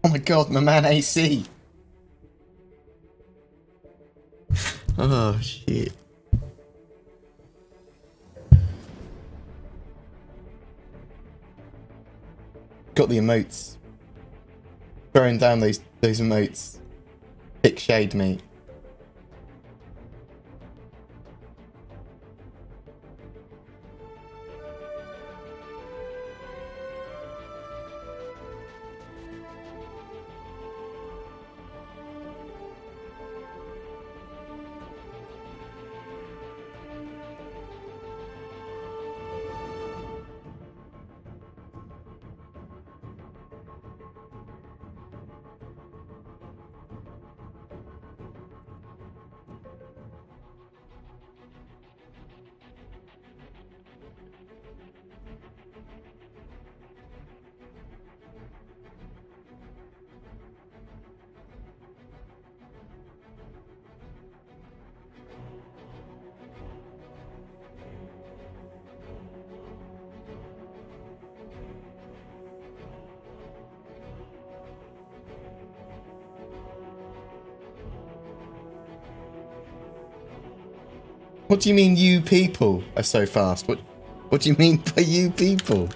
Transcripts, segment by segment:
Oh my god, my man AC. Oh shit. Got the emotes. Throwing down those emotes. Pick shade, mate. What do you mean you people are so fast? What do you mean by you people?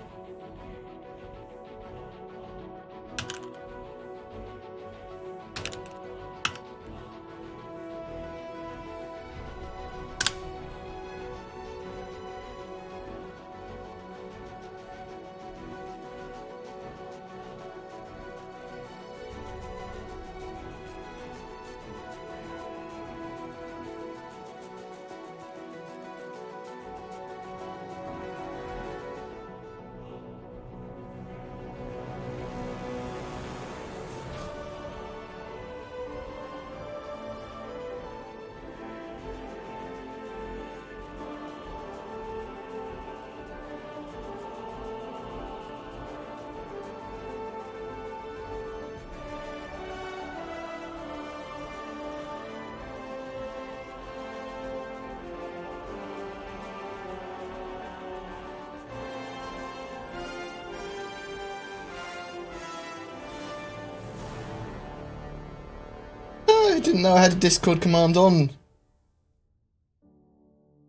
I didn't know I had a Discord command on.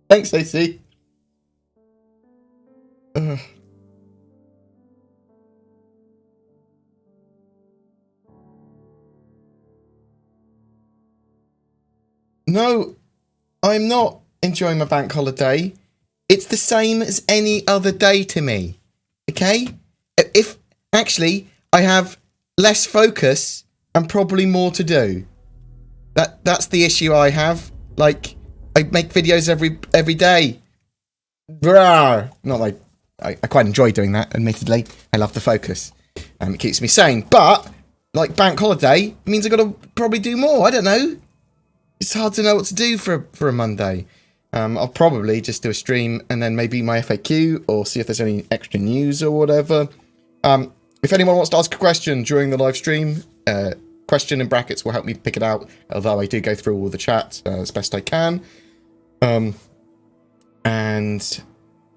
Thanks, AC. No, I'm not enjoying my bank holiday. It's the same as any other day to me. Okay? If actually I have less focus and probably more to do. That's the issue I have. Like, I make videos every day. Not like I quite enjoy doing that, admittedly. I love the focus. It keeps me sane. But like bank holiday means I gotta probably do more. I don't know. It's hard to know what to do for a Monday. I'll probably just do a stream and then maybe my FAQ or see if there's any extra news or whatever. If anyone wants to ask a question during the live stream, question in brackets will help me pick it out, although I do go through all the chat as best I can. And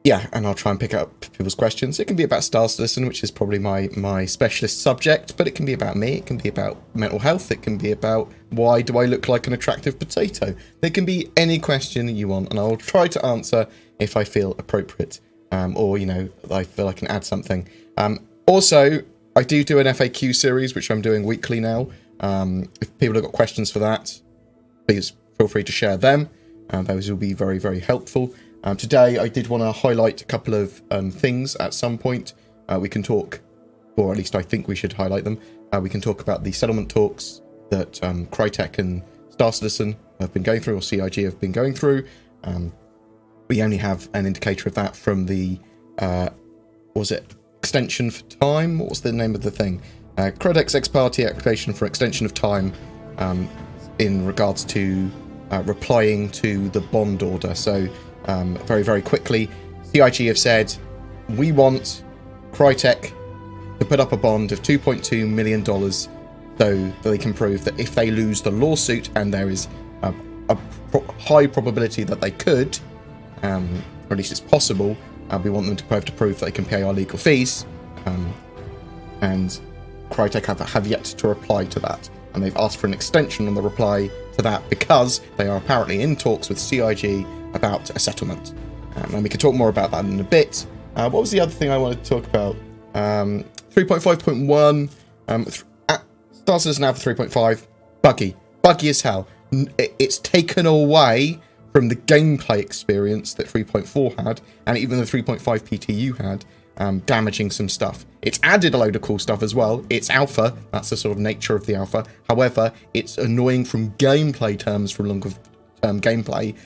yeah, and I'll try and pick up people's questions. It can be about Star Citizen, which is probably my specialist subject, but it can be about me, it can be about mental health, it can be about why do I look like an attractive potato. There can be any question you want, and I'll try to answer if I feel appropriate, or, you know, I feel I can add something. Also, I do an FAQ series, which I'm doing weekly now. If people have got questions for that, please feel free to share them. Those will be very, very helpful. Today, I did want to highlight a couple of things at some point. We can talk, or at least I think we should highlight them. We can talk about the settlement talks that Crytek and Star Citizen have been going through, or CIG have been going through. We only have an indicator of that from the, was it extension for time? What was the name of the thing? Crytek's ex parte application for extension of time in regards to replying to the bond order. So very, very quickly, CIG have said, we want Crytek to put up a bond of $2.2 million so that they can prove that if they lose the lawsuit, and there is a high probability that they could, or at least it's possible, we want them to prove that they can pay our legal fees. And Crytek have yet to reply to that, and they've asked for an extension on the reply to that because they are apparently in talks with CIG about a settlement. And we can talk more about that in a bit. What was the other thing I wanted to talk about? 3.5.1. Star Citizen now for 3.5. Buggy as hell. It's taken away from the gameplay experience that 3.4 had, and even the 3.5 PTU had, damaging some stuff. It's added a load of cool stuff as well. It's alpha. That's the sort of nature of the alpha. However, it's annoying from gameplay terms, from longer term gameplay.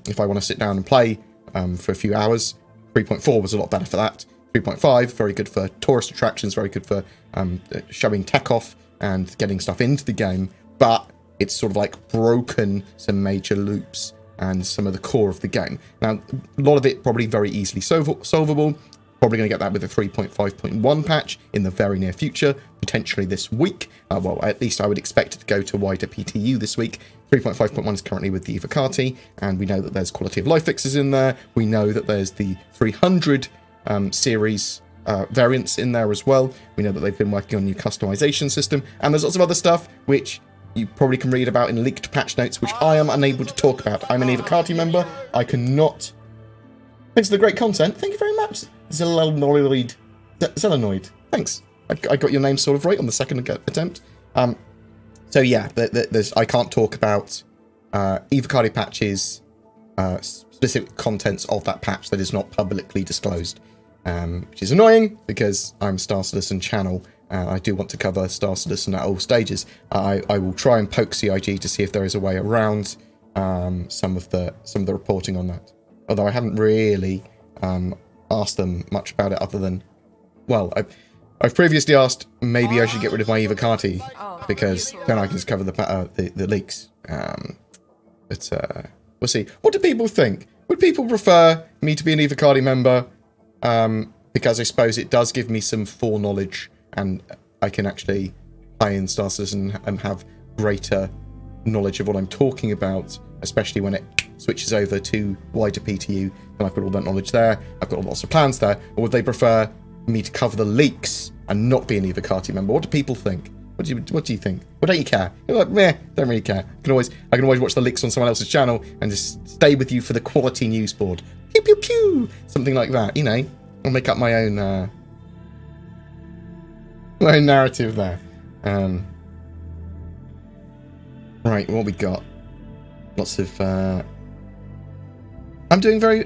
If I want to sit down and play for a few hours, 3.4 was a lot better for that. 3.5, very good for tourist attractions, very good for showing tech off and getting stuff into the game, but it's sort of like broken some major loops and some of the core of the game. Now, a lot of it probably very easily solvable. Probably going to get that with a 3.5.1 patch in the very near future, potentially this week. Well, at least I would expect it to go to wider PTU this week. 3.5.1 is currently with the Evocati, and we know that there's quality of life fixes in there. We know that there's the 300 series variants in there as well. We know that they've been working on a new customization system, and there's lots of other stuff which you probably can read about in leaked patch notes, which I am unable to talk about. I'm an Evocati member. I cannot... Thanks for the great content. Thank you very much, Zelenoid. Thanks. I got your name sort of right on the second attempt. So yeah, there's I can't talk about Evocati patches, specific contents of that patch that is not publicly disclosed, which is annoying because I'm a Star Citizen channel. I do want to cover Star Citizen at all stages. I will try and poke CIG to see if there is a way around some of the reporting on that. Although I haven't really asked them much about it other than, well, I've previously asked maybe I should get rid of my Evocati because then I can just cover the leaks. But we'll see. What do people think? Would people prefer me to be an Evocati member? Because I suppose it does give me some foreknowledge and I can actually play in Star Citizen and have greater knowledge of what I'm talking about, especially when it switches over to wider PTU, then I've got all that knowledge there, I've got lots of plans there. Or would they prefer me to cover the leaks and not be an Evocati member? What do people think? What do you think? Or don't you care? You're like, meh, don't really care. I can always watch the leaks on someone else's channel and just stay with you for the quality news board. Pew pew pew! Something like that, you know. I'll make up my own narrative there. Right, what we got? Lots of I'm doing very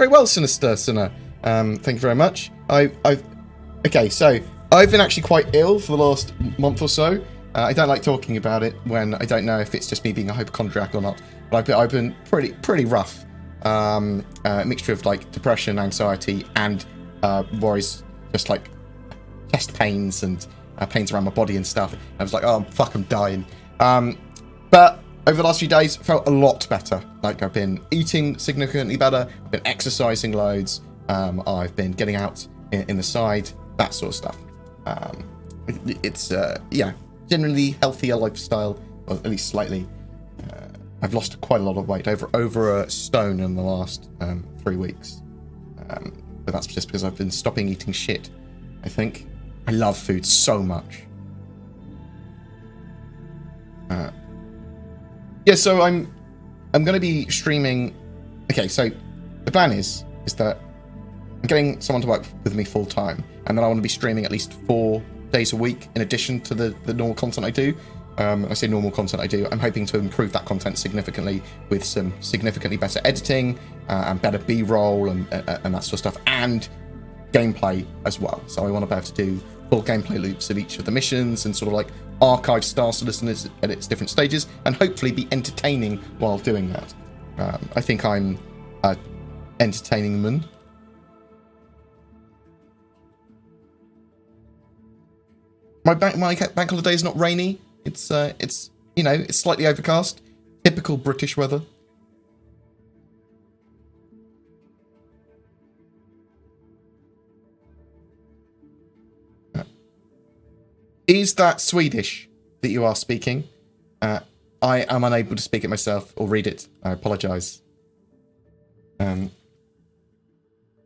well, Sinister Sinner. Thank you very much. Okay, so I've been actually quite ill for the last month or so. I don't like talking about it when I don't know if it's just me being a hypochondriac or not. But I've been pretty rough. A mixture of like depression, anxiety, and worries, just like chest pains and pains around my body and stuff. And I was like, oh fuck, I'm dying. But over the last few days, felt a lot better. Like, I've been eating significantly better, I've been exercising loads, I've been getting out in the side, that sort of stuff. It's, yeah, generally healthier lifestyle, or at least slightly. I've lost quite a lot of weight, over a stone in the last 3 weeks. But that's just because I've been stopping eating shit, I think. I love food so much. Yeah, so I'm going to be streaming. Okay, so the plan is that I'm getting someone to work with me full time, and then I want to be streaming at least 4 days a week in addition to the normal content I do. I say normal content I do. I'm hoping to improve that content significantly with some significantly better editing and better B-roll and that sort of stuff, and gameplay as well. So I want to be able to do full gameplay loops of each of the missions and sort of like archive Star Citizen at its different stages, and hopefully be entertaining while doing that. I think I'm entertaining man. My bank holiday is not rainy. It's you know, it's slightly overcast. Typical British weather. Is that Swedish that you are speaking? I am unable to speak it myself or read it. I apologise. Oh,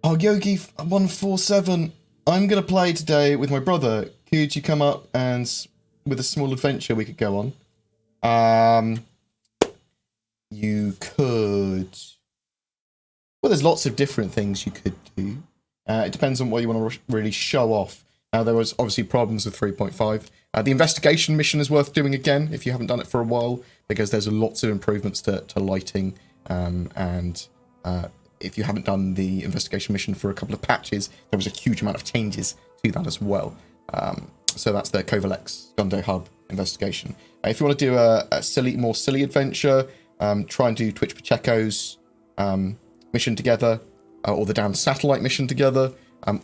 Yogi147. I'm going to play today with my brother could you come up and with a small adventure we could go on? You could. Well, there's lots of different things you could do. It depends on what you want to really show off. There was obviously problems with 3.5. The investigation mission is worth doing again if you haven't done it for a while, because there's lots of improvements to lighting. And if you haven't done the investigation mission for a couple of patches, there was a huge amount of changes to that as well. So that's the Kovalex Gondo Hub investigation. If you want to do a more silly adventure, try and do Twitch Pacheco's mission together, or the damn satellite mission together,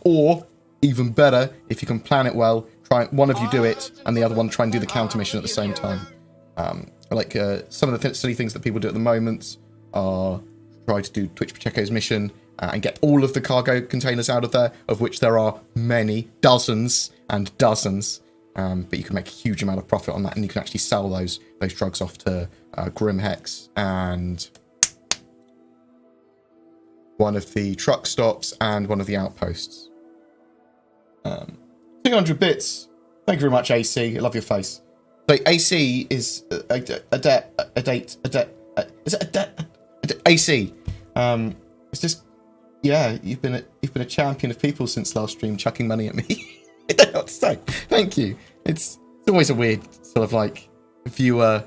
or even better, if you can plan it well, try one of you do it, and the other one try and do the counter mission at the same time. Some of the silly things that people do at the moment are try to do Twitch Pacheco's mission and get all of the cargo containers out of there, of which there are many, dozens and dozens. But you can make a huge amount of profit on that, and you can actually sell those drugs off to Grim Hex and one of the truck stops and one of the outposts. 200 bits. Thank you very much, AC. I love your face. So AC is AC. It's just, yeah, you've been a champion of people since last stream, chucking money at me. I don't know what to say. Thank you. It's always a weird sort of like viewer,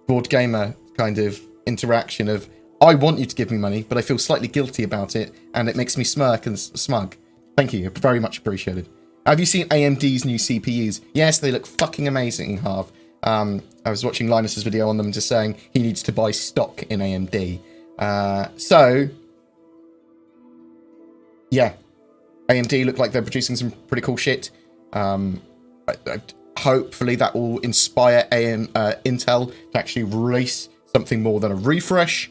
BoredGamer kind of interaction of, I want you to give me money, but I feel slightly guilty about it, and it makes me smirk and smug. Thank you. Very much appreciated. Have you seen AMD's new CPUs? Yes, they look fucking amazing, Harv. I was watching Linus's video on them just saying he needs to buy stock in AMD. So, yeah. AMD look like they're producing some pretty cool shit. Hopefully that will inspire Intel to actually release something more than a refresh.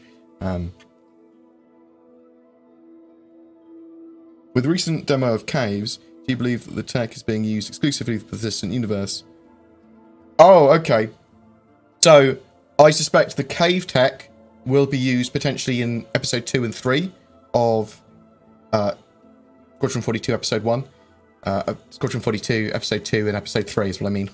With recent demo of Caves, do you believe that the tech is being used exclusively for the persistent universe? Oh, okay. So, I suspect the cave tech will be used potentially in episode 2 and 3 of Squadron 42 episode 1. Squadron 42 episode 2 and episode 3 is what I mean.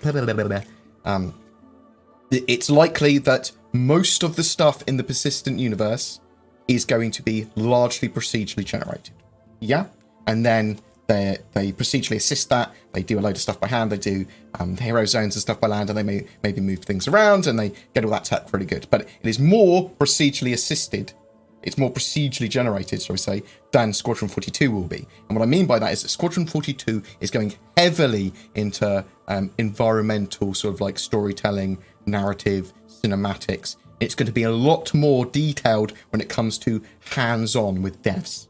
It's likely that most of the stuff in the persistent universe is going to be largely procedurally generated. Yeah? And then they procedurally assist that. They do a load of stuff by hand. They do the hero zones and stuff by land, and they maybe move things around, and they get all that tech really good. But it is more procedurally assisted. It's more procedurally generated, shall we say, than Squadron 42 will be. And what I mean by that is that Squadron 42 is going heavily into environmental sort of like storytelling, narrative, cinematics. It's going to be a lot more detailed when it comes to hands-on with devs.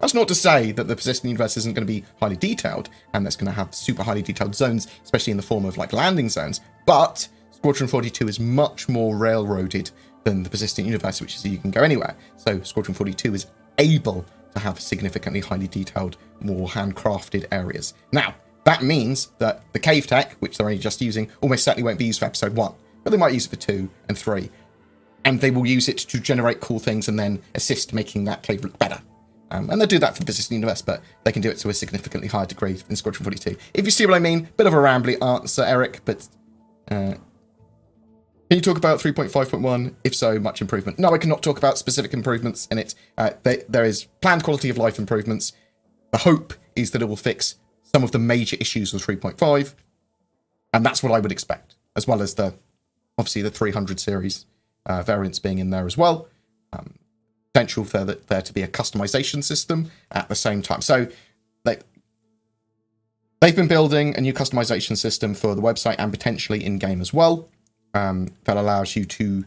That's not to say that the persistent universe isn't going to be highly detailed, and that's going to have super highly detailed zones, especially in the form of like landing zones. But Squadron 42 is much more railroaded than the persistent universe, which is you can go anywhere. So Squadron 42 is able to have significantly highly detailed, more handcrafted areas. Now, that means that the cave tech, which they're only just using, almost certainly won't be used for episode 1, but they might use it for 2 and 3. And they will use it to generate cool things and then assist making that cave look better. And they do that for the persistent universe, but they can do it to a significantly higher degree in Squadron 42. If you see what I mean, bit of a rambly answer, Eric, but can you talk about 3.5.1? If so, much improvement. No, I cannot talk about specific improvements in it. There is planned quality of life improvements. The hope is that it will fix some of the major issues with 3.5, and that's what I would expect, as well as obviously the 300 series variants being in there as well. Potential for there to be a customization system at the same time. So they've been building a new customization system for the website and potentially in-game as well, that allows you to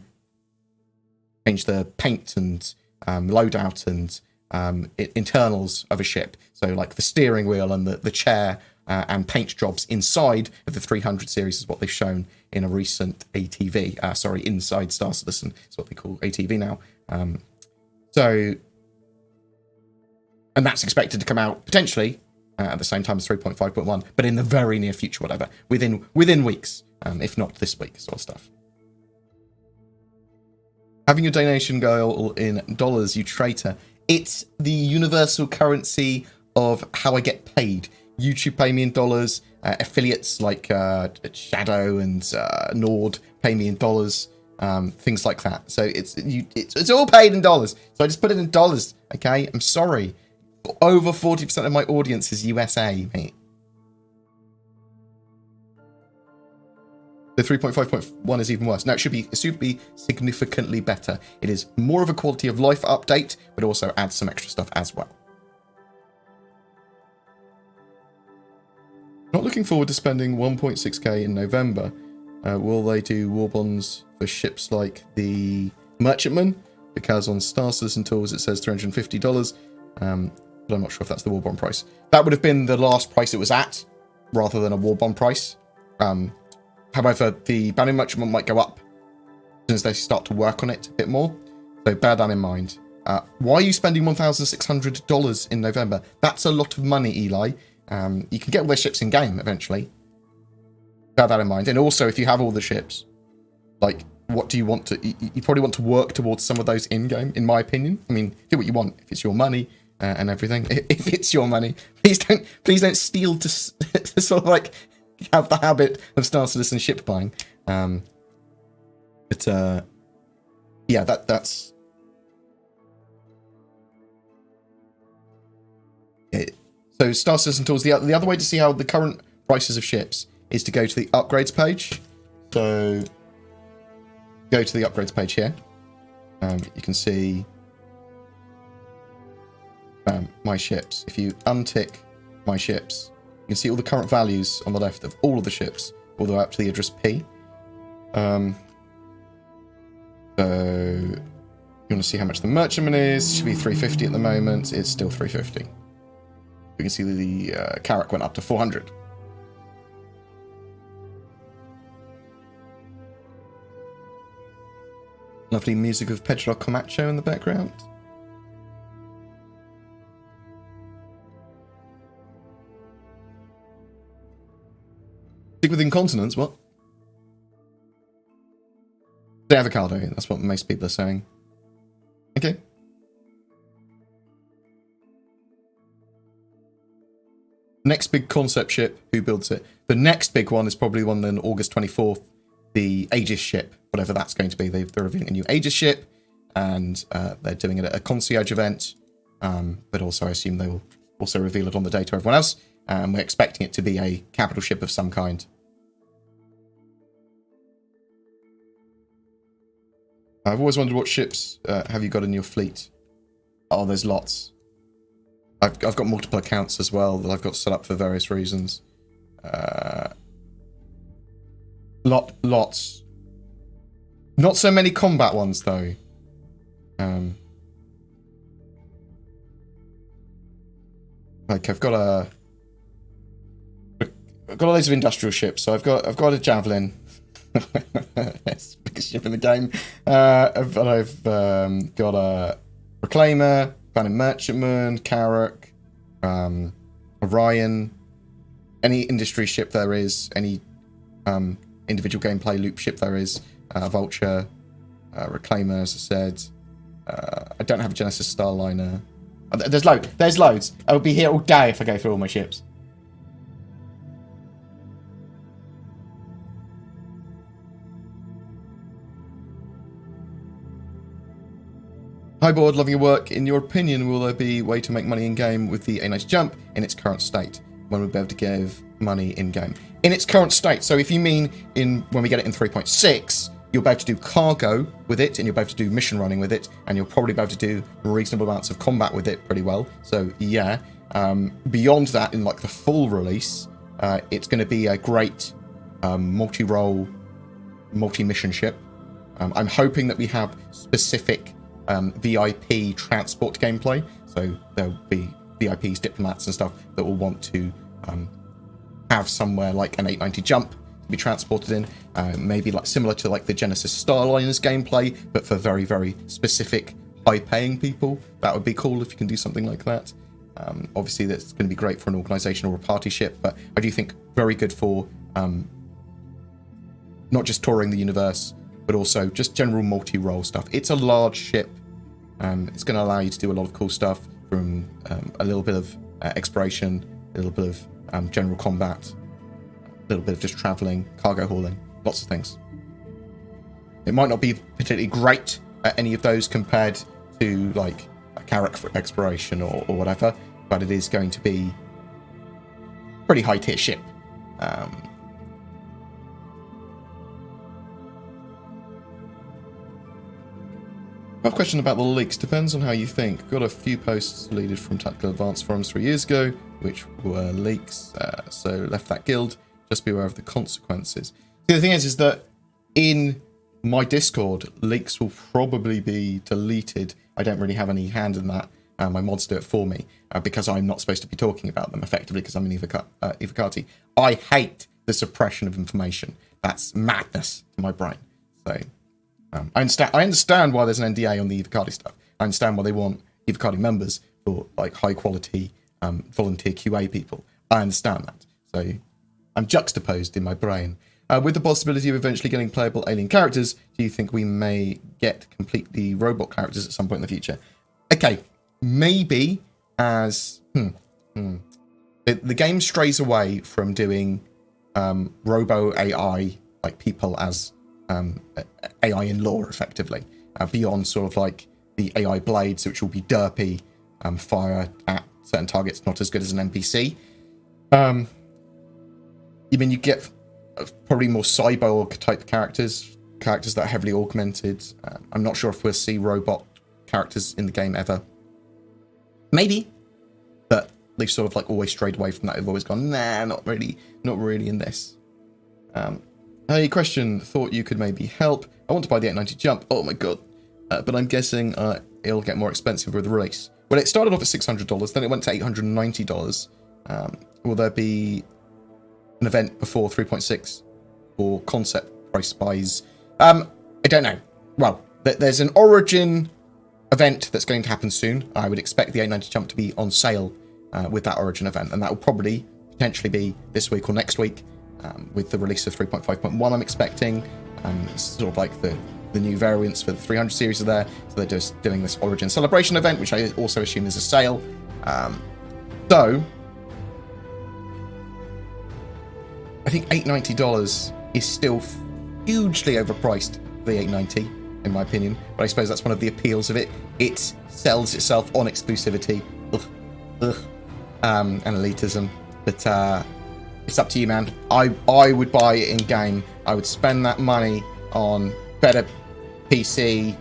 change the paint and loadout and internals of a ship. So like the steering wheel and the chair and paint jobs inside of the 300 series is what they've shown in a recent ATV. Inside Star Citizen is what they call ATV now. And that's expected to come out potentially at the same time as 3.5.1, but in the very near future, whatever, within weeks, if not this week, sort of stuff. Having your donation go in dollars, you traitor. It's the universal currency of how I get paid. YouTube pay me in dollars. Affiliates like Shadow and Nord pay me in dollars. Things like that. So it's all paid in dollars. So I just put it in dollars. Okay, I'm sorry. Over 40% of my audience is USA, mate. The 3.5.1 is even worse. No, it should be significantly better. It is more of a quality of life update, but also adds some extra stuff as well. Not looking forward to spending 1.6k in November. Will they do war bonds for ships like the Merchantman? Because on Star Citizen Tools it says $350, but I'm not sure if that's the war bond price. That would have been the last price it was at, rather than a war bond price. However, the Bounty Merchantman might go up as soon as they start to work on it a bit more. So bear that in mind. Why are you spending $1,600 in November? That's a lot of money, Eli. You can get all their ships in game eventually. Bear that in mind. And also, if you have all the ships, like, what do you want to... You probably want to work towards some of those in game, in my opinion. I mean, do what you want if it's your money and everything. If it's your money, please don't steal to sort of like have the habit of Star Citizen ship buying. Yeah, that's it. So Star Citizen Tools, the other way to see how the current prices of ships is to go to the upgrades page. So go to the upgrades page here. You can see my ships. If you untick my ships, you can see all the current values on the left of all of the ships, all the way up to the address P. So you want to see how much the Merchantman is. It should be 350 at the moment. It's still 350. We can see the Carrack went up to 400. Lovely music of Pedro Camacho in the background. Stick with incontinence, what? The avocado, that's what most people are saying. Okay. Next big concept ship, who builds it? The next big one is probably one on August 24th, the Aegis ship, whatever that's going to be. They're revealing a new Aegis ship, and they're doing it at a Concierge event, but also I assume they will also reveal it on the day to everyone else, and we're expecting it to be a capital ship of some kind. I've always wondered what ships have you got in your fleet? Oh, there's lots. I've got multiple accounts as well that I've got set up for various reasons. Lots. Not so many combat ones though. Like I've got loads of industrial ships. So I've got a Javelin. It's the biggest ship in the game. I've got a Reclaimer, Bounty Merchantman, Carrack, Orion, any industry ship there is, any individual gameplay loop ship there is, Vulture, Reclaimer, as I said. I don't have a Genesis Starliner. There's loads. I would be here all day if I go through all my ships. Hi Board, loving your work. In your opinion, will there be a way to make money in-game with the A90 Jump in its current state? When we'll be able to give money in-game? In its current state, so if you mean when we get it in 3.6, you'll be able to do cargo with it, and you'll be able to do mission running with it, and you'll probably be able to do reasonable amounts of combat with it pretty well. So yeah, beyond that, in like the full release, it's going to be a great multi-role, multi-mission ship. I'm hoping that we have specific VIP transport gameplay, so there'll be VIPs, diplomats and stuff that will want to have somewhere like an 890 Jump to be transported in, maybe like similar to like the Genesis Starliners gameplay, but for very, very specific high-paying people. That would be cool if you can do something like that. Obviously that's going to be great for an organization or a party ship, but I do think very good for not just touring the universe, but also just general multi-role stuff. It's a large ship. It's going to allow you to do a lot of cool stuff, from a little bit of exploration, a little bit of general combat, a little bit of just traveling, cargo hauling, lots of things. It might not be particularly great at any of those compared to like a character exploration or whatever, but it is going to be pretty high tier ship. I have a question about the leaks. Depends on how you think. Got a few posts deleted from Tactical Advanced forums 3 years ago, which were leaks, so left that guild. Just be aware of the consequences. See, the thing is that in my Discord, leaks will probably be deleted. I don't really have any hand in that. My mods do it for me because I'm not supposed to be talking about them effectively because I'm an Evocati. I hate the suppression of information. That's madness to my brain. So I understand why there's an NDA on the Evocati stuff. I understand why they want Evocati members for like high quality volunteer QA people. I understand that. So I'm juxtaposed in my brain. With the possibility of eventually getting playable alien characters, do you think we may get completely robot characters at some point in the future? Okay, maybe as... The game strays away from doing robo-AI, like people as AI in lore, effectively, beyond sort of like the AI blades, which will be derpy, fire at certain targets, not as good as an NPC. I mean, you get probably more cyborg type characters that are heavily augmented. I'm not sure if we'll see robot characters in the game ever. Maybe, but they've sort of like always strayed away from that. They've always gone, nah, not really in this. A question, thought you could maybe help. I want to buy the 890 Jump. Oh my god. But I'm guessing it'll get more expensive with the release. Well, it started off at $600, then it went to $890. Will there be an event before 3.6 or concept price buys? I don't know. Well, there's an Origin event that's going to happen soon. I would expect the 890 Jump to be on sale with that Origin event, and that will probably potentially be this week or next week with the release of 3.5.1. I'm expecting sort of like the new variants for the 300 series are there, so they're just doing this Origin celebration event, which I also assume is a sale. So I think $890 is still hugely overpriced for the 890, in my opinion. But I suppose that's one of the appeals of it. It sells itself on exclusivity, and elitism. But it's up to you, man. I would buy it in game. I would spend that money on better PC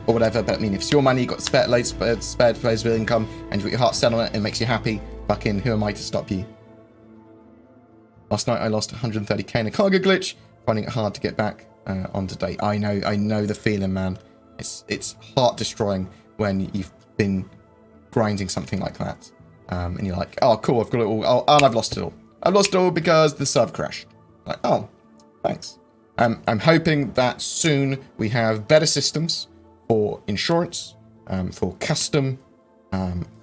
or whatever. But I mean, if it's your money, you've got spared disposable income, and you've got your heart set on it, and it makes you happy. Fucking who am I to stop you? Last night I lost 130k in a cargo glitch, finding it hard to get back on to date. I know the feeling, man. It's heart destroying when you've been grinding something like that, and you're like, oh cool, I've got it all, oh, and I've lost it all. I've lost it all because the server crashed. Like, oh, thanks. I'm hoping that soon we have better systems for insurance, for custom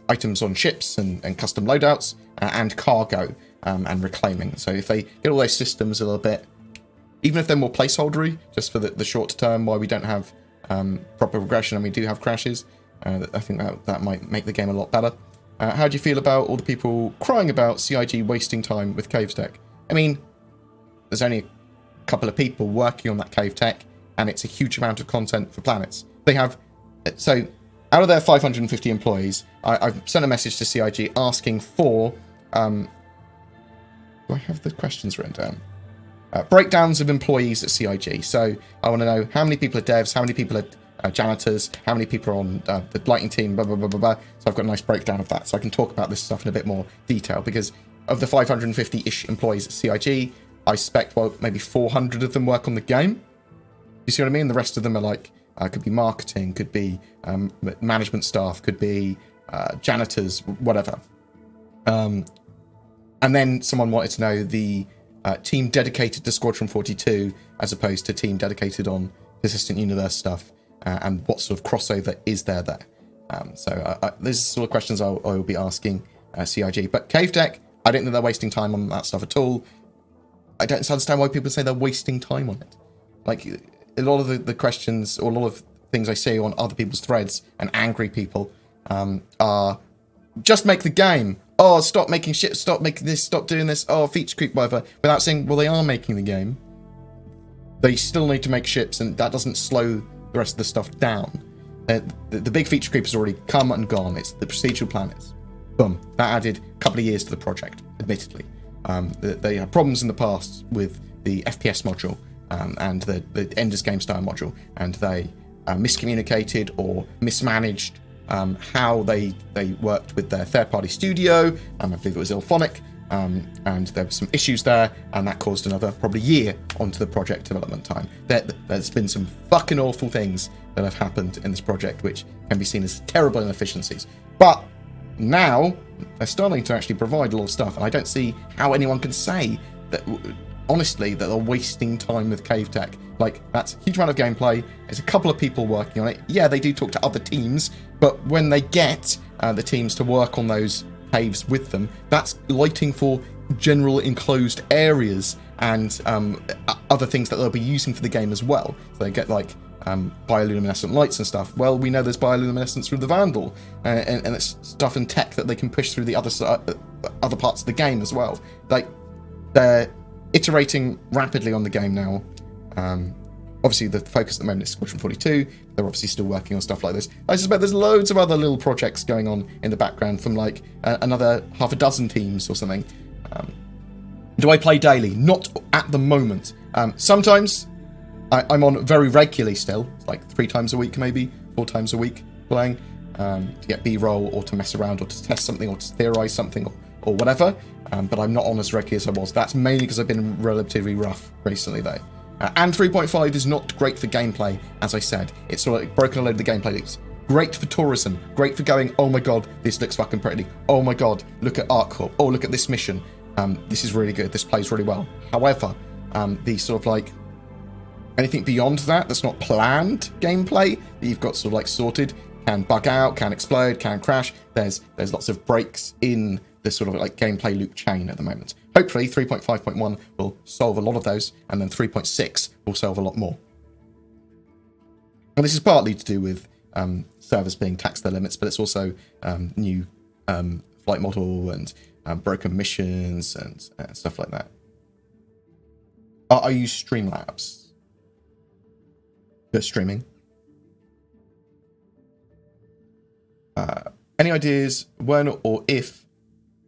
items on ships and custom loadouts, and cargo. And reclaiming. So if they get all those systems a little bit, even if they're more placeholdery, just for the short term, while we don't have proper progression and we do have crashes, I think that might make the game a lot better. How do you feel about all the people crying about CIG wasting time with cave tech? I mean, there's only a couple of people working on that cave tech, and it's a huge amount of content for planets. They have, so out of their 550 employees, I've sent a message to CIG asking for, do I have the questions written down? Breakdowns of employees at CIG. So I want to know how many people are devs, how many people are janitors, how many people are on the lighting team, blah, blah, blah, blah, blah. So I've got a nice breakdown of that. So I can talk about this stuff in a bit more detail, because of the 550-ish employees at CIG, I suspect, well, maybe 400 of them work on the game. You see what I mean? The rest of them are like, could be marketing, could be management staff, could be janitors, whatever. And then someone wanted to know the team dedicated to Squadron 42 as opposed to team dedicated on Persistent Universe stuff, and what sort of crossover is there. So these are sort of questions I will be asking CIG. But Cave Tech, I don't think they're wasting time on that stuff at all. I don't understand why people say they're wasting time on it. Like, a lot of the questions, or a lot of things I see on other people's threads and angry people are, just make the game. oh, stop making shit, stop making this, stop doing this, oh, feature creep, whatever, without saying, well, they are making the game. They still need to make ships, and that doesn't slow the rest of the stuff down. The big feature creep has already come and gone. It's the procedural planets. Boom. That added a couple of years to the project, admittedly. They had problems in the past with the FPS module and the Ender's Game style module, and they miscommunicated or mismanaged how they worked with their third-party studio. I believe it was Ilphonic, and there were some issues there, and that caused another probably year onto the project development time. There's been some fucking awful things that have happened in this project, which can be seen as terrible inefficiencies. But now they're starting to actually provide a lot of stuff, and I don't see how anyone can say that, honestly, that they're wasting time with cave tech. Like, that's a huge amount of gameplay. There's a couple of people working on it. Yeah, they do talk to other teams, but when they get the teams to work on those caves with them, that's lighting for general enclosed areas and other things that they'll be using for the game as well. So they get like bioluminescent lights and stuff. Well, we know there's bioluminescence through the Vandal, and it's stuff and tech that they can push through the other parts of the game as well. Like, they're iterating rapidly on the game now. Obviously, the focus at the moment is Squadron 42. They're obviously still working on stuff like this. I suspect there's loads of other little projects going on in the background from like another half a dozen teams or something. Do I play daily? Not at the moment. Sometimes I'm on very regularly still, like 3 times a week, maybe 4 times a week playing to get B-roll or to mess around or to test something or to theorize something or whatever. But I'm not on as regularly as I was. That's mainly because I've been relatively rough recently, though. And 3.5 is not great for gameplay, as I said. It's sort of like broken a load of the gameplay loops. Great for tourism. Great for going, oh my god, this looks fucking pretty. Oh my god, look at Arc Corp. Oh, look at this mission. This is really good. This plays really well. However, the sort of like anything beyond that that's not planned gameplay that you've got sort of like sorted can bug out, can explode, can crash. There's lots of breaks in this sort of like gameplay loop chain at the moment. Hopefully 3.5.1 will solve a lot of those, and then 3.6 will solve a lot more. And this is partly to do with servers being taxed their limits, but it's also new flight model and broken missions and stuff like that. I use Streamlabs. You're streaming. Any ideas when or if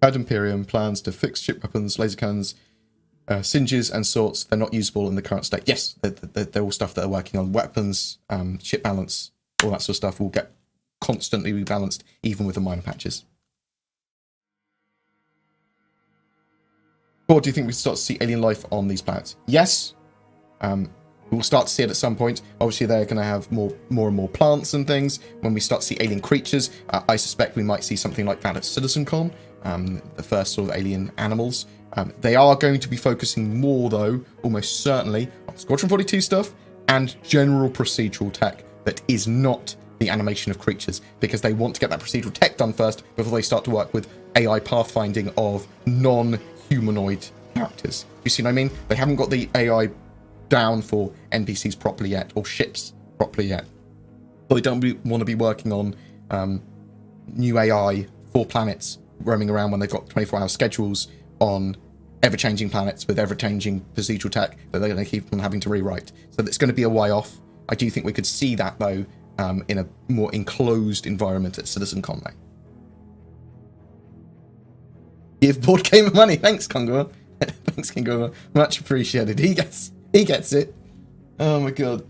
Cloud Imperium plans to fix ship weapons, laser cannons, singes and sorts? They're not usable in the current state. Yes, they're all stuff that they're working on. Weapons, ship balance, all that sort of stuff will get constantly rebalanced, even with the minor patches. Or do you think we start to see alien life on these planets? Yes. We'll start to see it at some point. Obviously, they're going to have more and more plants and things. When we start to see alien creatures, I suspect we might see something like that at CitizenCon. The first sort of alien animals. They are going to be focusing more, though, almost certainly, on Squadron 42 stuff and general procedural tech that is not the animation of creatures, because they want to get that procedural tech done first before they start to work with AI pathfinding of non-humanoid characters. You see what I mean? They haven't got the AI down for NPCs properly yet, or ships properly yet. But they don't want to be working on new AI for planets roaming around when they've got 24-hour schedules on ever-changing planets with ever-changing procedural tech that they're going to keep on having to rewrite. So it's going to be a way off. I do think we could see that, though, in a more enclosed environment at CitizenCon, though. Give BoredGamer money. Thanks, Congo. Thanks, Congo. Much appreciated. He gets it. Oh my god.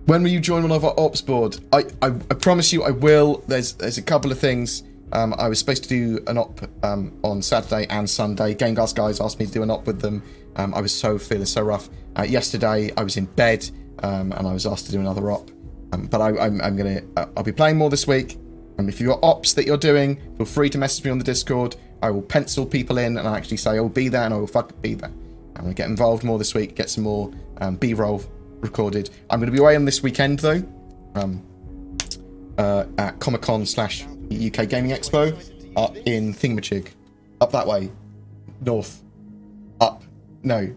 When will you join one of our ops board? I promise you I will. There's a couple of things. I was supposed to do an op on Saturday and Sunday. Game guys asked me to do an op with them. I was feeling so rough. Yesterday I was in bed and I was asked to do another op. But I'll be playing more this week. If you've got ops that you're doing, feel free to message me on the Discord. I will pencil people in and I actually say I'll be there, and I will fucking be there. I'm going to get involved more this week, get some more B-roll recorded. I'm going to be away on this weekend, though, at Comic-Con/UK Gaming Expo up in Thingamajig. Up that way. North. Up. No.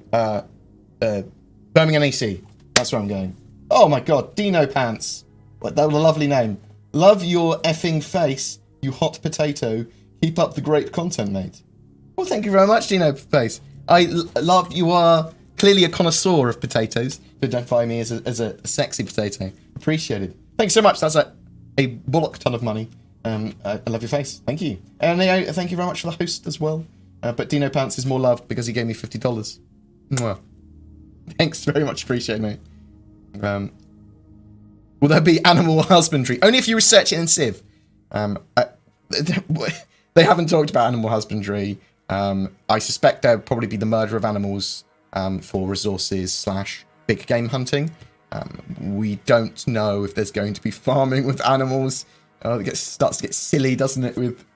Birmingham EC. That's where I'm going. Oh my god, Dino Pants. That was a lovely name. Love your effing face, you hot potato. Keep up the great content, mate. Well, thank you very much, Dino Face. Love, you are clearly a connoisseur of potatoes. You identify me as a sexy potato. Appreciated. Thanks so much. That's a bollock ton of money. I love your face. Thank you. And thank you very much for the host as well. But Dino Pants is more loved because he gave me $50. Mwah. Thanks very much. Appreciate it, mate. Will there be animal husbandry? Only if you research it in Civ. They haven't talked about animal husbandry. I suspect there would probably be the murder of animals for resources / big game hunting. We don't know if there's going to be farming with animals. It starts to get silly, doesn't it, with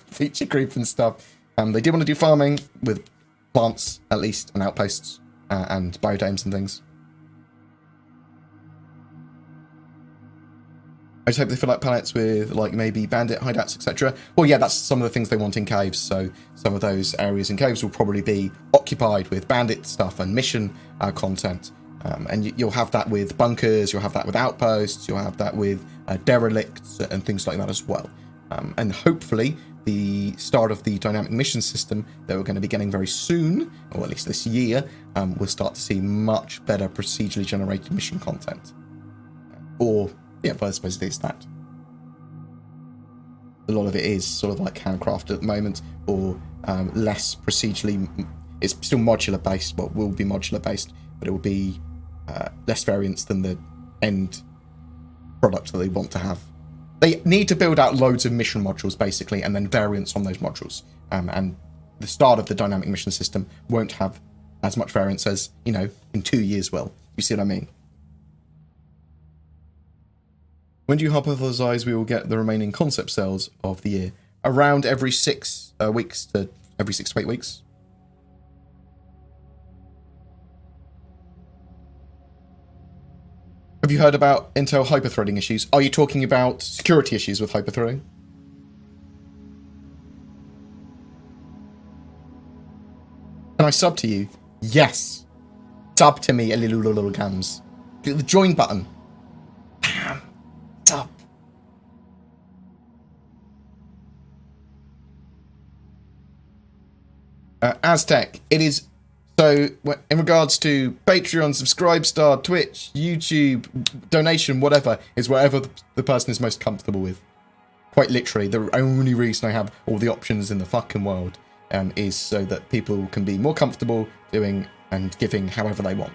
feature creep and stuff. They do want to do farming with plants, at least, and outposts, and biodomes and things. I just hope they fill out pallets with, like, maybe bandit hideouts, etc. Well, yeah, that's some of the things they want in caves, so some of those areas in caves will probably be occupied with bandit stuff and mission content. And you'll have that with bunkers, you'll have that with outposts, you'll have that with derelicts and things like that as well. And hopefully, the start of the dynamic mission system that we're going to be getting very soon, or at least this year, we'll start to see much better procedurally generated mission content. Or... yeah, but I suppose it is that. A lot of it is sort of like handcrafted at the moment, or less procedurally. It's still modular based, well, will be modular based, but it will be less variance than the end product that they want to have. They need to build out loads of mission modules, basically, and then variants on those modules. And the start of the dynamic mission system won't have as much variance as, you know, in 2 years will. You see what I mean? When do you hypothesize we will get the remaining concept cells of the year? Around every 6 weeks to every 6 to 8 weeks. Have you heard about Intel hyperthreading issues? Are you talking about security issues with hyperthreading? Can I sub to you? Yes. Sub to me, a little gams. Click the join button. Bam. Sub. Aztec, it is... So, in regards to Patreon, Subscribestar, Twitch, YouTube, donation, whatever, is whatever the person is most comfortable with. Quite literally, the only reason I have all the options in the fucking world is so that people can be more comfortable doing and giving however they want.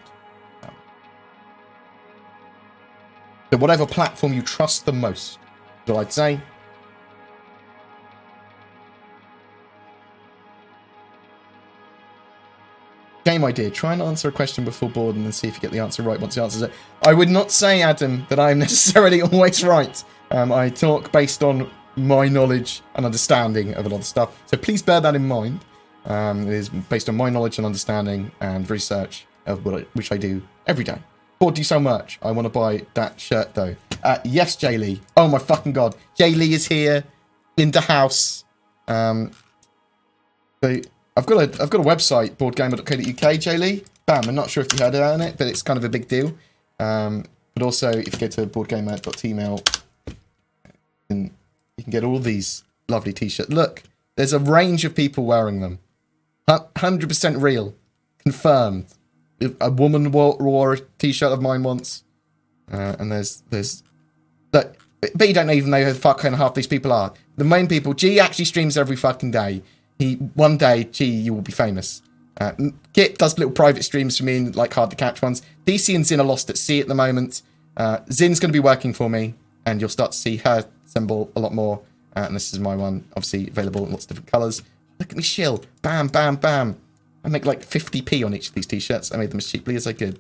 So whatever platform you trust the most, is what I'd say. Game idea. Try and answer a question before board and then see if you get the answer right once you answer it. I would not say, Adam, that I am necessarily always right. I talk based on my knowledge and understanding of a lot of stuff. So please bear that in mind. It is based on my knowledge and understanding and research of which I do every day. Board, do you sell merch? I want to buy that shirt though. Yes, Jay Lee. Oh my fucking god. Jay Lee is here in the house. So I've got a website, boardgamer.co.uk, Jay Lee. Bam, I'm not sure if you heard about it, but it's kind of a big deal. But also, if you go to boardgamer.tmail, you can get all these lovely t-shirts. Look, there's a range of people wearing them. 100% real. Confirmed. A woman wore a t-shirt of mine once. And there's... Look, but you don't even know who the fucking half these people are. The main people, G actually streams every fucking day. One day, G, you will be famous. Kit does little private streams for me and like hard to catch ones. DC and Zin are lost at sea at the moment. Zin's going to be working for me, and you'll start to see her symbol a lot more. And this is my one, obviously available in lots of different colours. Look at me shill. Bam, bam, bam. I make like 50p on each of these t-shirts. I made them as cheaply as I could.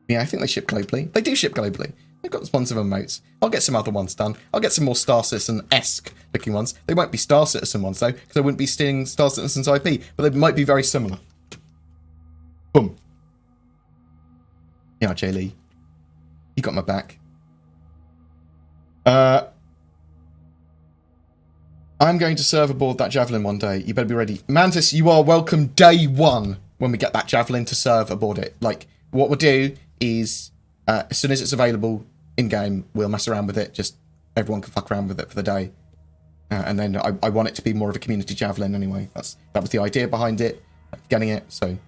Yeah, I think they ship globally. They do ship globally. They've got ones of emotes. I'll get some other ones done. I'll get some more Star Citizen-esque looking ones. They won't be Star Citizen ones though, because I wouldn't be stealing Star Citizen's IP, but they might be very similar. Boom. Yeah, Jay Lee. You got my back. I'm going to serve aboard that Javelin one day. You better be ready. Mantis, you are welcome day one when we get that Javelin to serve aboard it. Like, what we'll do is... As soon as it's available in-game, we'll mess around with it. Just everyone can fuck around with it for the day. And then I want it to be more of a community javelin anyway. That was the idea behind it, getting it, so...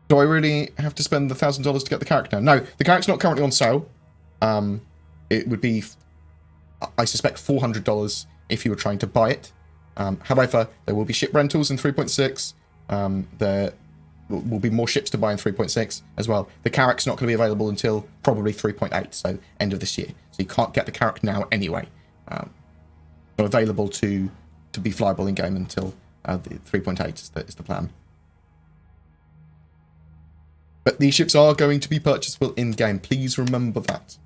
Do I really have to spend the $1,000 to get the character now? No, the character's not currently on sale. It would be, I suspect, $400 if you were trying to buy it. However, there will be ship rentals in 3.6. There will be more ships to buy in 3.6 as well. The character's not going to be available until probably 3.8, so end of this year. So you can't get the character now anyway. Not available to be flyable in game until the 3.8 is the plan. But these ships are going to be purchasable in game. Please remember that.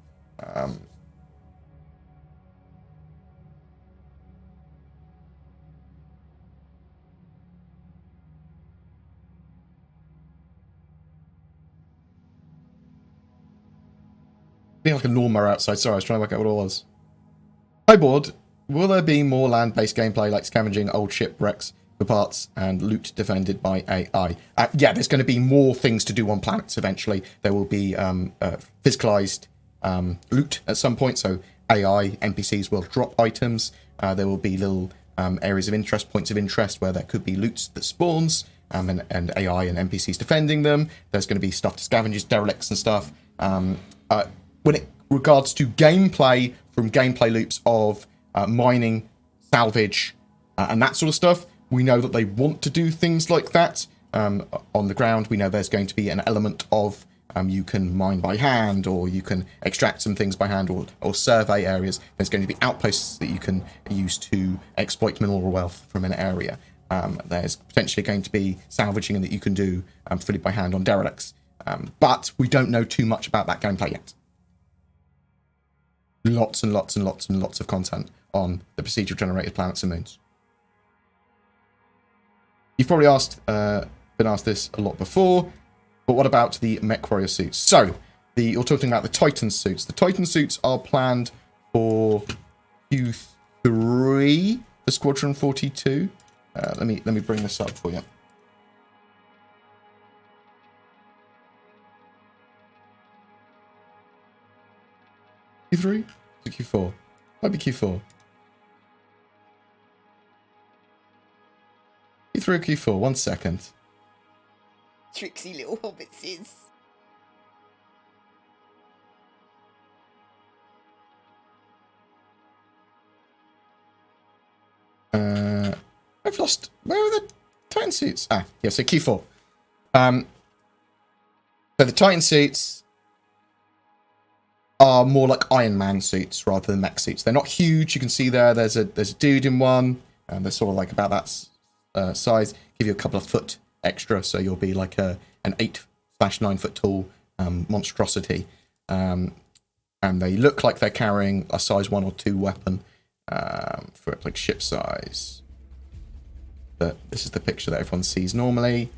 Being like a lawnmower outside. Sorry, I was trying to work out what it was. Hi, Board. Will there be more land-based gameplay like scavenging old shipwrecks for parts and loot defended by AI? Yeah, there's going to be more things to do on planets eventually. There will be physicalized loot at some point, so AI NPCs will drop items. There will be little areas of interest, points of interest, where there could be loots that spawns, and AI and NPCs defending them. There's going to be stuff to scavengers, derelicts and stuff. When it regards to gameplay, from gameplay loops of mining, salvage, and that sort of stuff, we know that they want to do things like that on the ground. We know there's going to be an element of you can mine by hand, or you can extract some things by hand, or survey areas. There's going to be outposts that you can use to exploit mineral wealth from an area. There's potentially going to be salvaging that you can do fully by hand on derelicts. But we don't know too much about that gameplay yet. Lots and lots and lots and lots of content on the procedural generated planets and moons. You've probably been asked this a lot before, but what about the mech warrior suits? So, you're talking about the Titan suits. The Titan suits are planned for Q3 for Squadron 42. Let me bring this up for you. Q3 to Q4. Might be Q4. Q3 or Q4. 1 second. Tricksy little hobbitses. I've lost. Where are the Titan suits? Ah, yeah. So Q4. So the Titan suits are more like Iron Man suits rather than mech suits. They're not huge. You can see there's a dude in one, and they're sort of like about that size. Give you a couple of foot extra, so you'll be like an 8/9 foot tall monstrosity. And they look like they're carrying a size 1 or 2 weapon for like ship size. But this is the picture that everyone sees normally.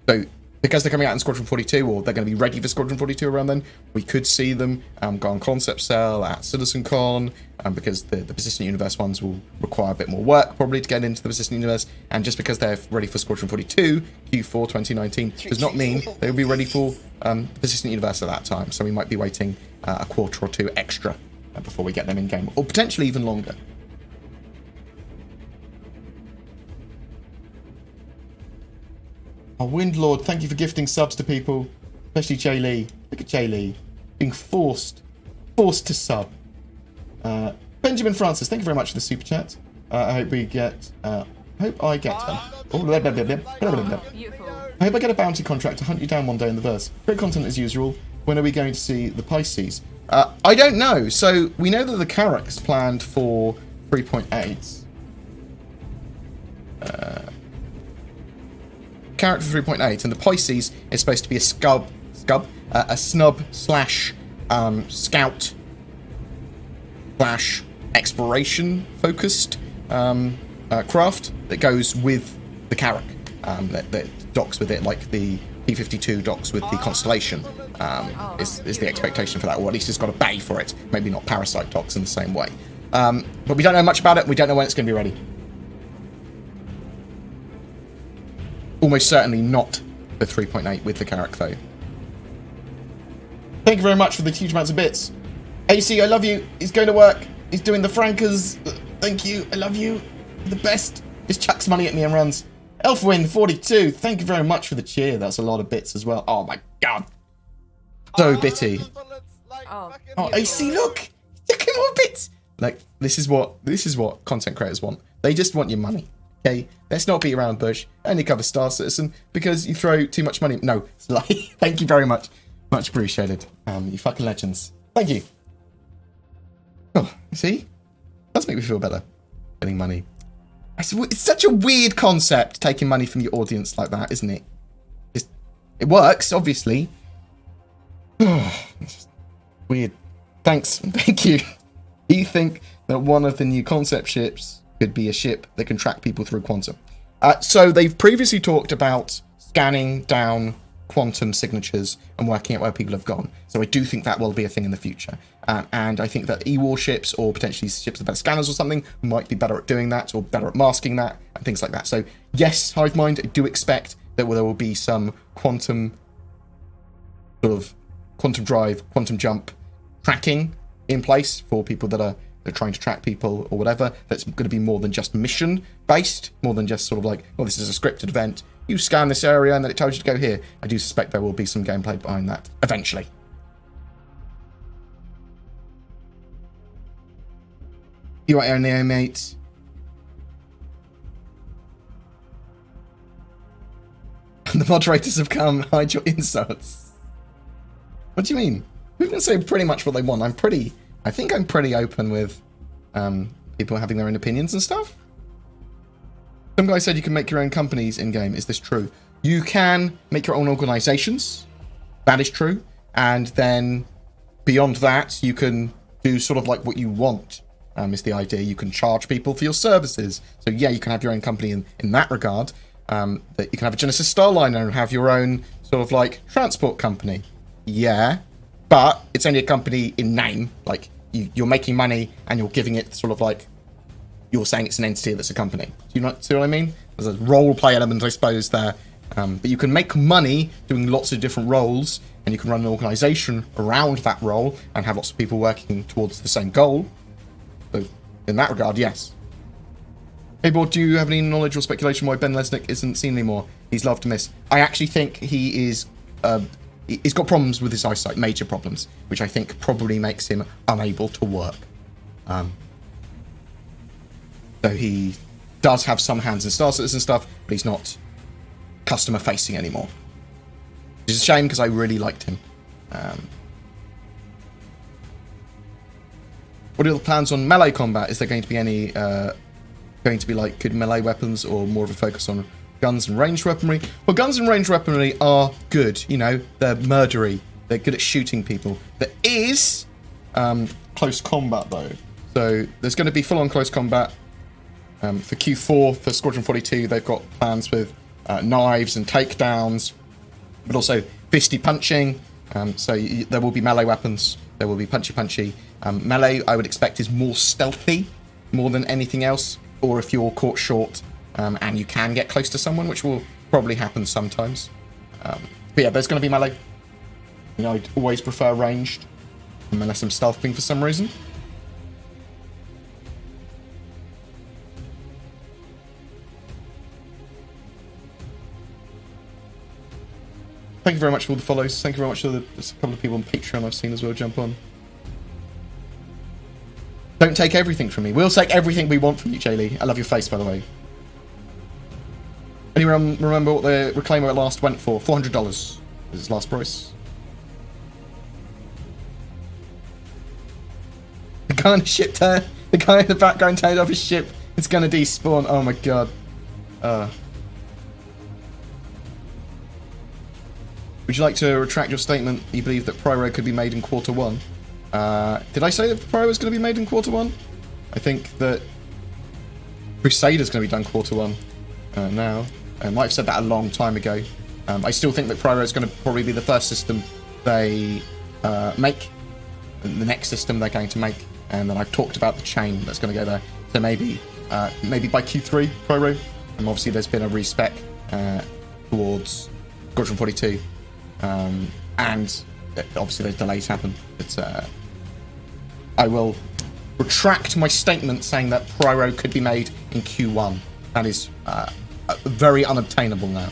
So because they're coming out in Squadron 42, or they're going to be ready for Squadron 42 around then, we could see them go on concept sale at CitizenCon, because the persistent universe ones will require a bit more work probably to get into the persistent universe, and just because they're ready for Squadron 42 Q4 2019 does not mean they will be ready for the persistent universe at that time. So we might be waiting a quarter or two extra before we get them in game, or potentially even longer. Oh, Windlord, thank you for gifting subs to people, especially Jay Lee. Look at Jay Lee being forced to sub. Benjamin Francis, thank you very much for the super chat. I hope we get. Hope I get her. Oh, blah, blah, blah, blah, blah, blah, blah. I hope I get a bounty contract to hunt you down one day in the verse. Great content as usual. When are we going to see the Pisces? I don't know. So we know that the Carrack's planned for 3.8. Character 3.8, and the Pisces is supposed to be a snub slash scout slash exploration focused craft that goes with the Carrack, that docks with it like the P-52 docks with the Constellation, is the expectation for that, or at least it's got a bay for it. Maybe not Parasite docks in the same way. But we don't know much about it. We don't know when it's going to be ready. Almost certainly not the 3.8 with the Carrack, though. Thank you very much for the huge amounts of bits. AC, I love you. He's going to work. He's doing the Frankers. Thank you. I love you. You're the best. Just chucks money at me and runs. Elfwin 42. Thank you very much for the cheer. That's a lot of bits as well. Oh my god. So bitty. Oh, AC, look. Look at more bits. Like, this is what content creators want. They just want your money. Okay? Let's not beat around the bush. Only cover Star Citizen because you throw too much money. No, it's a lie. Thank you very much. Much appreciated. You fucking legends. Thank you. Oh, see? Does make me feel better. Getting money. It's such a weird concept, taking money from your audience like that, isn't it? It works, obviously. It's just weird. Thanks. Thank you. Do you think that one of the new concept ships could be a ship that can track people through quantum? So they've previously talked about scanning down quantum signatures and working out where people have gone. So I do think that will be a thing in the future. And I think that e-warships or potentially ships with better scanners or something might be better at doing that or better at masking that and things like that. So yes, Hivemind, I do expect that there will be some quantum drive, quantum jump tracking in place for people that are trying to track people or whatever. That's going to be more than just mission based, more than just sort of like, oh, this is a scripted event. You scan this area and then it tells you to go here. I do suspect there will be some gameplay behind that eventually. You are Neo, mate. The moderators have come. Hide your insults. What do you mean? People can say pretty much what they want. I think I'm pretty open with people having their own opinions and stuff. Some guy said you can make your own companies in-game. Is this true? You can make your own organizations. That is true. And then beyond that, you can do sort of like what you want, is the idea. You can charge people for your services. So yeah, you can have your own company in that regard. That you can have a Genesis Starliner and have your own sort of like transport company. Yeah. But it's only a company in name. Like, you're making money and you're giving it sort of like, you're saying it's an entity that's a company. Do you see what I mean? There's a role play element, I suppose, there. But you can make money doing lots of different roles, and you can run an organization around that role and have lots of people working towards the same goal. So, in that regard, yes. Hey, Board, do you have any knowledge or speculation why Ben Lesnick isn't seen anymore? He's loved to miss. I actually think he is... he's got problems with his eyesight, major problems, which I think probably makes him unable to work. So he does have some hands in Star Citizen stuff, but he's not customer facing anymore. Which is a shame because I really liked him. What are the plans on melee combat? Is there going to be any going to be like good melee weapons or more of a focus on guns and ranged weaponry? Well, guns and ranged weaponry are good, you know, they're murdery. They're good at shooting people. There is close combat though. So there's going to be full-on close combat. For Q4, for Squadron 42, they've got plans with knives and takedowns, but also fisty punching. So there will be melee weapons. There will be punchy. Melee, I would expect, is more stealthy, more than anything else. Or if you're caught short and you can get close to someone, which will probably happen sometimes. But yeah, there's going to be melee. You know, I'd always prefer ranged, unless I'm stealthing for some reason. Thank you very much for all the follows. Thank you very much to there's a couple of people on Patreon I've seen as well jump on. Don't take everything from me. We'll take everything we want from you, Jaylee. I love your face, by the way. Anyone remember what the Reclaimer at last went for? $400 is its last price. The guy on the ship the guy in the background turned off his ship. It's gonna despawn. Oh my god. Would you like to retract your statement that you believe that Pyro could be made in Q1? Did I say that Pyro is going to be made in Q1? I think that Crusader's going to be done Q1 now. I might have said that a long time ago. I still think that Pyro is going to probably be the first system they make, the next system they're going to make, and then I've talked about the chain that's going to go there. So maybe by Q3, Pyro. Obviously, there's been a respec towards Squadron 42. And obviously those delays happen. But I will retract my statement saying that Pyro could be made in Q1. That is very unobtainable now.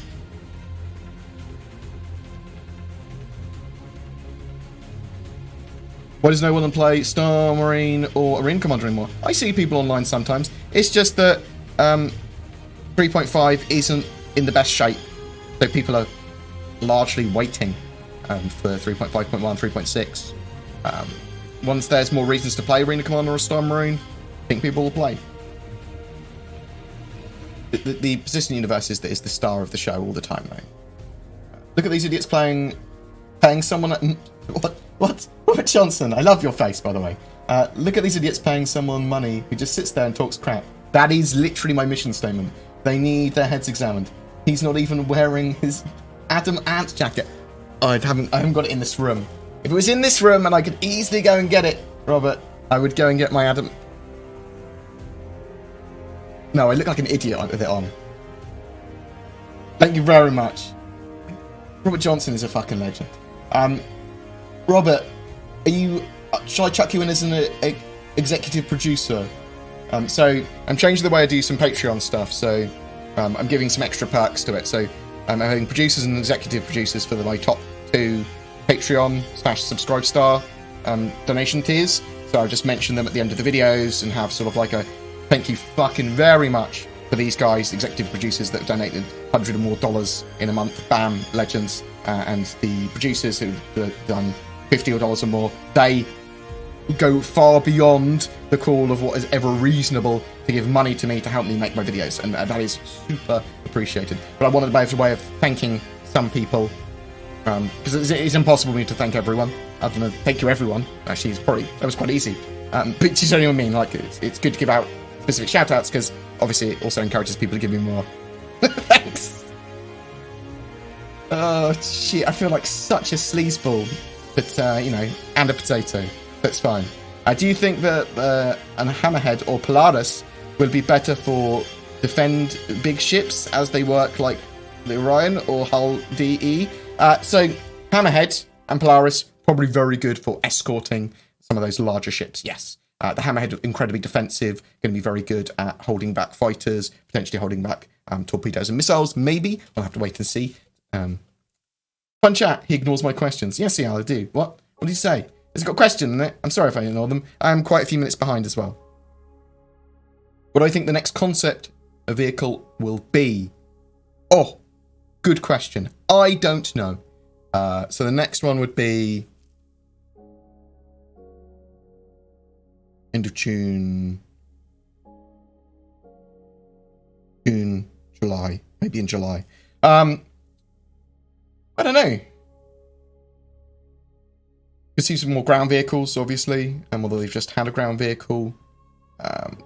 Why does no one play Star Marine or Arena Commander anymore? I see people online sometimes. It's just that 3.5 isn't in the best shape. So people are largely waiting for 3.5.1, 3.6. Once there's more reasons to play Arena Commander or Star Marine, I think people will play. The Persistent Universe is the star of the show all the time, though. Look at these idiots paying someone at... What? Robert Johnson, I love your face, by the way. Look at these idiots paying someone money who just sits there and talks crap. That is literally my mission statement. They need their heads examined. He's not even wearing his Adam Ant jacket. I haven't got it in this room. If it was in this room and I could easily go and get it, Robert, I would go and get my Adam... No, I look like an idiot with it on. Thank you very much. Robert Johnson is a fucking legend. Robert, are you... shall I chuck you in as an executive producer? So, I'm changing the way I do some Patreon stuff, so I'm giving some extra perks to it. So, I'm having producers and executive producers for my top 2 Patreon/subscribe star donation tiers. So I'll just mention them at the end of the videos and have sort of like a thank you fucking very much for these guys, executive producers that have donated $100 or more in a month. Bam, legends. And the producers who've done $50 or more, they go far beyond the call of what is ever reasonable to give money to me to help me make my videos, and that is super appreciated. But I wanted to have a way of thanking some people, because it's impossible for me to thank everyone. Other than thank you everyone. Actually, that was quite easy. But you know what I mean? Like, it's good to give out specific shout-outs, because obviously it also encourages people to give me more. Thanks! Oh, shit, I feel like such a sleazeball. But, you know, and a potato. That's fine. Do you think that a Hammerhead or Polaris will be better for defend big ships as they work like the Orion or Hull DE? So, Hammerhead and Polaris, probably very good for escorting some of those larger ships, yes. The Hammerhead, incredibly defensive, going to be very good at holding back fighters, potentially holding back torpedoes and missiles, maybe. We'll have to wait and see. Fun chat, he ignores my questions. Yes, yeah, I do. What did he say? Has it got a question in it? I'm sorry if I ignore them. I'm quite a few minutes behind as well. What do I think the next concept of vehicle will be? Oh, good question. I don't know. So the next one would be end of June, July, maybe in July. I don't know. Could see some more ground vehicles, obviously, and although they've just had a ground vehicle. What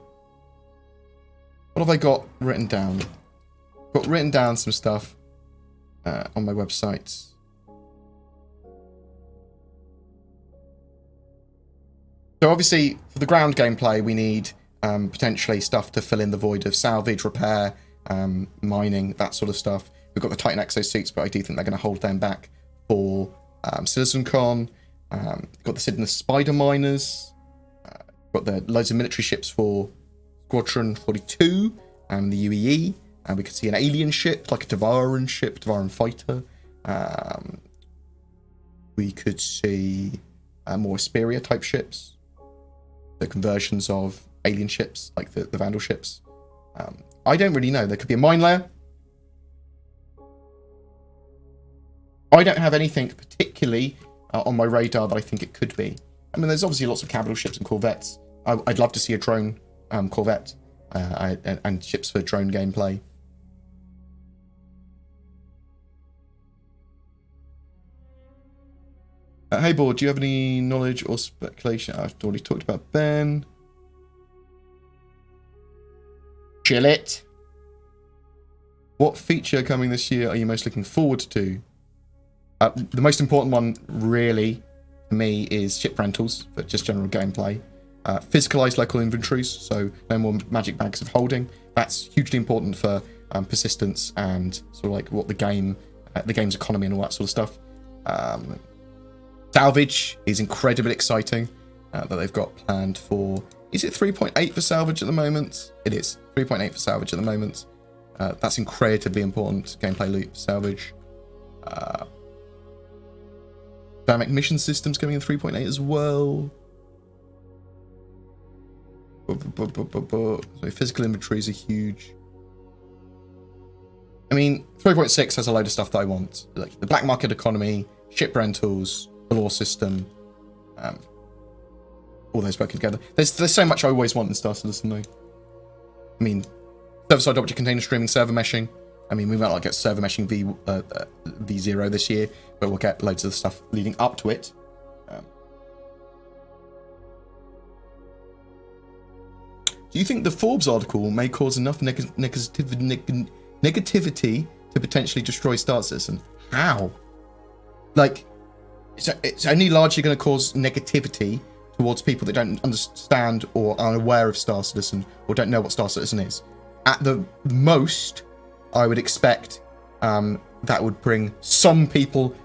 have I got written down? Got written down some stuff on my website. So obviously, for the ground gameplay, we need potentially stuff to fill in the void of salvage, repair, mining, that sort of stuff. We've got the Titan exosuits, but I do think they're going to hold them back for CitizenCon. Got the Sydney Spider Miners. Got the loads of military ships for Squadron 42 and the UEE. And we could see an alien ship, like a Tavaran ship, Tavaran fighter. We could see more Asperia type ships. The conversions of alien ships, like the Vandal ships. I don't really know. There could be a mine layer. I don't have anything particularly on my radar that I think it could be. I mean, there's obviously lots of capital ships and corvettes. I'd love to see a drone corvette and ships for drone gameplay. Hey, Board, do you have any knowledge or speculation? I've already talked about Ben. Chill it. What feature coming this year are you most looking forward to? The most important one, really, for me, is ship rentals for just general gameplay. Physicalized local inventories, so no more magic bags of holding. That's hugely important for persistence and sort of like what the game's economy and all that sort of stuff. Salvage is incredibly exciting that they've got planned for. Is it 3.8 for salvage at the moment? It is 3.8 for salvage at the moment. That's incredibly important gameplay loop for salvage. Dynamic mission systems coming in 3.8 as well. So physical inventories are huge. I mean, 3.6 has a load of stuff that I want, like the black market economy, ship rentals, the law system, all those working together. There's so much I always want in Star Citizen though. I mean, server-side object container streaming, server meshing. I mean, we might not get server meshing V0 this year, but we'll get loads of the stuff leading up to it. Do you think the Forbes article may cause enough negativity to potentially destroy Star Citizen? How? Like, it's only largely going to cause negativity towards people that don't understand or are unaware of Star Citizen or don't know what Star Citizen is. At the most, I would expect that would bring some people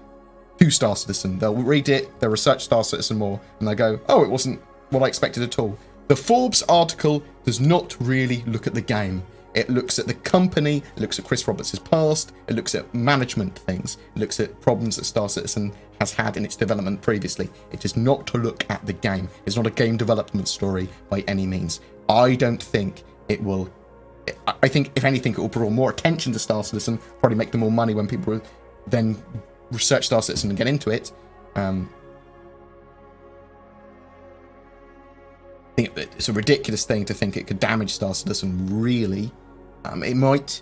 to Star Citizen. They'll read it, they'll research Star Citizen more, and they go, oh, it wasn't what I expected at all. The Forbes article does not really look at the game. It looks at the company, it looks at Chris Roberts' past, it looks at management things, it looks at problems that Star Citizen has had in its development previously. It is not to look at the game. It's not a game development story by any means. I don't think it will... I think, if anything, it will draw more attention to Star Citizen, probably make them more money when people then research Star Citizen and get into it. I think it's a ridiculous thing to think it could damage Star Citizen, really. It might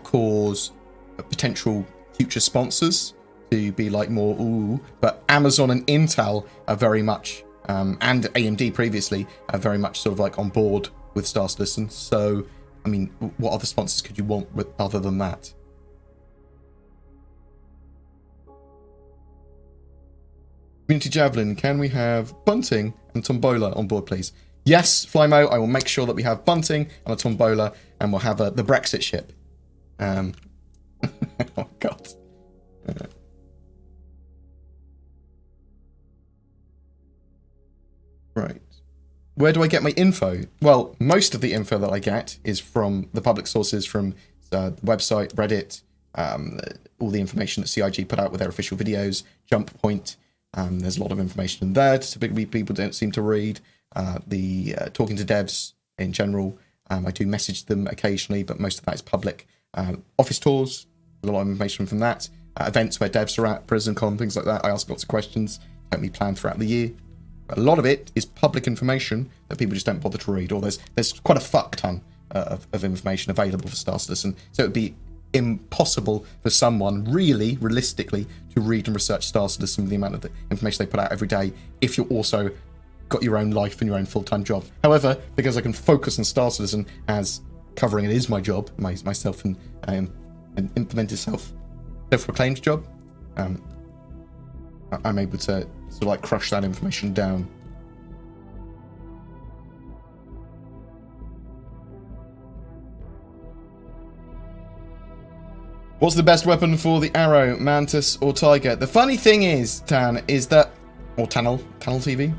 cause potential future sponsors to be like more, ooh, but Amazon and Intel are very much, and AMD previously, are very much sort of like on board with Star Citizen. So, I mean, what other sponsors could you want with other than that? Community Javelin, can we have bunting and tombola on board, please? Yes, Flymo, I will make sure that we have bunting and a tombola, and we'll have the Brexit ship. Oh, God. Right. Where do I get my info? Well, most of the info that I get is from the public sources, from the website, Reddit, all the information that CIG put out with their official videos, Jump Point. There's a lot of information in there. Typically, people don't seem to read. Talking to devs in general, I do message them occasionally, but most of that is public. Office tours, a lot of information from that. Events where devs are at, PrisonCon, things like that. I ask lots of questions, help me plan throughout the year. But a lot of it is public information that people just don't bother to read, or there's quite a fuck ton of information available for Star Citizen. So it would be impossible for someone really realistically to read and research Star Citizen with the amount of the information they put out every day if you're also got your own life and your own full-time job. However, because I can focus on Star Citizen as covering it is my job, myself and implemented self-proclaimed job, I'm able to sort of like crush that information down. What's the best weapon for the Arrow, Mantis, or Tiger? The funny thing is, Tan, is that... Or Tannel TV?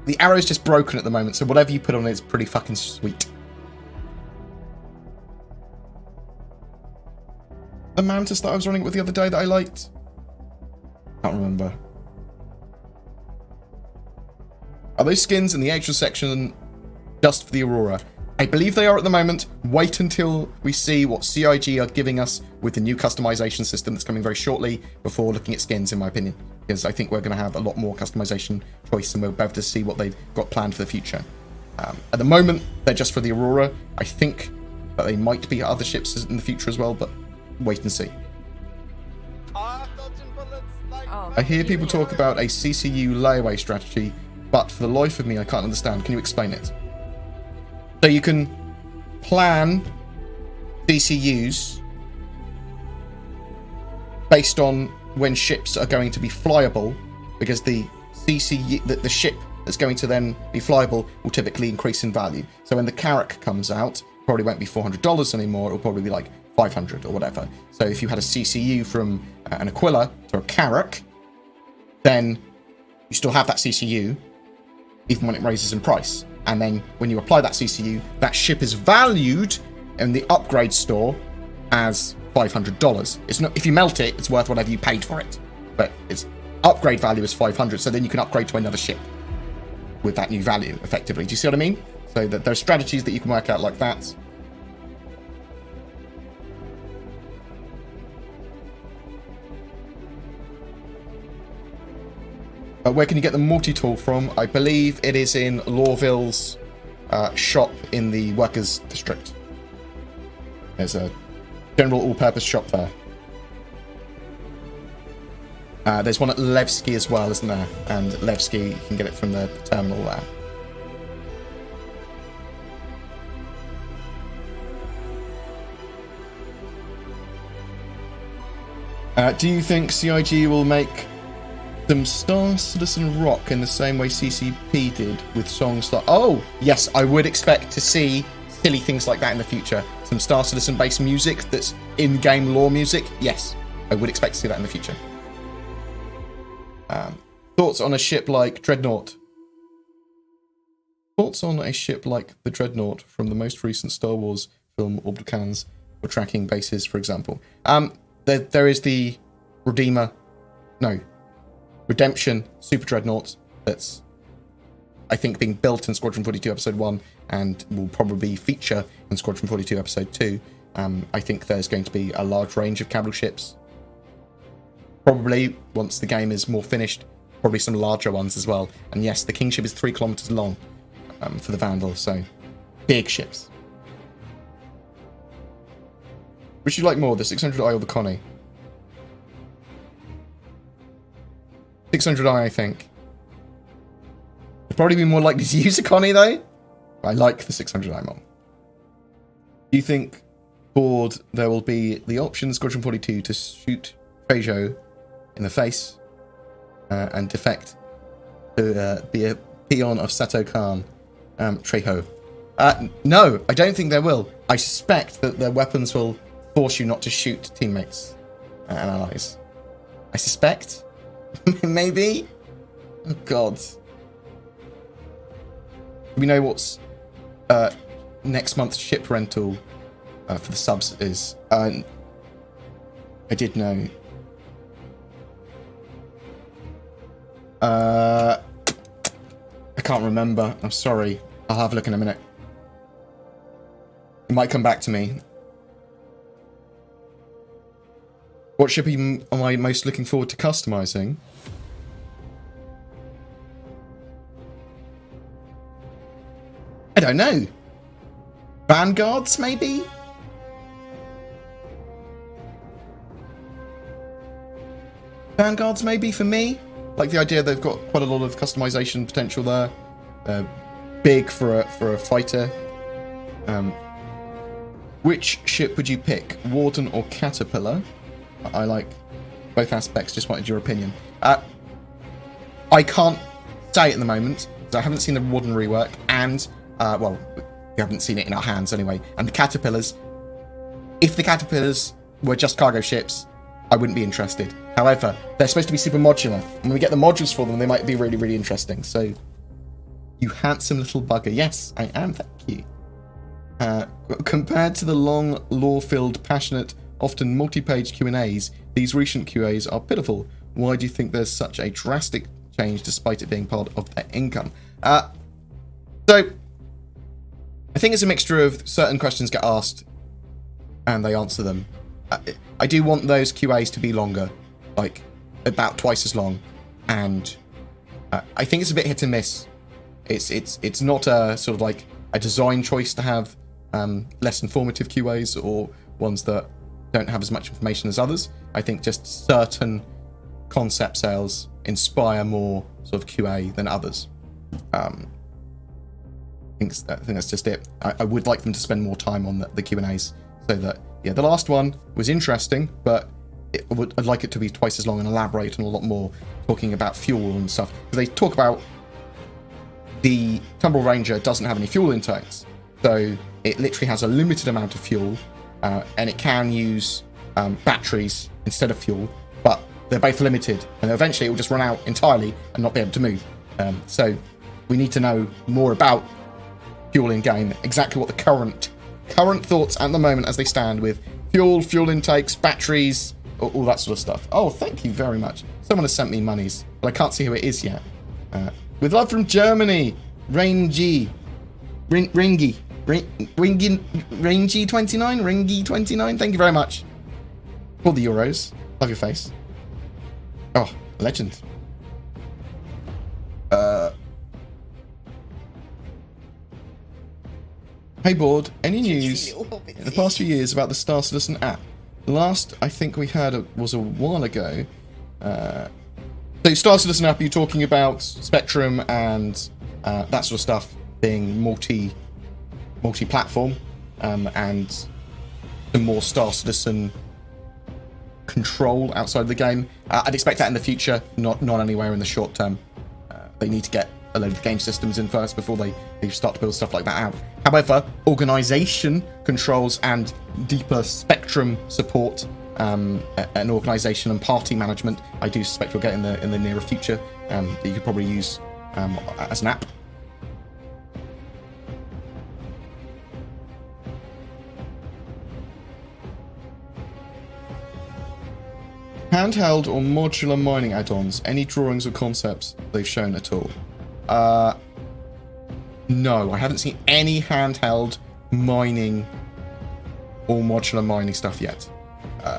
The Arrow's just broken at the moment, so whatever you put on it is pretty fucking sweet. The Mantis that I was running with the other day that I liked? Can't remember. Are those skins in the extra section just for the Aurora? I believe they are at the moment. Wait until we see what CIG are giving us with the new customization system that's coming very shortly before looking at skins, in my opinion. Because I think we're going to have a lot more customization choice and we'll be able to see what they've got planned for the future. At the moment, they're just for the Aurora. I think that they might be other ships in the future as well, but wait and see. I hear people talk about a CCU layaway strategy, but for the life of me, I can't understand. Can you explain it? So you can plan CCUs based on when ships are going to be flyable, because the CCU, the ship that's going to then be flyable will typically increase in value. So when the Carrack comes out, probably won't be $400 anymore. It'll probably be like $500 or whatever. So if you had a CCU from an Aquila to a Carrack, then you still have that CCU even when it raises in price. And then when you apply that CCU, that ship is valued in the upgrade store as $500. It's not, if you melt it, it's worth whatever you paid for it. But its upgrade value is $500, so then you can upgrade to another ship with that new value, effectively. Do you see what I mean? So that there are strategies that you can work out like that. Where can you get the multi-tool from? I believe it is in Lawville's shop in the Workers' District. There's a general all-purpose shop there. There's one at Levski as well, isn't there? And Levski, you can get it from the terminal there. Do you think CIG will make some Star Citizen rock in the same way CCP did with songs like... Oh, yes, I would expect to see silly things like that in the future. Some Star Citizen-based music that's in-game lore music. Yes, I would expect to see that in the future. Thoughts on a ship like Dreadnought? Thoughts on a ship like the Dreadnought from the most recent Star Wars film Orbital Cannons or tracking bases, for example? There is the Redemption Super Dreadnought that's, I think, being built in Squadron 42 Episode 1 and will probably feature in Squadron 42 Episode 2. I think there's going to be a large range of capital ships. Probably, once the game is more finished, probably some larger ones as well. And yes, the Kingship is 3 kilometers long for the Vandal, so big ships. Which you like more, the 600i or the Connie? 600i, I think. I'd probably be more likely to use a Connie, though. I like the 600i more. Do you think, Bored, there will be the option in Squadron 42 to shoot Trejo in the face and defect to be a peon of Sato Khan, Trejo? No, I don't think there will. I suspect that their weapons will force you not to shoot teammates and allies. I suspect. Maybe? Oh, God. We know what's next month's ship rental for the subs is. I did know. I can't remember. I'm sorry. I'll have a look in a minute. It might come back to me. What ship am I most looking forward to customizing? I don't know. Vanguards, maybe? Vanguards, maybe, for me? Like the idea they've got quite a lot of customization potential there. Big for a fighter. Which ship would you pick? Warden or Caterpillar? I like both aspects, just wanted your opinion. I can't say at the moment, because I haven't seen the Warden rework, and, well, we haven't seen it in our hands anyway. And the Caterpillars, if the Caterpillars were just cargo ships, I wouldn't be interested. However, they're supposed to be super modular, and when we get the modules for them, they might be really, really interesting. So, you handsome little bugger. Yes, I am, thank you. Compared to the long, lore-filled, passionate, often multi-page Q&As, these recent QAs are pitiful. Why do you think there's such a drastic change despite it being part of their income? So, I think it's a mixture of certain questions get asked and they answer them. I do want those QAs to be longer, like about twice as long, and I think it's a bit hit and miss. It's not a sort of like a design choice to have less informative QAs or ones that don't have as much information as others. I think just certain concept sales inspire more sort of QA than others. I think that's just it. I would like them to spend more time on the Q&As so that, yeah, the last one was interesting, but I'd like it to be twice as long and elaborate on a lot more, talking about fuel and stuff. They talk about the Tumble Ranger doesn't have any fuel intakes, so it literally has a limited amount of fuel, and it can use batteries instead of fuel, but they're both limited, and eventually it will just run out entirely and not be able to move. So we need to know more about fuel in game, exactly what the current thoughts at the moment as they stand with fuel intakes, batteries, all that sort of stuff. Oh, thank you very much. Someone has sent me monies, but I can't see who it is yet. With love from Germany, Rangy 29, thank you very much for the euros. Love your face. Oh, legend. Hey Board, any news in the past few years about the Star Citizen app? The last I think we heard was a while ago. So Star Citizen app, you're talking about Spectrum and that sort of stuff being multi-platform, and some more Star Citizen control outside of the game. I'd expect that in the future, not anywhere in the short term. They need to get a load of game systems in first before they start to build stuff like that out. However, organization controls and deeper Spectrum support, and organization and party management, I do suspect we'll get in the nearer future, that you could probably use as an app. Handheld or modular mining add-ons, any drawings or concepts they've shown at all? No, I haven't seen any handheld mining or modular mining stuff yet.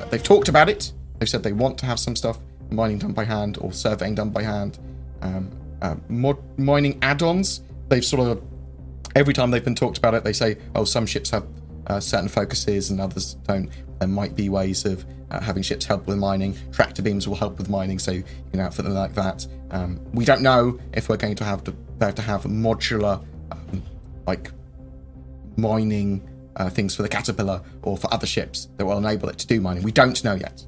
They've talked about it. They've said they want to have some stuff, mining done by hand or surveying done by hand. Mining add-ons, they've sort of, every time they've been talked about it, they say, oh, some ships have certain focuses and others don't. There might be ways of having ships help with mining. Tractor beams will help with mining, so you can outfit them like that. We don't know if we're going to have modular like mining things for the Caterpillar or for other ships that will enable it to do mining. We don't know yet.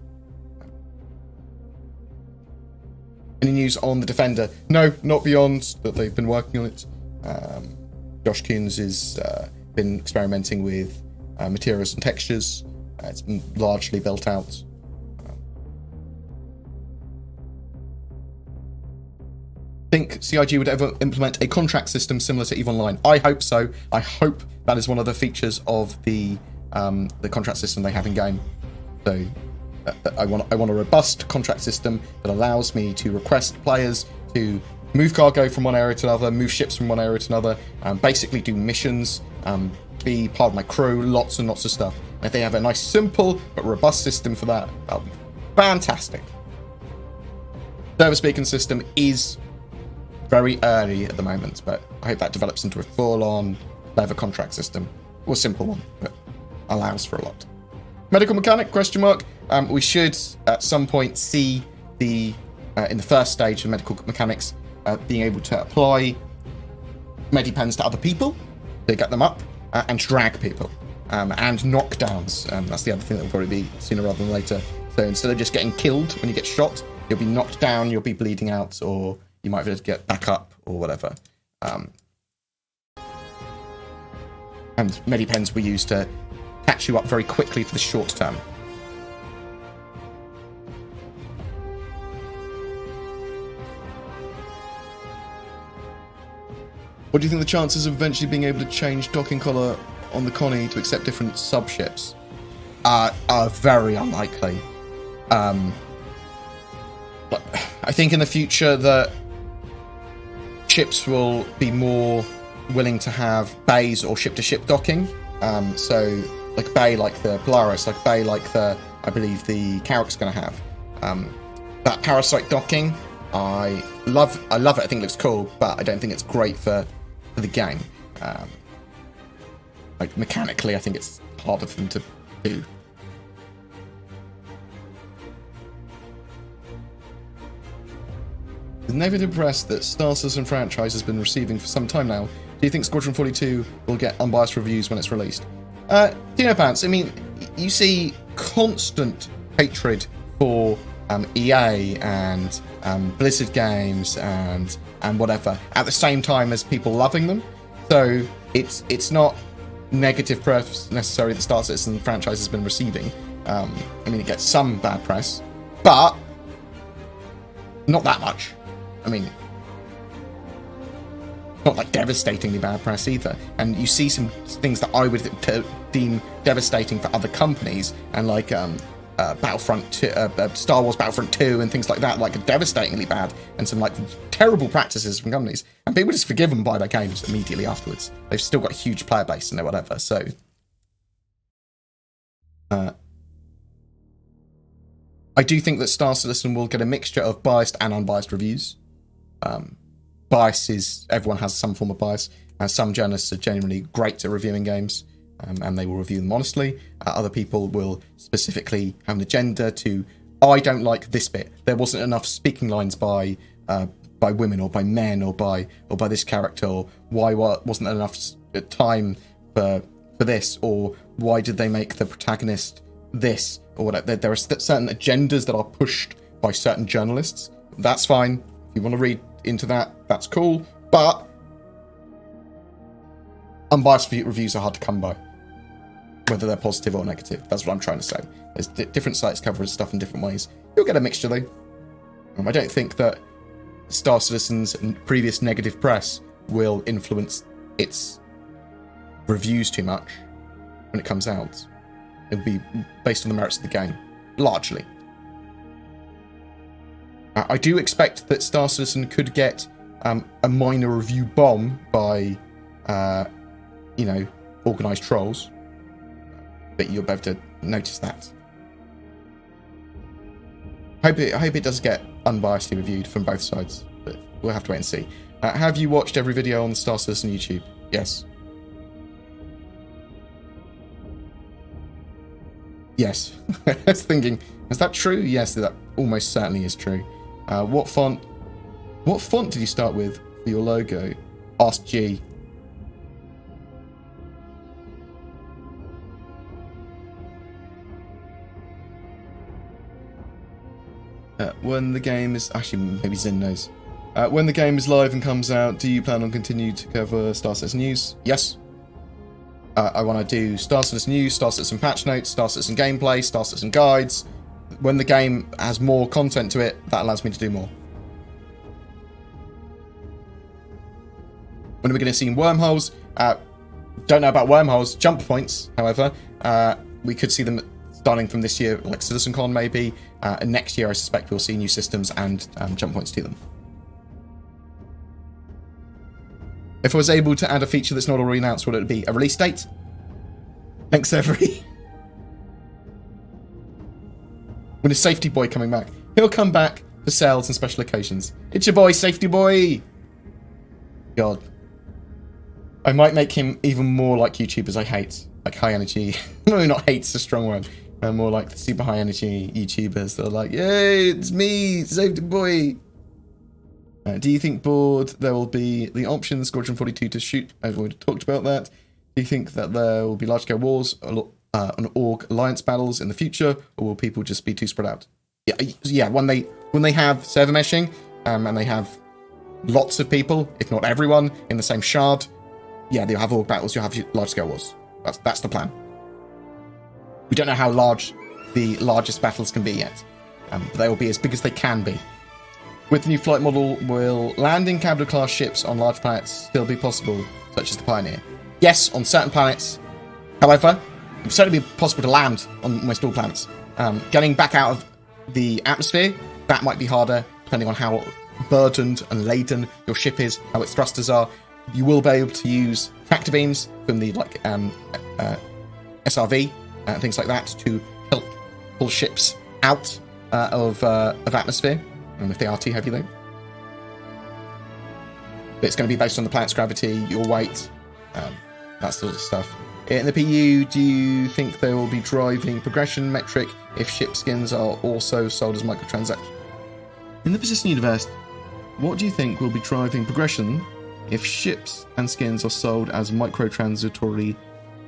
Any news on the Defender? No, not beyond that they've been working on it. Josh Kuhns has been experimenting with materials and textures. It's been largely built out. Think CIG would ever implement a contract system similar to EVE Online? I hope so. I hope that is one of the features of the contract system they have in game. So I want a robust contract system that allows me to request players to move cargo from one area to another, move ships from one area to another, basically do missions, be part of my crew, lots and lots of stuff. And if they have a nice, simple but robust system for that, that'll be fantastic. Service beacon system is very early at the moment, but I hope that develops into a full-on clever contract system, or a simple one, but allows for a lot. Medical mechanic, question mark. We should at some point see the in the first stage of medical mechanics being able to apply medipens to other people to get them up, and drag people, and knockdowns. That's the other thing that will probably be sooner rather than later. So instead of just getting killed when you get shot, you'll be knocked down, you'll be bleeding out, or you might be able to get back up or whatever. And medipens were used to catch you up very quickly for the short term. What do you think the chances of eventually being able to change docking collar on the Connie to accept different subships are very unlikely. But I think in the future that ships will be more willing to have bays or ship-to-ship docking. So like a bay like the Polaris, like a bay like the, I believe the Carrack's going to have. That parasite docking, I love it. I think it looks cool, but I don't think it's great for the game. Like mechanically, I think it's harder for them to do. With negative press that Star Citizen franchise has been receiving for some time now, do you think Squadron 42 will get unbiased reviews when it's released? Dino Pants, I mean, you see constant hatred for EA and Blizzard games and whatever at the same time as people loving them. So it's not negative press necessarily the Star Citizen franchise has been receiving. I mean, it gets some bad press, but not that much. I mean, not like devastatingly bad press either. And you see some things that I would deem devastating for other companies, and like Battlefront 2, Star Wars Battlefront 2 and things like that, like devastatingly bad, and some like terrible practices from companies, and people just forgive them by their games immediately afterwards. They've still got a huge player base and whatever. So I do think that Star Citizen will get a mixture of biased and unbiased reviews. Bias is, everyone has some form of bias, and some journalists are genuinely great at reviewing games, and they will review them honestly. Other people will specifically have an agenda to, I don't like this bit. There wasn't enough speaking lines by women or by men or by this character, or why wasn't there enough time for this, or why did they make the protagonist this, or whatever. There are certain agendas that are pushed by certain journalists. That's fine. If you want to read into that, that's cool. But unbiased reviews are hard to come by, whether they're positive or negative. That's what I'm trying to say. There's different sites cover stuff in different ways. You'll get a mixture though. I don't think that Star Citizen's previous negative press will influence its reviews too much when it comes out. It'll be based on the merits of the game, largely. I do expect that Star Citizen could get a minor review bomb by, organised trolls. But you'll be able to notice that. I hope it does get unbiasedly reviewed from both sides, but we'll have to wait and see. Have you watched every video on the Star Citizen YouTube? Yes. Yes. I was thinking, is that true? Yes, that almost certainly is true. What font did you start with for your logo? Ask G. When the game is... Actually, maybe Zin knows. When the game is live and comes out, do you plan on continuing to cover Star Citizen news? Yes. I want to do Star Citizen news, Star Citizen patch notes, Star Citizen gameplay, Star Citizen guides. When the game has more content to it, that allows me to do more. When are we going to see wormholes? Don't know about wormholes. Jump points, however. We could see them starting from this year, like CitizenCon maybe. And next year, I suspect we'll see new systems and jump points to them. If I was able to add a feature that's not already announced, what would it be? A release date? Thanks, Every. When is Safety Boy coming back? He'll come back for sales and special occasions. It's your boy, Safety Boy! God. I might make him even more like YouTubers I hate. Like high energy. No, not hate's a strong word. More like the super high energy YouTubers that are like, yay, it's me, Safety Boy! Do you think bored there will be the option Squadron 42 to shoot? I've already talked about that. Do you think that there will be large-scale wars on org alliance battles in the future, or will people just be too spread out? Yeah. When they have server meshing and they have lots of people, if not everyone, in the same shard, yeah, they'll have org battles. You'll have large-scale wars. That's the plan. We don't know how large the largest battles can be yet, but they will be as big as they can be. With the new flight model, will landing capital-class ships on large planets still be possible, such as the Pioneer? Yes, on certain planets. However, it will certainly be possible to land on almost all planets. Getting back out of the atmosphere, that might be harder, depending on how burdened and laden your ship is, how its thrusters are. You will be able to use tractor beams from the SRV, things like that, to help pull ships out of atmosphere. And if they are too heavy, though. But it's going to be based on the planet's gravity, your weight, that sort of stuff. In the PU, do you think there will be driving progression metric if ship skins are also sold as microtransactions? In the persistent universe, what do you think will be driving progression if ships and skins are sold as microtransitory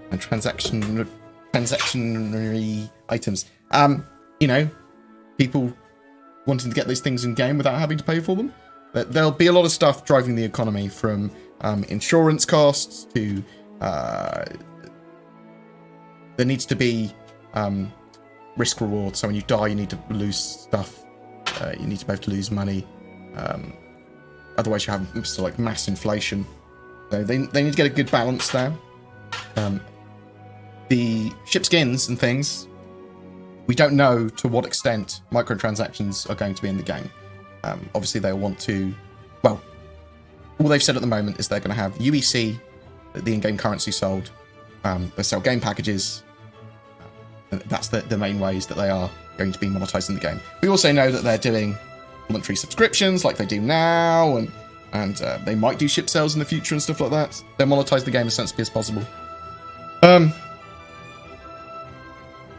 and transactionary items? People wanting to get those things in game without having to pay for them. But there'll be a lot of stuff driving the economy, from insurance costs to there needs to be risk reward. So when you die, you need to lose stuff. You need to be able to lose money. Otherwise, you have sort of like mass inflation. So they need to get a good balance there. The ship skins and things, we don't know to what extent microtransactions are going to be in the game. Obviously, they'll want to... Well, all they've said at the moment is they're going to have UEC, the in-game currency sold. They sell game packages. That's the main ways that they are going to be monetizing the game. We also know that they're doing voluntary subscriptions like they do now, and they might do ship sales in the future and stuff like that. They'll monetize the game as sensibly as possible.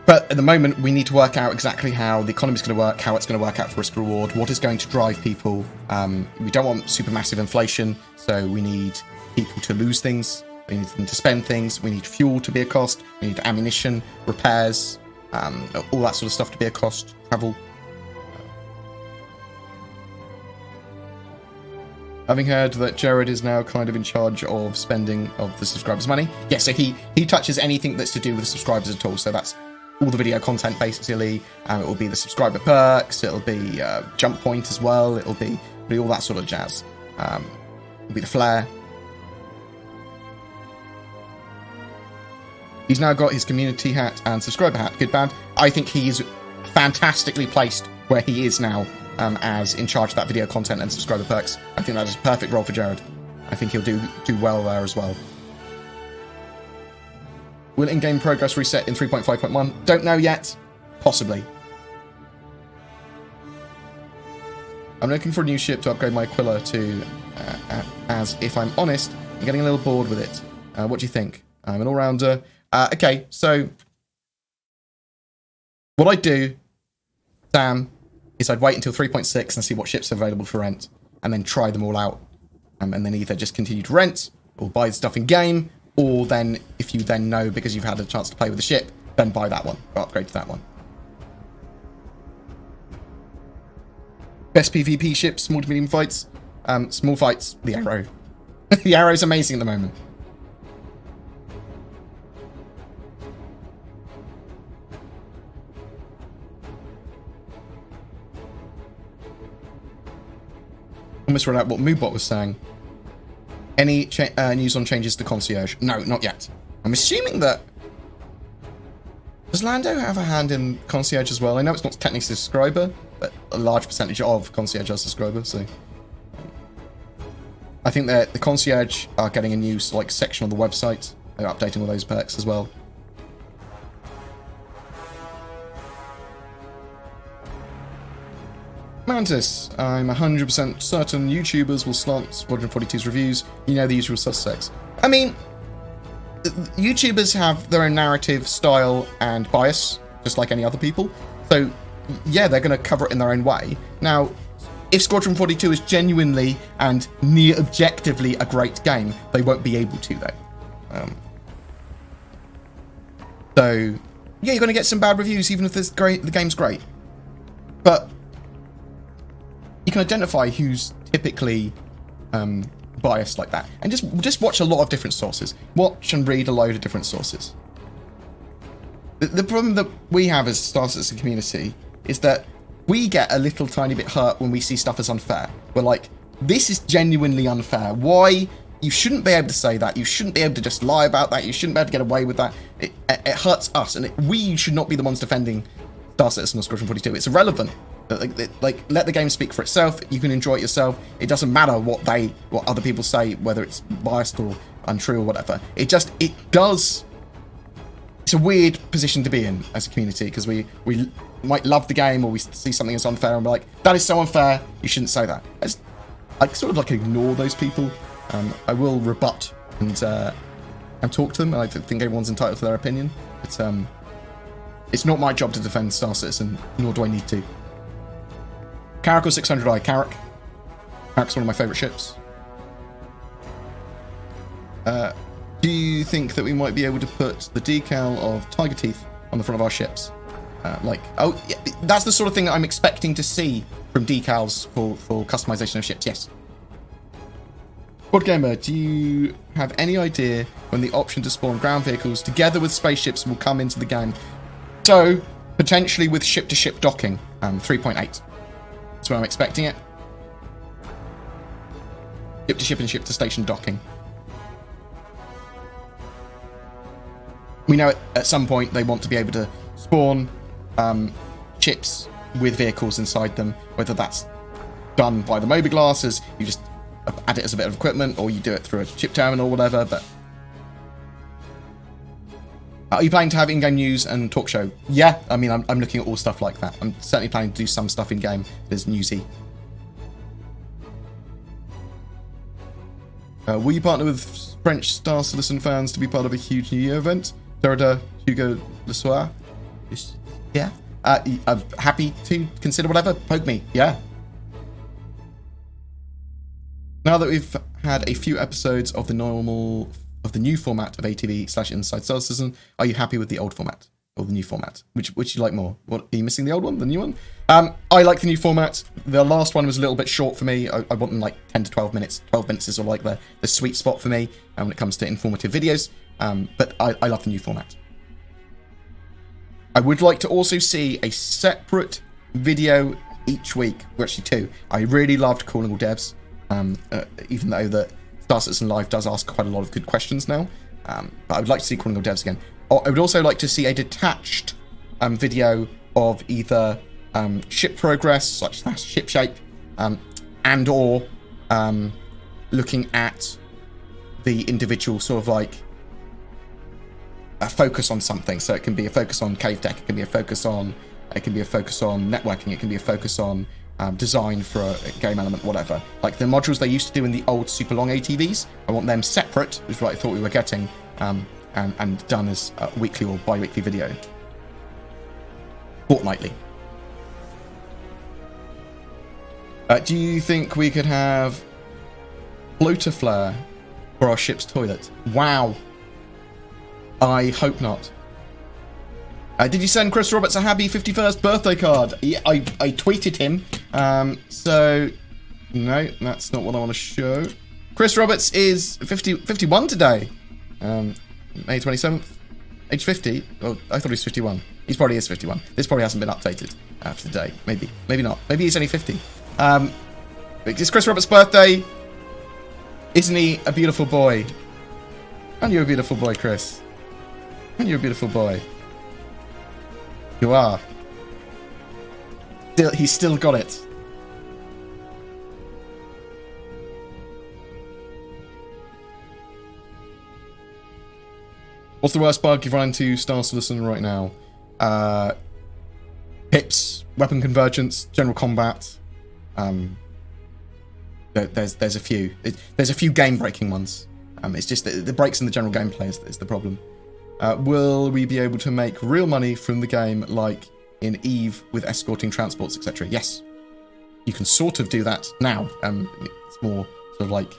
But at the moment, we need to work out exactly how the economy is going to work, how it's going to work out for risk reward, what is going to drive people. We don't want supermassive inflation, so we need people to lose things. We need them to spend things. We need fuel to be a cost. We need ammunition, repairs, all that sort of stuff to be a cost. Travel. Having heard that Jared is now kind of in charge of spending of the subscribers' money. Yeah, so he touches anything that's to do with the subscribers at all. So that's all the video content, basically. It will be the subscriber perks. It'll be jump point as well. It'll be all that sort of jazz. It'll be the flair. He's now got his community hat and subscriber hat. Good, bad. I think he's fantastically placed where he is now as in charge of that video content and subscriber perks. I think that is a perfect role for Jared. I think he'll do well there as well. Will in-game progress reset in 3.5.1? Don't know yet. Possibly. I'm looking for a new ship to upgrade my Aquila to, as if I'm honest, I'm getting a little bored with it. What do you think? I'm an all-rounder. Okay, so what I'd do, Sam, is I'd wait until 3.6 and see what ships are available for rent, and then try them all out. And then either just continue to rent, or buy stuff in-game, or then, if you then know because you've had a chance to play with the ship, then buy that one, or upgrade to that one. Best PvP ships, small to medium fights. Small fights, the Arrow. The Arrow's amazing at the moment. Almost read out what Moobot was saying. Any news on changes to Concierge? No, not yet. I'm assuming that... Does Lando have a hand in Concierge as well? I know it's not technically a subscriber, but a large percentage of Concierge are subscribers, so... I think that the Concierge are getting a new section on the website. They're updating all those perks as well. Mantis, I'm 100% certain YouTubers will slant Squadron 42's reviews. You know the usual suspects. I mean, YouTubers have their own narrative, style, and bias, just like any other people. So, yeah, they're going to cover it in their own way. Now, if Squadron 42 is genuinely and near objectively a great game, they won't be able to, though. So, yeah, you're going to get some bad reviews, even if the game's great. But you can identify who's typically biased like that, and just watch a lot of different sources. Watch and read a load of different sources. The problem that we have as Star Citizen community is that we get a little tiny bit hurt when we see stuff as unfair. We're like, this is genuinely unfair. Why? You shouldn't be able to say that. You shouldn't be able to just lie about that. You shouldn't be able to get away with that. It hurts us, and we should not be the ones defending Star Citizen or Squadron 42. It's irrelevant. Like, let the game speak for itself. You can enjoy it yourself. It doesn't matter what other people say, whether it's biased or untrue or whatever. It does. It's a weird position to be in as a community, because we might love the game, or we see something that's unfair and we're like, that is so unfair, you shouldn't say that. I sort of like ignore those people. I will rebut and talk to them. I think everyone's entitled to their opinion. It's not my job to defend Star Citizen, nor do I need to. Carrack or 600i? Carrack. Carrack's one of my favourite ships. Do you think that we might be able to put the decal of tiger teeth on the front of our ships? Oh, yeah, that's the sort of thing that I'm expecting to see from decals for customization of ships, yes. BoredGamer, do you have any idea when the option to spawn ground vehicles together with spaceships will come into the game? So, potentially with ship-to-ship docking, 3.8. That's where I'm expecting it. Ship-to-ship and ship-to-station docking. We know at some point they want to be able to spawn ships with vehicles inside them, whether that's done by the mobiGlas, as you just add it as a bit of equipment, or you do it through a chip terminal or whatever. But are you planning to have in-game news and talk show? Yeah, I mean, I'm looking at all stuff like that. I'm certainly planning to do some stuff in-game that's newsy. Will you partner with French Star Citizen fans to be part of a huge New Year event? Derrida, Hugo, Le Soir? Yeah. I'm happy to consider whatever. Poke me. Yeah. Now that we've had a few episodes of the new format of ATV/Inside Star Citizen, are you happy with the old format or the new format? Which you like more? What, are you missing the old one, the new one? I like the new format. The last one was a little bit short for me. I want them like 10 to 12 minutes. 12 minutes is sort of like the sweet spot for me when it comes to informative videos. But I love the new format. I would like to also see a separate video each week. Well, actually two. I really loved Calling All Devs. Even though that Star Citizen Live does ask quite a lot of good questions now. But I would like to see Calling All Devs again. I would also like to see a detached video of either ship progress, such as ship shape, and or looking at the individual sort of like a focus on something. So it can be a focus on cave deck, it can be a focus on networking, it can be a focus on design for a game element, whatever. Like the modules they used to do in the old super long ATVs, I want them separate, which is what I thought we were getting, and done as a weekly or bi-weekly video. Fortnightly. Do you think we could have floater flare for our ship's toilet? Wow. I hope not. Did you send Chris Roberts a happy 51st birthday card? Yeah, I tweeted him. So, no, that's not what I want to show. Chris Roberts is 51 today. May 27th. Age 50. Oh, I thought he was 51. He probably is 51. This probably hasn't been updated for today. Maybe. Maybe not. Maybe he's only 50. It's Chris Roberts' birthday. Isn't he a beautiful boy? Aren't you a beautiful boy, Chris? Aren't you a beautiful boy? You are. He's still got it. What's the worst bug you've run into Star Citizen right now? Pips, weapon convergence, general combat. There's a few. There's a few game-breaking ones. It's just the breaks in the general gameplay is the problem. Will we be able to make real money from the game like in EVE with escorting transports, etc.? Yes. You can sort of do that now. It's more sort of like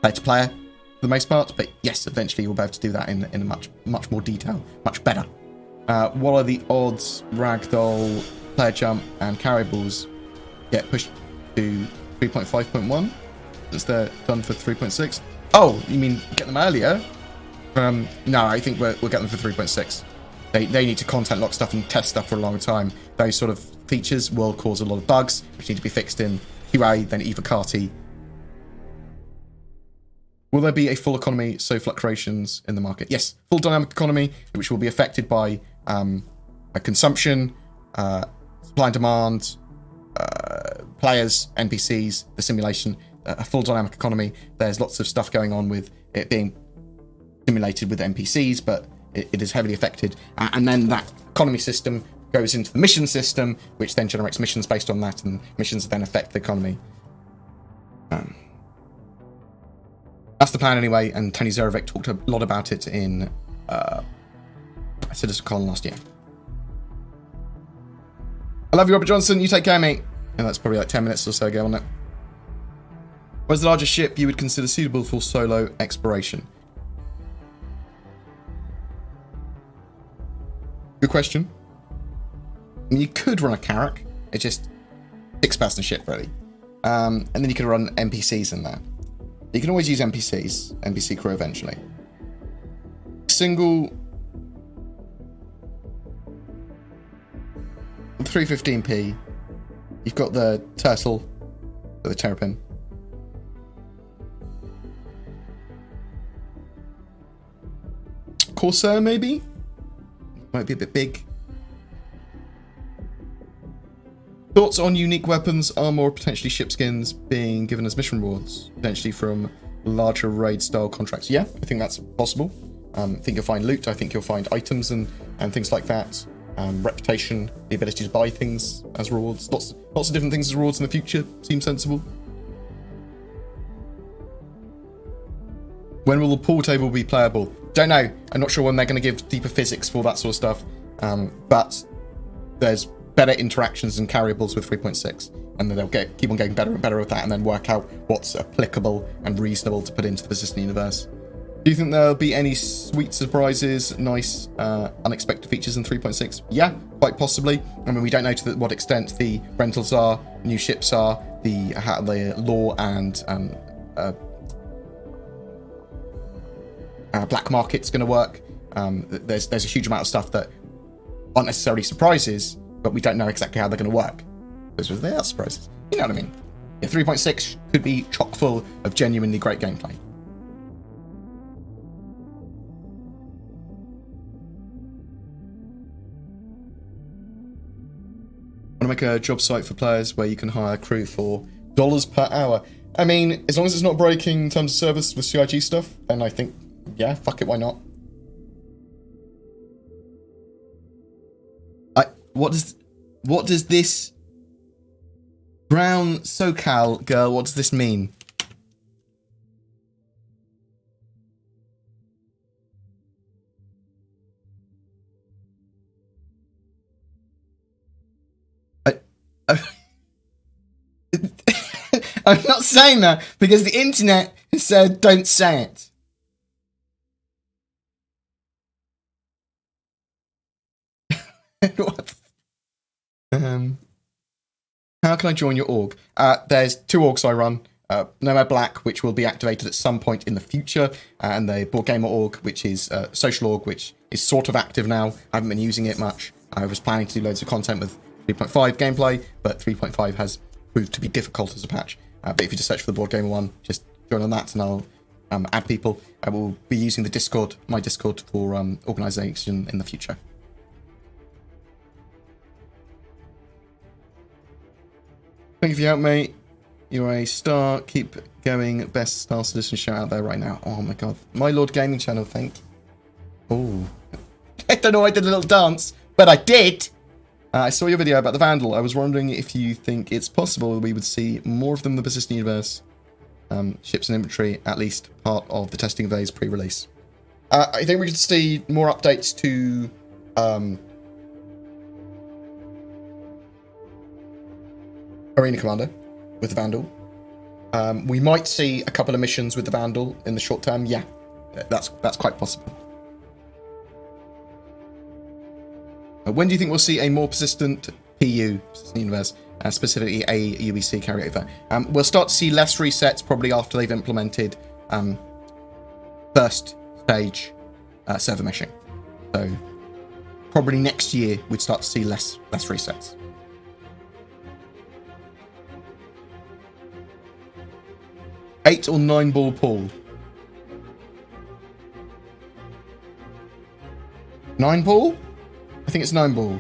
player-to-player for the most part, but yes, eventually you'll be able to do that in a much more detail, much better. What are the odds ragdoll, player jump, and carry balls get pushed to 3.5.1 since they're done for 3.6? Oh, you mean get them earlier? No, I think we'll get them for 3.6. They need to content lock stuff and test stuff for a long time. Those sort of features will cause a lot of bugs, which need to be fixed in QA, then Eva Carty. Will there be a full economy, so fluctuations in the market? Yes, full dynamic economy, which will be affected by consumption, supply and demand, players, NPCs, the simulation, a full dynamic economy. There's lots of stuff going on with it being simulated with NPCs, but it is heavily affected. And then that economy system goes into the mission system, which then generates missions based on that, and missions then affect the economy. That's the plan anyway, and Tony Zerovic talked a lot about it in Citizen Con last year. I love you, Robert Johnson. You take care, mate. And that's probably like 10 minutes or so ago, wasn't it? Where's the largest ship you would consider suitable for solo exploration? Good question. I mean, you could run a Carrack. It's just 6-person ship, really. And then you could run NPCs in there. You can always use NPCs, NPC crew eventually. Single 315p. You've got the turtle, the terrapin. Corsair, maybe? Might be a bit big. Thoughts on unique weapons, armor, or potentially ship skins being given as mission rewards, potentially from larger raid-style contracts? Yeah, I think that's possible. I think you'll find loot. I think you'll find items and things like that. Reputation, the ability to buy things as rewards. Lots of different things as rewards in the future. Seems sensible. When will the pool table be playable? Don't know. I'm not sure when they're going to give deeper physics for that sort of stuff. But there's better interactions and carryables with 3.6, and then they'll keep on getting better and better with that, and then work out what's applicable and reasonable to put into the persistent universe. Do you think there'll be any sweet surprises, nice, unexpected features in 3.6? Yeah, quite possibly. I mean, we don't know to what extent the rentals are, new ships are, how the law and black market's going to work. There's a huge amount of stuff that aren't necessarily surprises, but we don't know exactly how they're going to work. Those are surprises. You know what I mean? Yeah, 3.6 could be chock full of genuinely great gameplay. Want to make a job site for players where you can hire crew for dollars per hour. I mean, as long as it's not breaking terms of service with CIG stuff, then I think, yeah, fuck it, why not? What does this brown SoCal girl, what does this mean? I'm not saying that because the internet has said don't say it. What? How can I join your org? There's two orgs I run. Nomad Black, which will be activated at some point in the future, and the BoredGamer org, which is social org, which is sort of active now. I haven't been using it much. I was planning to do loads of content with 3.5 gameplay, but 3.5 has proved to be difficult as a patch. But if you just search for the BoredGamer one, just join on that, and I'll add people. I will be using the Discord, my Discord, for organisation in the future. Thank you for your help, mate. You're a star. Keep going. Best Star Citizen shout out there right now. Oh my god. My Lord Gaming channel, thank you. Oh. I don't know why I did a little dance, but I did. I saw your video about the Vandal. I was wondering if you think it's possible we would see more of them in the persistent universe. Ships and inventory, at least part of the testing phase pre-release. I think we could see more updates to Arena Commander with the Vandal. We might see a couple of missions with the Vandal in the short term. Yeah, that's quite possible. When do you think we'll see a more persistent PU, persistent universe, specifically a UEC carryover? We'll start to see less resets probably after they've implemented first stage server meshing. So probably next year we'd start to see less resets. Eight or 9 ball pool? 9 ball? I think it's 9 ball.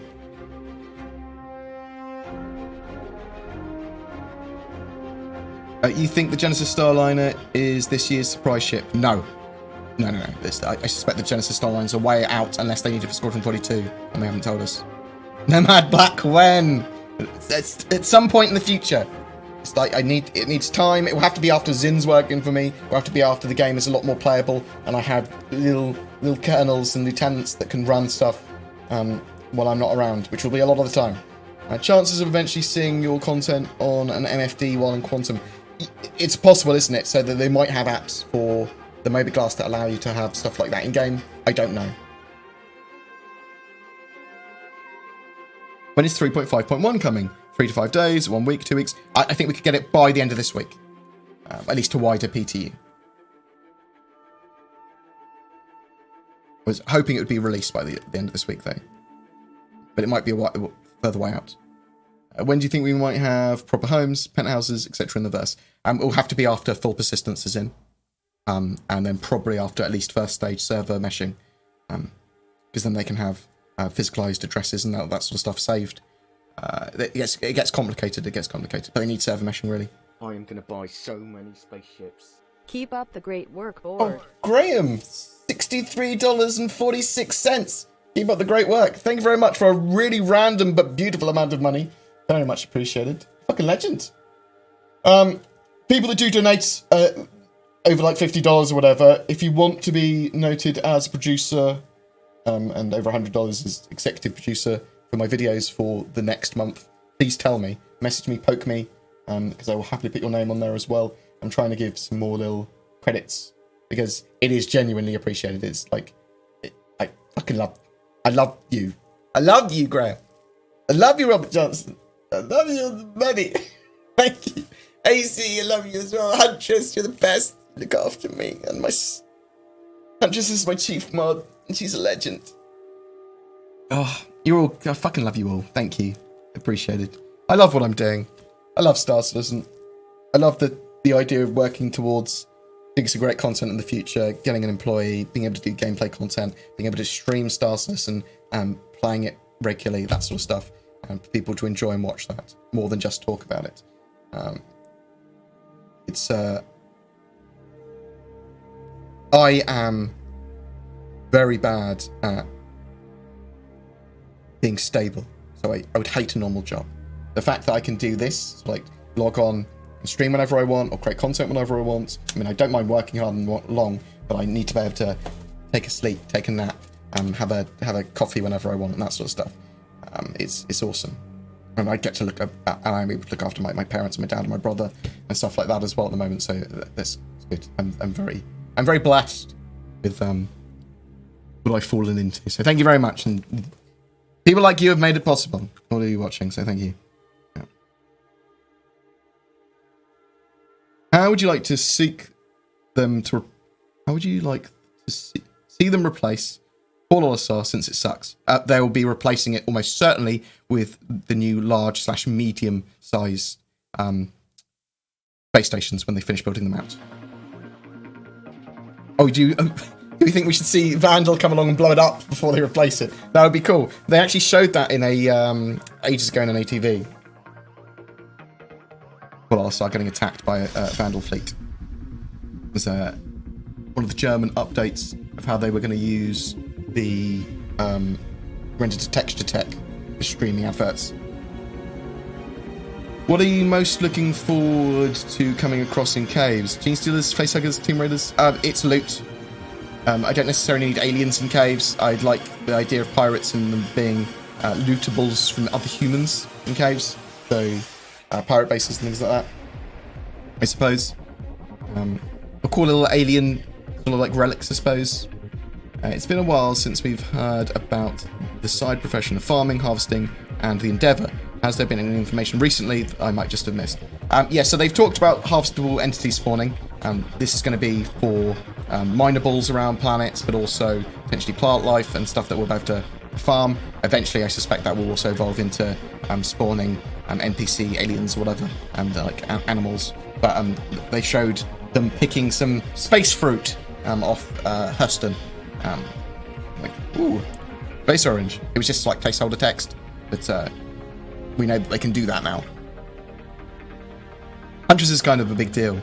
You think the Genesis Starliner is this year's surprise ship? No. No. I suspect the Genesis Starliners are way out unless they need it for Squadron 22, and they haven't told us. Nomad Black when? At some point in the future. It's like it needs time. It will have to be after Zin's working for me. It will have to be after the game is a lot more playable, and I have little colonels and lieutenants that can run stuff while I'm not around, which will be a lot of the time. Chances of eventually seeing your content on an MFD while in Quantum. It's possible, isn't it? So that they might have apps for the Moby Glass that allow you to have stuff like that in game. I don't know. When is 3.5.1 coming? 3 to 5 days, 1 week, 2 weeks. I think we could get it by the end of this week. At least to wider PTU. was hoping it would be released by the end of this week, though. But it might be a while, further way out. When do you think we might have proper homes, penthouses, etc. in the verse? It'll have to be after full persistence is in. And then probably after at least first stage server meshing. Because then they can have physicalized addresses and that sort of stuff saved. It gets complicated, but they need server meshing, really. I am going to buy so many spaceships. Keep up the great work, Bored. Oh, Graham, $63.46. Keep up the great work. Thank you very much for a really random but beautiful amount of money. Very much appreciated. Fucking legend. People that do donate over like $50 or whatever, if you want to be noted as a producer, and over $100 as executive producer for my videos for the next month, please tell me. Message me, poke me, because I will happily put your name on there as well. I'm trying to give some more little credits because it is genuinely appreciated. It's like, I love you. I love you, Graham. I love you, Robert Johnson. I love you, buddy. Thank you. AC, I love you as well. Huntress, you're the best. Look after me. And Huntress is my chief mod, and she's a legend. Oh, I fucking love you all. Thank you. Appreciated. I love what I'm doing. I love Star Citizen. I love the idea of working towards doing some great content in the future, getting an employee, being able to do gameplay content, being able to stream Star Citizen and playing it regularly, that sort of stuff, and for people to enjoy and watch that more than just talk about it. I am very bad at being stable, so I would hate a normal job. The fact that I can do this, like log on and stream whenever I want or create content whenever I want. I mean, I don't mind working hard and long, but I need to be able to take a sleep, take a nap, have a coffee whenever I want, and that sort of stuff. It's awesome, and I get to look up, and I'm able to look after my parents, my dad, and my brother, and stuff like that as well at the moment. So that's good. I'm very blessed with what I've fallen into. So thank you very much, and people like you have made it possible. All of you watching, so thank you. Yeah. How would you like to seek them to? How would you like to see them replace $4 since it sucks? They will be replacing it almost certainly with the new large/medium size base stations when they finish building them out. Oh, do you think we should see Vandal come along and blow it up before they replace it? That would be cool. They actually showed that in a ages ago in an ATV. Well, I'll start getting attacked by a Vandal fleet. It was one of the German updates of how they were going to use the render-to-texture tech for streaming adverts. What are you most looking forward to coming across in caves? Gene Stealers, Facehuggers, Tomb Raiders? It's loot. I don't necessarily need aliens in caves. I'd like the idea of pirates and them being lootables from other humans in caves. So, pirate bases and things like that, I suppose. A cool little alien, sort of like relics, I suppose. It's been a while since we've heard about the side profession of farming, harvesting, and the endeavour. Has there been any information recently that I might just have missed? Yeah, so they've talked about harvestable entities spawning. This is going to be for minables around planets, but also potentially plant life and stuff that we'll be able to farm. Eventually, I suspect that will also evolve into spawning NPC aliens or whatever, and like animals. But they showed them picking some space fruit off Huston. Like, ooh, space orange. It was just like placeholder text, but we know that they can do that now. Huntress is kind of a big deal.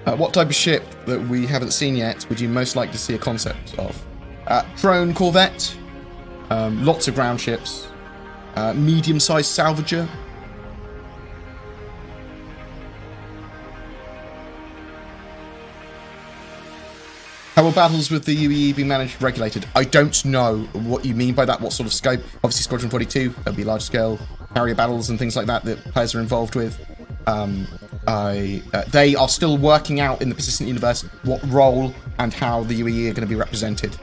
What type of ship that we haven't seen yet would you most like to see a concept of? Drone corvette, lots of ground ships, medium-sized salvager. How will battles with the UEE be managed and regulated? I don't know what you mean by that, what sort of scope. Obviously Squadron 42, there'll be large-scale carrier battles and things like that that players are involved with. They are still working out in the persistent universe what role and how the UEE are going to be represented.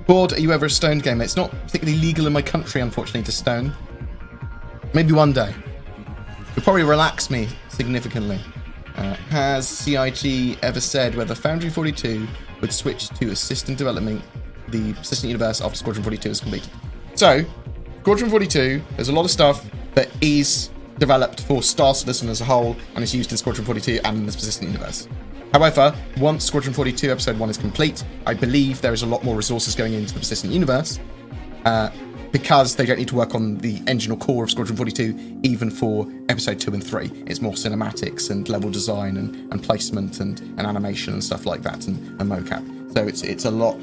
Bored, are you ever a stoned gamer? It's not particularly legal in my country, unfortunately, to stone. Maybe one day. It'll probably relax me significantly. Has CIG ever said whether Foundry 42 would switch to assistant development the persistent universe after Squadron 42 is completed? So, Squadron 42, there's a lot of stuff that is developed for Star Citizen as a whole and is used in Squadron 42 and in this persistent universe. However, once Squadron 42 Episode 1 is complete, I believe there is a lot more resources going into the persistent universe because they don't need to work on the engine or core of Squadron 42 even for Episode 2 and 3. It's more cinematics and level design and placement and animation and stuff like that and mocap. So it's a lot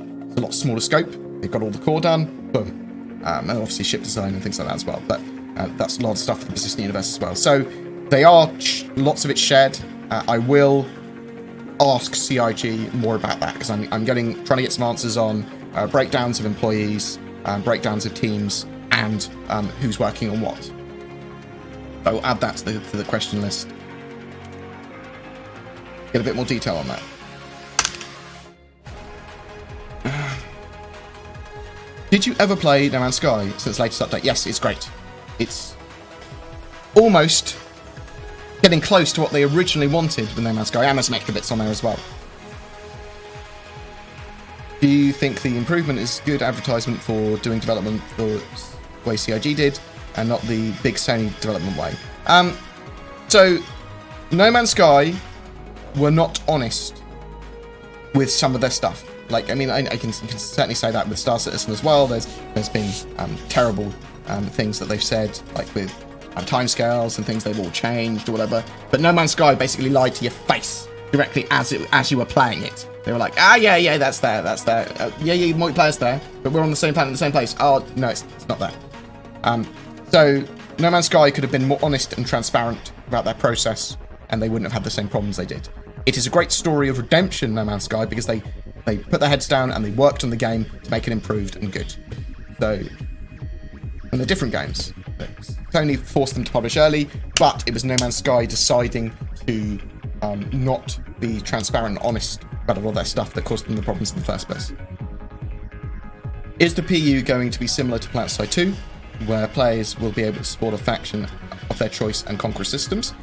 smaller scope. They've got all the core done, boom. And obviously ship design and things like that as well. But that's a lot of stuff for the persistent universe as well. So they are lots of it shared. I will ask CIG more about that because I'm trying to get some answers on breakdowns of employees, breakdowns of teams, and who's working on what. I will add that to the question list. Get a bit more detail on that. Did you ever play No Man's Sky since latest update? Yes, it's great. It's almost getting close to what they originally wanted with No Man's Sky, and there's some extra bits on there as well. Do you think the improvement is good advertisement for doing development the way CIG did, and not the big Sony development way? So, No Man's Sky were not honest with some of their stuff. Like, I mean, I can certainly say that with Star Citizen as well. There's been terrible things that they've said, like with timescales and things they've all changed or whatever. But No Man's Sky basically lied to your face directly as you were playing it. They were like, yeah, that's there. Yeah, multiplayer's there, but we're on the same planet in the same place. Oh, no, it's not there. So No Man's Sky could have been more honest and transparent about their process, and they wouldn't have had the same problems they did. It is a great story of redemption, No Man's Sky, because they put their heads down and they worked on the game to make it improved and good. So, and they're different games. Sony forced them to publish early, but it was No Man's Sky deciding to not be transparent and honest about all their stuff that caused them the problems in the first place. Is the PU going to be similar to PlanetSide 2, where players will be able to support a faction of their choice and conquer systems?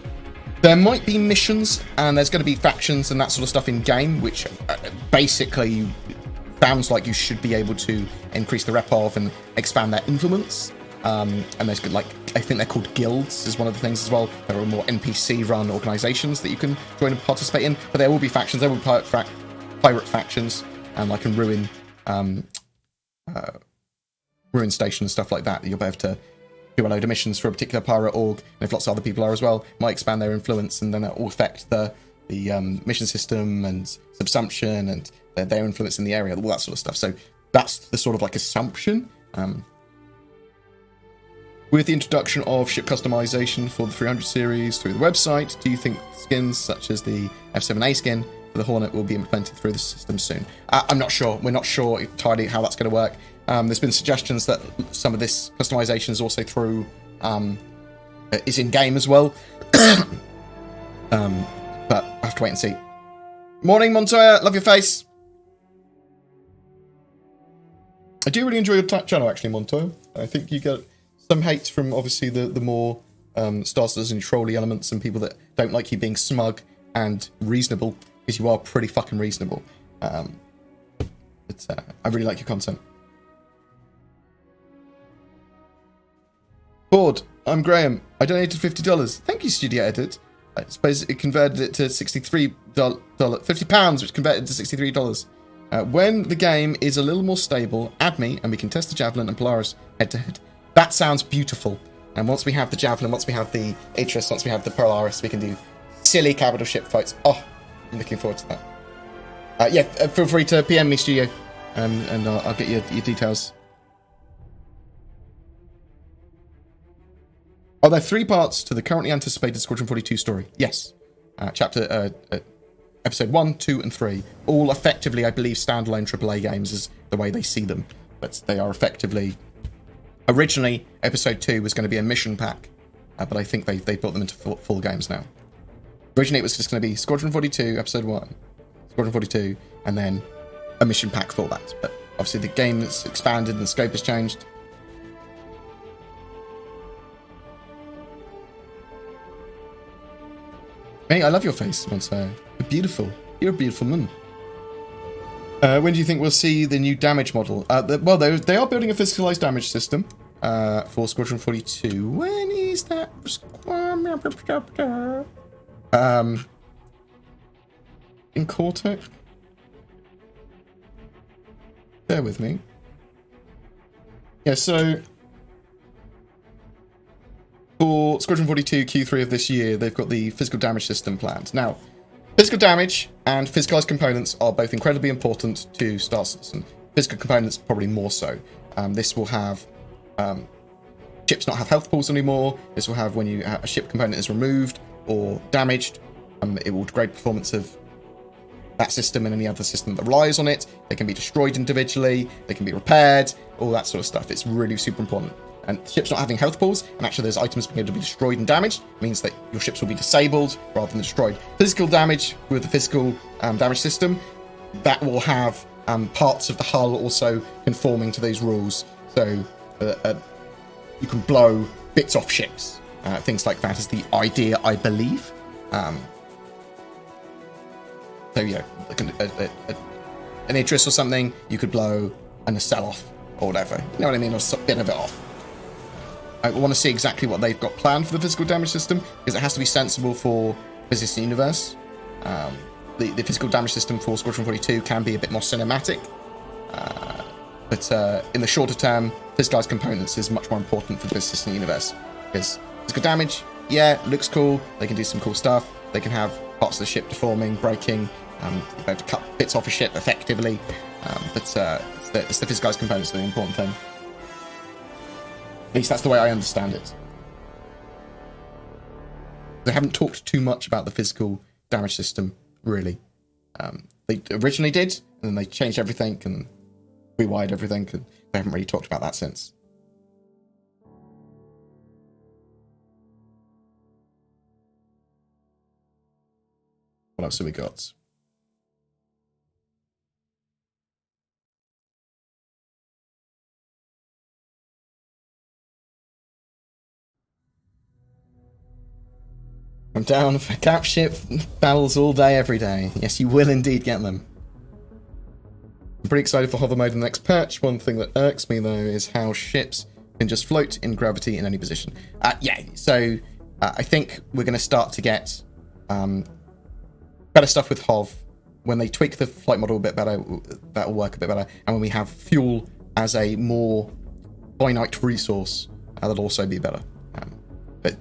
There might be missions, and there's going to be factions and that sort of stuff in game, which basically sounds like you should be able to increase the rep of and expand their influence. And there's good, like, I think they're called guilds is one of the things as well. There are more NPC-run organizations that you can join and participate in, but there will be factions. There will be pirate factions, and like in Ruin Station and stuff like that. You'll be able to do a load of missions for a particular pirate org, and if lots of other people are as well, might expand their influence, and then that will affect the mission system and subsumption and their influence in the area, all that sort of stuff. So that's the sort of like assumption. With the introduction of ship customization for the 300 series through the website, do you think skins such as the F7A skin for the Hornet will be implemented through the system soon? I'm not sure. We're not sure entirely how that's going to work. There's been suggestions that some of this customization is also through is in game as well. But I have to wait and see. Morning, Montoya. Love your face. I do really enjoy your channel, actually, Montoya. I think you get some hate from obviously the more Star Citizen trolly elements and people that don't like you being smug and reasonable, because you are pretty fucking reasonable. I really like your content. Bored. I'm Graham. I donated $50. Thank you, Studio Edit. I suppose it converted it to £50, which converted to $63. When the game is a little more stable, add me and we can test the Javelin and Polaris head to head. That sounds beautiful. And once we have the Javelin, once we have the Aegis, once we have the Polaris, we can do silly capital ship fights. Oh, I'm looking forward to that. Yeah, feel free to PM me, Studio, and I'll get your details. Are there 3 parts to the currently anticipated Squadron 42 story? Yes. Episode 1, 2, and 3. All effectively, I believe, standalone AAA games is the way they see them. But they are effectively... Originally, Episode 2 was going to be a mission pack, but I think they built them into full games now. Originally, it was just going to be Squadron 42, Episode 1, Squadron 42, and then a mission pack for that. But obviously, the game has expanded and the scope has changed. Hey, I love your face, Monster. You're beautiful. You're a beautiful man. When do you think we'll see the new damage model? Well, they are building a physicalized damage system for Squadron 42. When is that? In Cortex? Bear with me. Yeah, so for Squadron 42 Q3 of this year, they've got the physical damage system planned. Now, physical damage and physicalized components are both incredibly important to Star Citizen. Physical components probably more so. This will have ships not have health pools anymore. This will have when a ship component is removed or damaged, it will degrade performance of that system and any other system that relies on it. They can be destroyed individually. They can be repaired. All that sort of stuff. It's really super important. And ships not having health pools, and actually those items being able to be destroyed and damaged, means that your ships will be disabled rather than destroyed. Physical damage with the physical damage system, that will have parts of the hull also conforming to those rules. So you can blow bits off ships. Things like that is the idea, I believe. So yeah, like an Idris or something, you could blow and a sell-off or whatever. You know what I mean? Or a bit of it off. I want to see exactly what they've got planned for the physical damage system, because it has to be sensible for Business Universe. The physical damage system for Squadron 42 can be a bit more cinematic. But in the shorter term, physicalized components is much more important for the Business Universe. Because physical damage, yeah, looks cool. They can do some cool stuff. They can have parts of the ship deforming, breaking, you're able to cut bits off a ship effectively. But it's the physicalized components that are the important thing. At least that's the way I understand it. They haven't talked too much about the physical damage system, really. They originally did, and then they changed everything and rewired everything, and they haven't really talked about that since. What else have we got? I'm down for cap ship battles all day, every day. Yes, you will indeed get them. I'm pretty excited for hover mode in the next patch. One thing that irks me, though, is how ships can just float in gravity in any position. Yeah, so I think we're going to start to get better stuff with HOV. When they tweak the flight model a bit better, that will work a bit better. And when we have fuel as a more finite resource, that'll also be better. But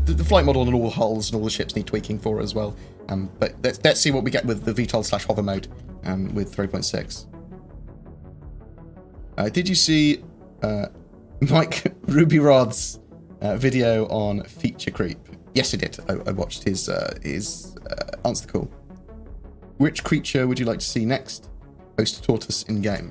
the flight model and all the hulls and all the ships need tweaking for it as well. But let's see what we get with the VTOL/hover mode with 3.6. Did you see Mike Rubyrod's video on feature creep? Yes, I did. I watched his answer the call. Which creature would you like to see next? Host tortoise in game.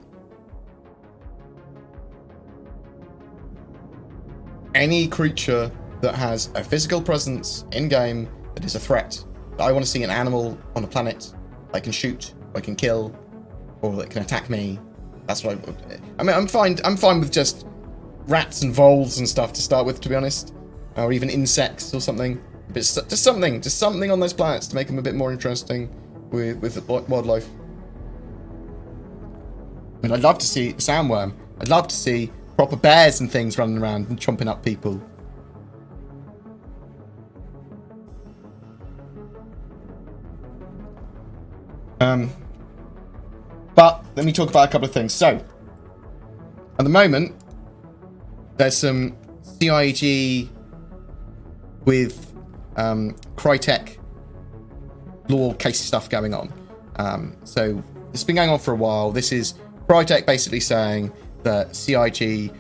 Any creature that has a physical presence in game that is a threat. I want to see an animal on a planet I can shoot, I can kill, or that can attack me. That's what I mean, I'm fine with just rats and voles and stuff to start with, to be honest, or even insects or something. But just something on those planets to make them a bit more interesting with wildlife. I mean, I'd love to see sandworm. I'd love to see proper bears and things running around and chomping up people. But let me talk about a couple of things. So, at the moment, there's some CIG with Crytek law case stuff going on. So it's been going on for a while. This is Crytek basically saying that CIG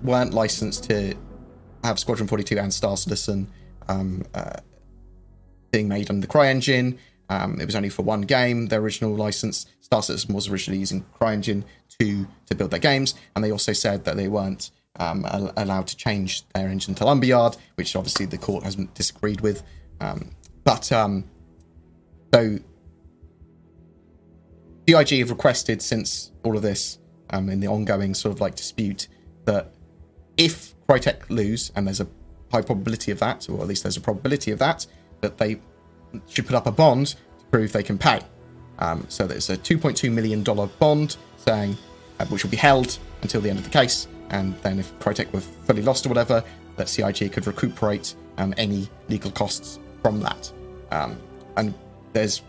weren't licensed to have Squadron 42 and Star Citizen being made under the CryEngine. It was only for one game, their original license. Star Citizen was originally using CryEngine to build their games, and they also said that they weren't allowed to change their engine to Lumberyard, which obviously the court hasn't disagreed with. So CIG have requested, since all of this, in the ongoing sort of like dispute, that if Crytek lose, and there's a high probability of that, or at least there's a probability of that, that they should put up a bond to prove they can pay. So there's a $2.2 million bond saying, which will be held until the end of the case, and then if Crytek were fully lost or whatever, that CIG could recuperate any legal costs from that. And there's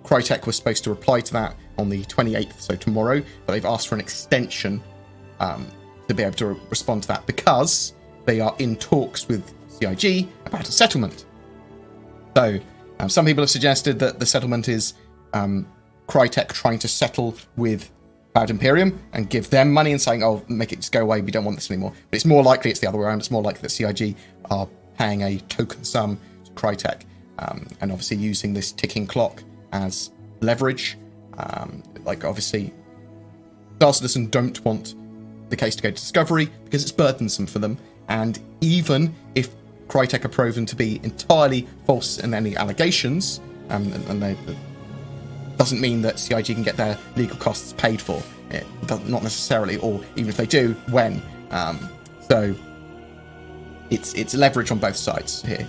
Crytek was supposed to reply to that on the 28th, so tomorrow, but they've asked for an extension to be able to respond to that because they are in talks with CIG about a settlement. So some people have suggested that the settlement is Crytek trying to settle with Cloud Imperium and give them money and saying, oh, make it just go away, we don't want this anymore. But it's more likely it's the other way around. It's more likely that CIG are paying a token sum to Crytek and obviously using this ticking clock as leverage. Like, obviously, Star Citizen don't want the case to go to discovery because it's burdensome for them. And even if Crytek are proven to be entirely false in any allegations, and they doesn't mean that CIG can get their legal costs paid for. It does, not necessarily, or even if they do, when. So it's leverage on both sides here.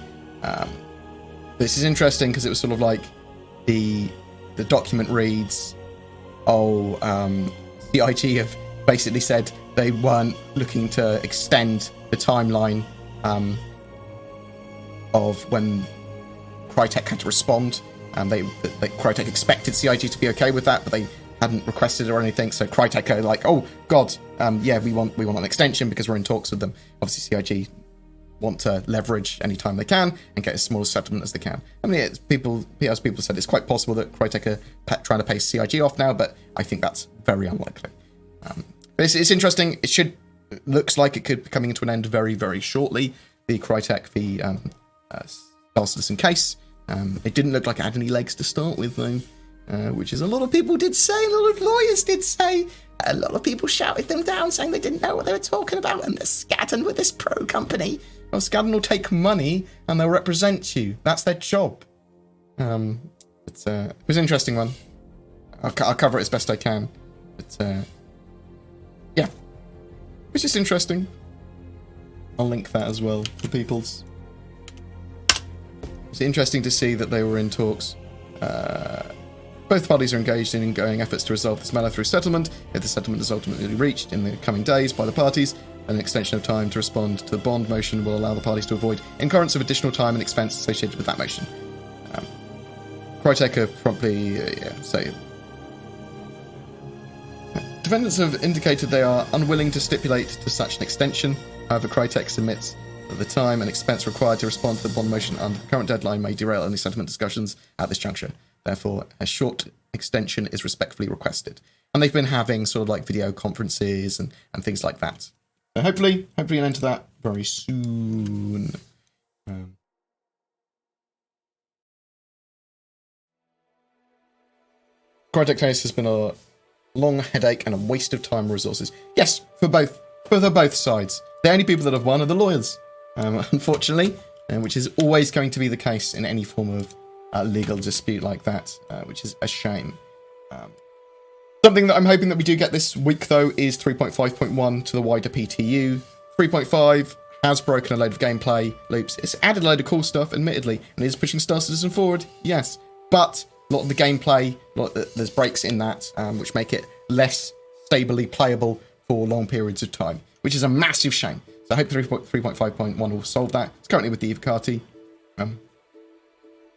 This is interesting because it was sort of like the document reads, CIG have basically said they weren't looking to extend the timeline of when Crytek had to respond. Crytek expected CIG to be okay with that, but they hadn't requested it or anything. So Crytek are like, oh god, yeah, we want an extension because we're in talks with them. Obviously, CIG want to leverage any time they can and get as small a settlement as they can. I mean, as people said, it's quite possible that Crytek are trying to pay CIG off now, but I think that's very unlikely. But it's interesting. It looks like it could be coming to an end very, very shortly. The Crytek v Star Citizen case. It didn't look like it had any legs to start with, though, which is a lot of people did say, a lot of lawyers did say. A lot of people shouted them down, saying they didn't know what they were talking about, and they're scattered with this pro company. Well, Squadron will take money, and they'll represent you. That's their job. It was an interesting one. I'll cover it as best I can. But, yeah. It's just interesting. I'll link that as well for people's. It's interesting to see that they were in talks. Both parties are engaged in ongoing efforts to resolve this matter through settlement. If the settlement is ultimately reached in the coming days by the parties, an extension of time to respond to the bond motion will allow the parties to avoid incurrence of additional time and expense associated with that motion. Crytek have promptly say. Defendants have indicated they are unwilling to stipulate to such an extension. However, Crytek submits that the time and expense required to respond to the bond motion under the current deadline may derail any settlement discussions at this juncture. Therefore, a short extension is respectfully requested. And they've been having sort of like video conferences and things like that. So hopefully an end to that very soon. Crytek case has been a long headache and a waste of time and resources. Yes, for both sides. The only people that have won are the lawyers, unfortunately, which is always going to be the case in any form of legal dispute like that, which is a shame. Something that I'm hoping that we do get this week, though, is 3.5.1 to the wider PTU. 3.5 has broken a load of gameplay loops. It's added a load of cool stuff, admittedly, and it is pushing Star Citizen forward, yes. But a lot of the gameplay, there's breaks in that, which make it less stably playable for long periods of time, which is a massive shame. So I hope 3.5.1 will solve that. It's currently with the Evocati.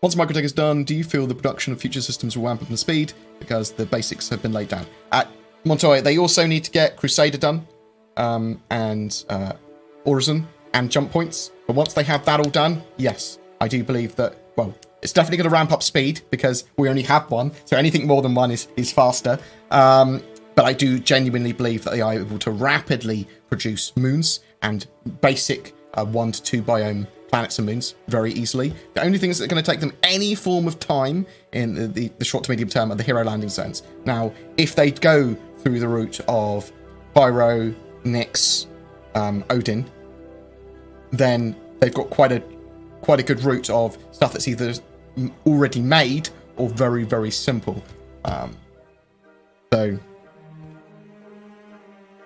Once Microtech is done, do you feel the production of future systems will ramp up in speed because the basics have been laid down? At Montoya, they also need to get Crusader done, and Horizon and jump points. But once they have that all done, yes, I do believe that, well, it's definitely going to ramp up speed because we only have one. So anything more than one is faster. But I do genuinely believe that they are able to rapidly produce moons and basic 1 to 2 biome planets and moons very easily. The only things that are going to take them any form of time in the short to medium term are the hero landing zones. Now, if they go through the route of Pyro, Nyx, Odin, then they've got quite a good route of stuff that's either already made or very, very simple. So,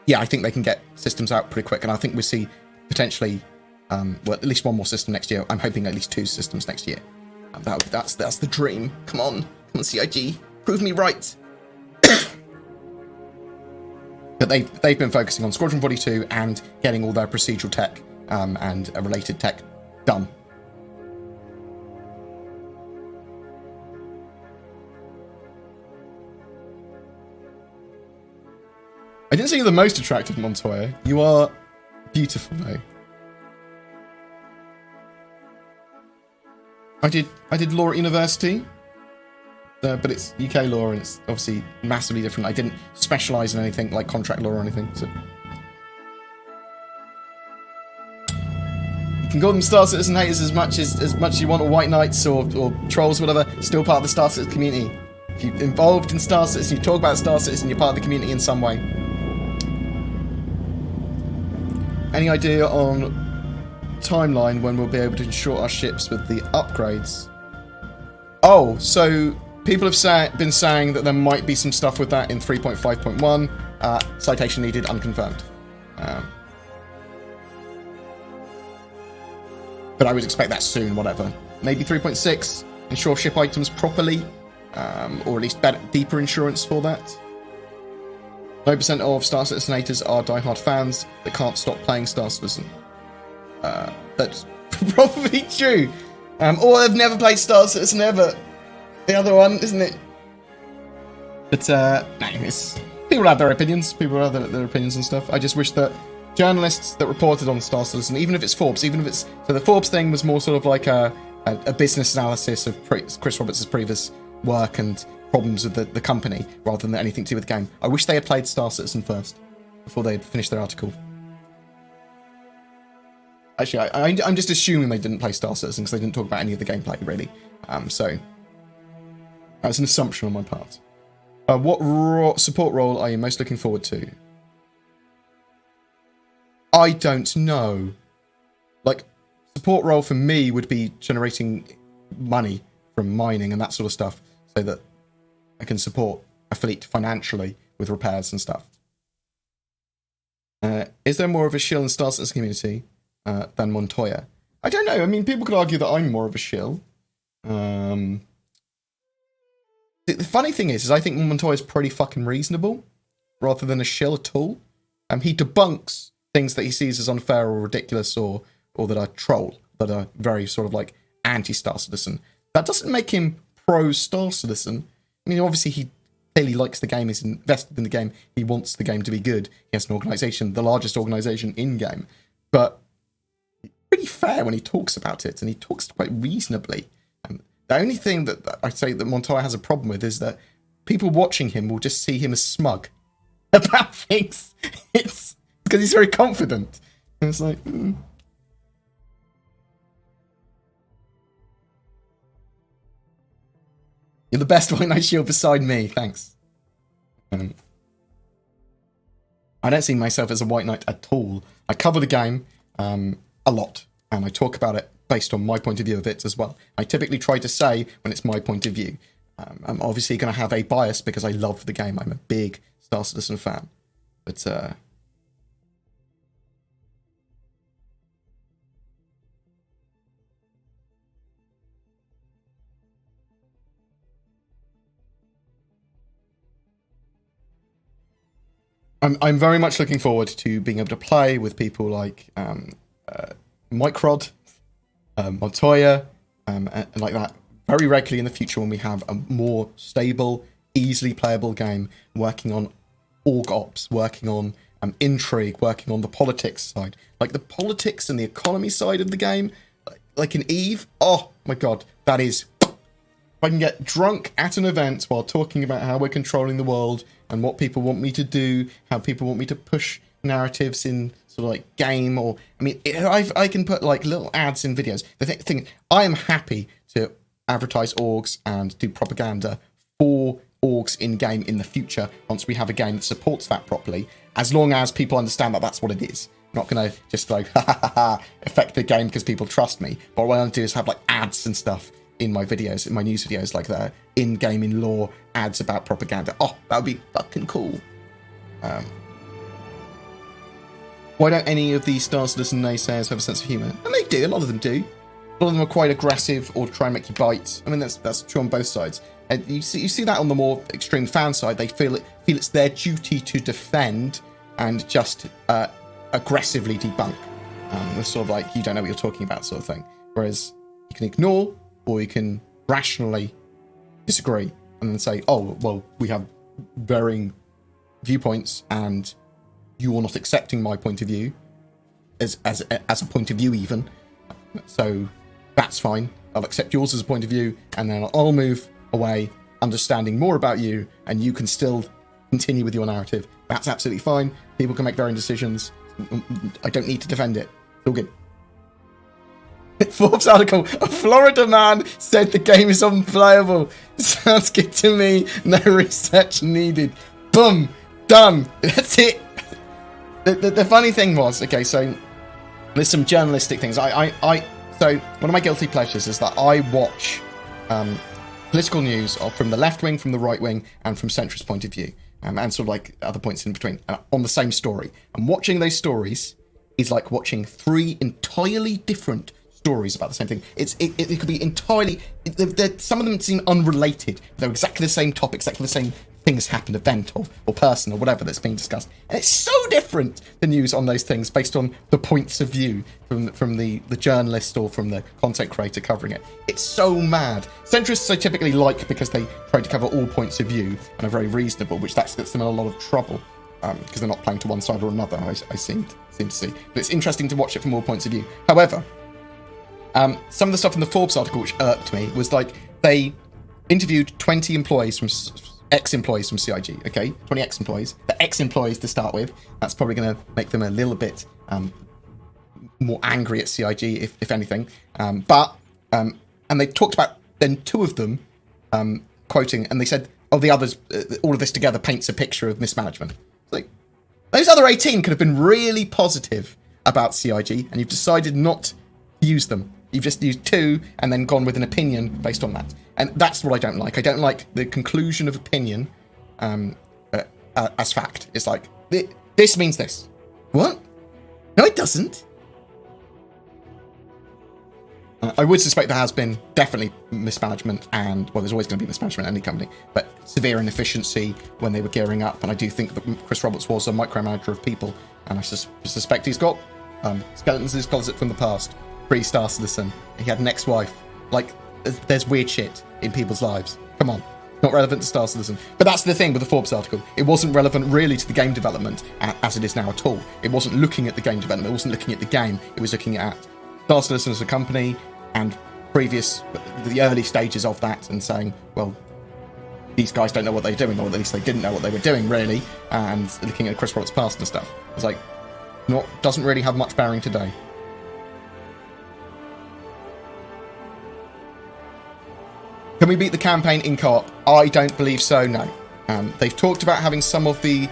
yeah, I think they can get systems out pretty quick, and I think we'll see potentially, well, at least one more system next year. I'm hoping at least 2 systems next year. That's the dream. Come on, CIG, prove me right. But they've been focusing on Squadron 42 and getting all their procedural tech and related tech done. I didn't say you're the most attractive, Montoya. You are beautiful, though. I did law at university, but it's UK law and it's obviously massively different. I didn't specialise in anything like contract law or anything. So you can call them Star Citizen haters as much as you want, or white knights or trolls, whatever. Still part of the Star Citizen community. If you're involved in Star Citizen, you talk about Star Citizen, you're part of the community in some way. Any idea on timeline when we'll be able to insure our ships with the upgrades? Oh, so people have been saying that there might be some stuff with that in 3.5.1. Citation needed, unconfirmed. But I would expect that soon, whatever. Maybe 3.6, insure ship items properly, or at least better, deeper insurance for that. 9% of Star Citizen haters are diehard fans that can't stop playing Star Citizen. That's probably true. Or they've never played Star Citizen ever. The other one, isn't it? But, people have their opinions. People have their opinions and stuff. I just wish that journalists that reported on Star Citizen, even if it's Forbes, so the Forbes thing was more sort of like a business analysis of Chris Roberts' previous work and problems with the company, rather than anything to do with the game. I wish they had played Star Citizen first, before they had finished their article. Actually, I'm just assuming they didn't play Star Citizen, because they didn't talk about any of the gameplay, really. So, that's an assumption on my part. What support role are you most looking forward to? I don't know. Like, support role for me would be generating money from mining and that sort of stuff, so that I can support a fleet financially with repairs and stuff. Is there more of a shill in Star Citizen community than Montoya? I don't know. I mean, people could argue that I'm more of a shill. The funny thing is I think Montoya's pretty fucking reasonable, rather than a shill at all. He debunks things that he sees as unfair or ridiculous or that are troll, that are very sort of like anti-Star Citizen. That doesn't make him pro-Star Citizen. I mean, obviously he clearly likes the game, he's invested in the game, he wants the game to be good. He has an organisation, the largest organisation in-game. But pretty fair when he talks about it, and he talks quite reasonably. The only thing that I say that Montoya has a problem with is that people watching him will just see him as smug about things. It's because he's very confident. And it's like... You're the best White Knight shield beside me, thanks. I don't see myself as a White Knight at all. I cover the game a lot, and I talk about it based on my point of view of it as well. I typically try to say when it's my point of view. I'm obviously going to have a bias because I love the game. I'm a big Star Citizen fan. But, I'm very much looking forward to being able to play with people like Microd, Montoya, and like that very regularly in the future when we have a more stable, easily playable game, working on org ops, working on intrigue, working on the politics side. Like the politics and the economy side of the game, like in EVE, oh my god, that is... If I can get drunk at an event while talking about how we're controlling the world and what people want me to do, how people want me to push narratives in sort of like game, or I mean, I can put like little ads in videos. The thing, I am happy to advertise orgs and do propaganda for orgs in game in the future once we have a game that supports that properly, as long as people understand that that's what it is. I'm not gonna just like affect the game because people trust me. But what I want to do is have like ads and stuff in my videos, in my news videos, like the in-game, in lore ads about propaganda. Oh, that would be fucking cool. Why don't any of these Star Citizen naysayers have a sense of humour? And they do, a lot of them do. A A lot of them are quite aggressive or try and make you bite. I mean, that's true on both sides. And you see that on the more extreme fan side. They feel it's their duty to defend and just aggressively debunk. It's sort of like, you don't know what you're talking about sort of thing. Whereas you can ignore, or you can rationally disagree and then say, oh, well, we have varying viewpoints and you are not accepting my point of view as a point of view even. So that's fine. I'll accept yours as a point of view, and then I'll move away, understanding more about you, and you can still continue with your narrative. That's absolutely fine. People can make varying decisions. I don't need to defend it. It's all good. Forbes article, a Florida man said the game is unplayable. Sounds good to me. No research needed. Boom. Done. That's it. The funny thing was, okay, so there's some journalistic things. So one of my guilty pleasures is that I watch political news from the left wing, from the right wing, and from centrist point of view, and sort of like other points in between on the same story. And watching those stories is like watching three entirely different stories about the same thing. It could be entirely. Some of them seem unrelated. They're exactly the same topic, exactly the same things happened, event or person or whatever that's being discussed, and it's so different, the news on those things, based on the points of view from the journalist or from the content creator covering it. It's so mad. Centrists I typically like because they try to cover all points of view and are very reasonable, which gets them in a lot of trouble because they're not playing to one side or another. I seem to see, but it's interesting to watch it from all points of view. However, some of the stuff in the Forbes article which irked me was like they interviewed 20 employees from ex-employees from CIG, okay? 20 ex-employees. The ex-employees to start with. That's probably going to make them a little bit more angry at CIG, if anything. And they talked about then two of them quoting, and they said, oh, the others, all of this together paints a picture of mismanagement. It's like, those other 18 could have been really positive about CIG, and you've decided not to use them. You've just used two and then gone with an opinion based on that. And that's what I don't like. I don't like the conclusion of opinion as fact. It's like, this means this. What? No, it doesn't. I would suspect there has been definitely mismanagement and, well, there's always going to be mismanagement in any company, but severe inefficiency when they were gearing up. And I do think that Chris Roberts was a micromanager of people. And I suspect he's got skeletons in his closet from the past. Pre-Star Citizen. He had an ex-wife. Like, there's weird shit in people's lives. Come on. Not relevant to Star Citizen. But that's the thing with the Forbes article. It wasn't relevant really to the game development as it is now at all. It wasn't looking at the game development. It wasn't looking at the game. It was looking at Star Citizen as a company and the early stages of that, and saying, well, these guys don't know what they're doing, or at least they didn't know what they were doing, really, and looking at Chris Roberts' past and stuff. It's like, doesn't really have much bearing today. Can we beat the campaign in co-op? I don't believe so, no. They've talked about having some of the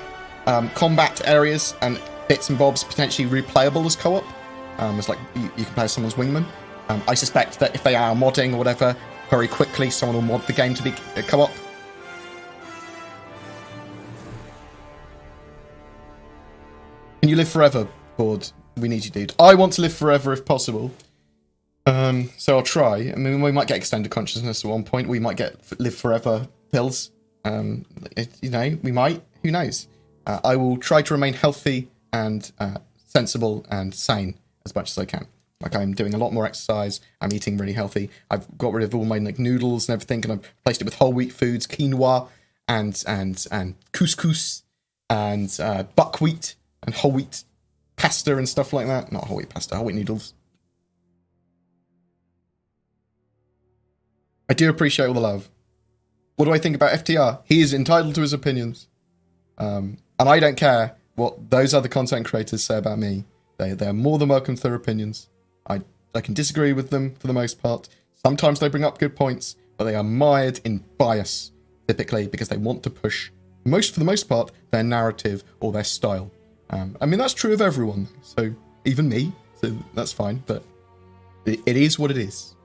combat areas and bits and bobs potentially replayable as co-op. It's like you can play as someone's wingman. I suspect that if they are modding or whatever, very quickly someone will mod the game to be co-op. Can you live forever, Board? We need you, dude. I want to live forever if possible. So I'll try. I mean, we might get extended consciousness at one point. We might get live forever pills. We might. Who knows? I will try to remain healthy and sensible and sane as much as I can. Like, I'm doing a lot more exercise. I'm eating really healthy. I've got rid of all my noodles and everything, and I've replaced it with whole wheat foods, quinoa, and couscous, and buckwheat and whole wheat pasta and stuff like that. Not whole wheat pasta, whole wheat noodles. I do appreciate all the love. What do I think about FTR? He is entitled to his opinions. And I don't care what those other content creators say about me. They are more than welcome to their opinions. I can disagree with them for the most part. Sometimes they bring up good points, but they are mired in bias, typically, because they want to push, for the most part, their narrative or their style. I mean, that's true of everyone, so even me, so that's fine, but it is what it is.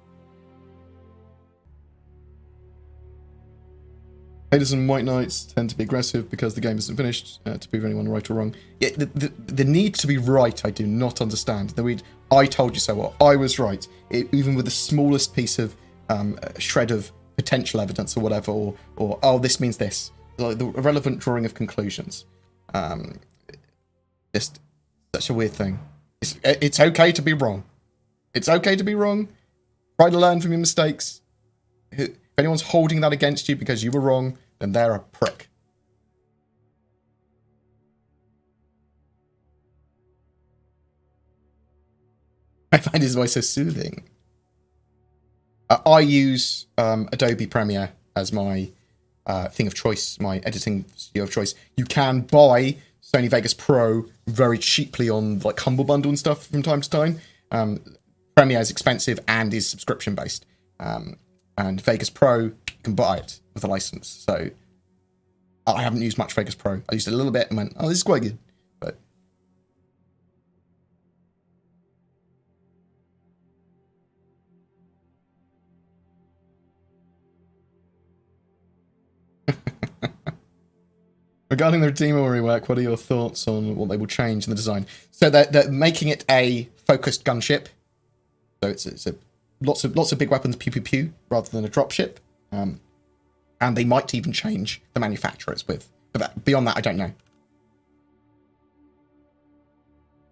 Haters and White Knights tend to be aggressive because the game isn't finished to prove anyone right or wrong. Yeah, the need to be right, I do not understand. I told you so, or I was right. Even with the smallest piece of shred of potential evidence or whatever, or oh, this means this. Like the irrelevant drawing of conclusions. Just such a weird thing. It's okay to be wrong. It's okay to be wrong. Try to learn from your mistakes. If anyone's holding that against you because you were wrong, then they're a prick. I find his voice so soothing. I use Adobe Premiere as my thing of choice, my editing studio of choice. You can buy Sony Vegas Pro very cheaply on like Humble Bundle and stuff from time to time. Premiere is expensive and is subscription based. And Vegas Pro, you can buy it with a license. So I haven't used much Vegas Pro. I used it a little bit and went, oh, this is quite good. But regarding the Redeemer rework, what are your thoughts on what they will change in the design? So they're making it a focused gunship. So it's lots of big weapons, pew pew pew, rather than a dropship. And they might even change the manufacturers with. But beyond that, I don't know.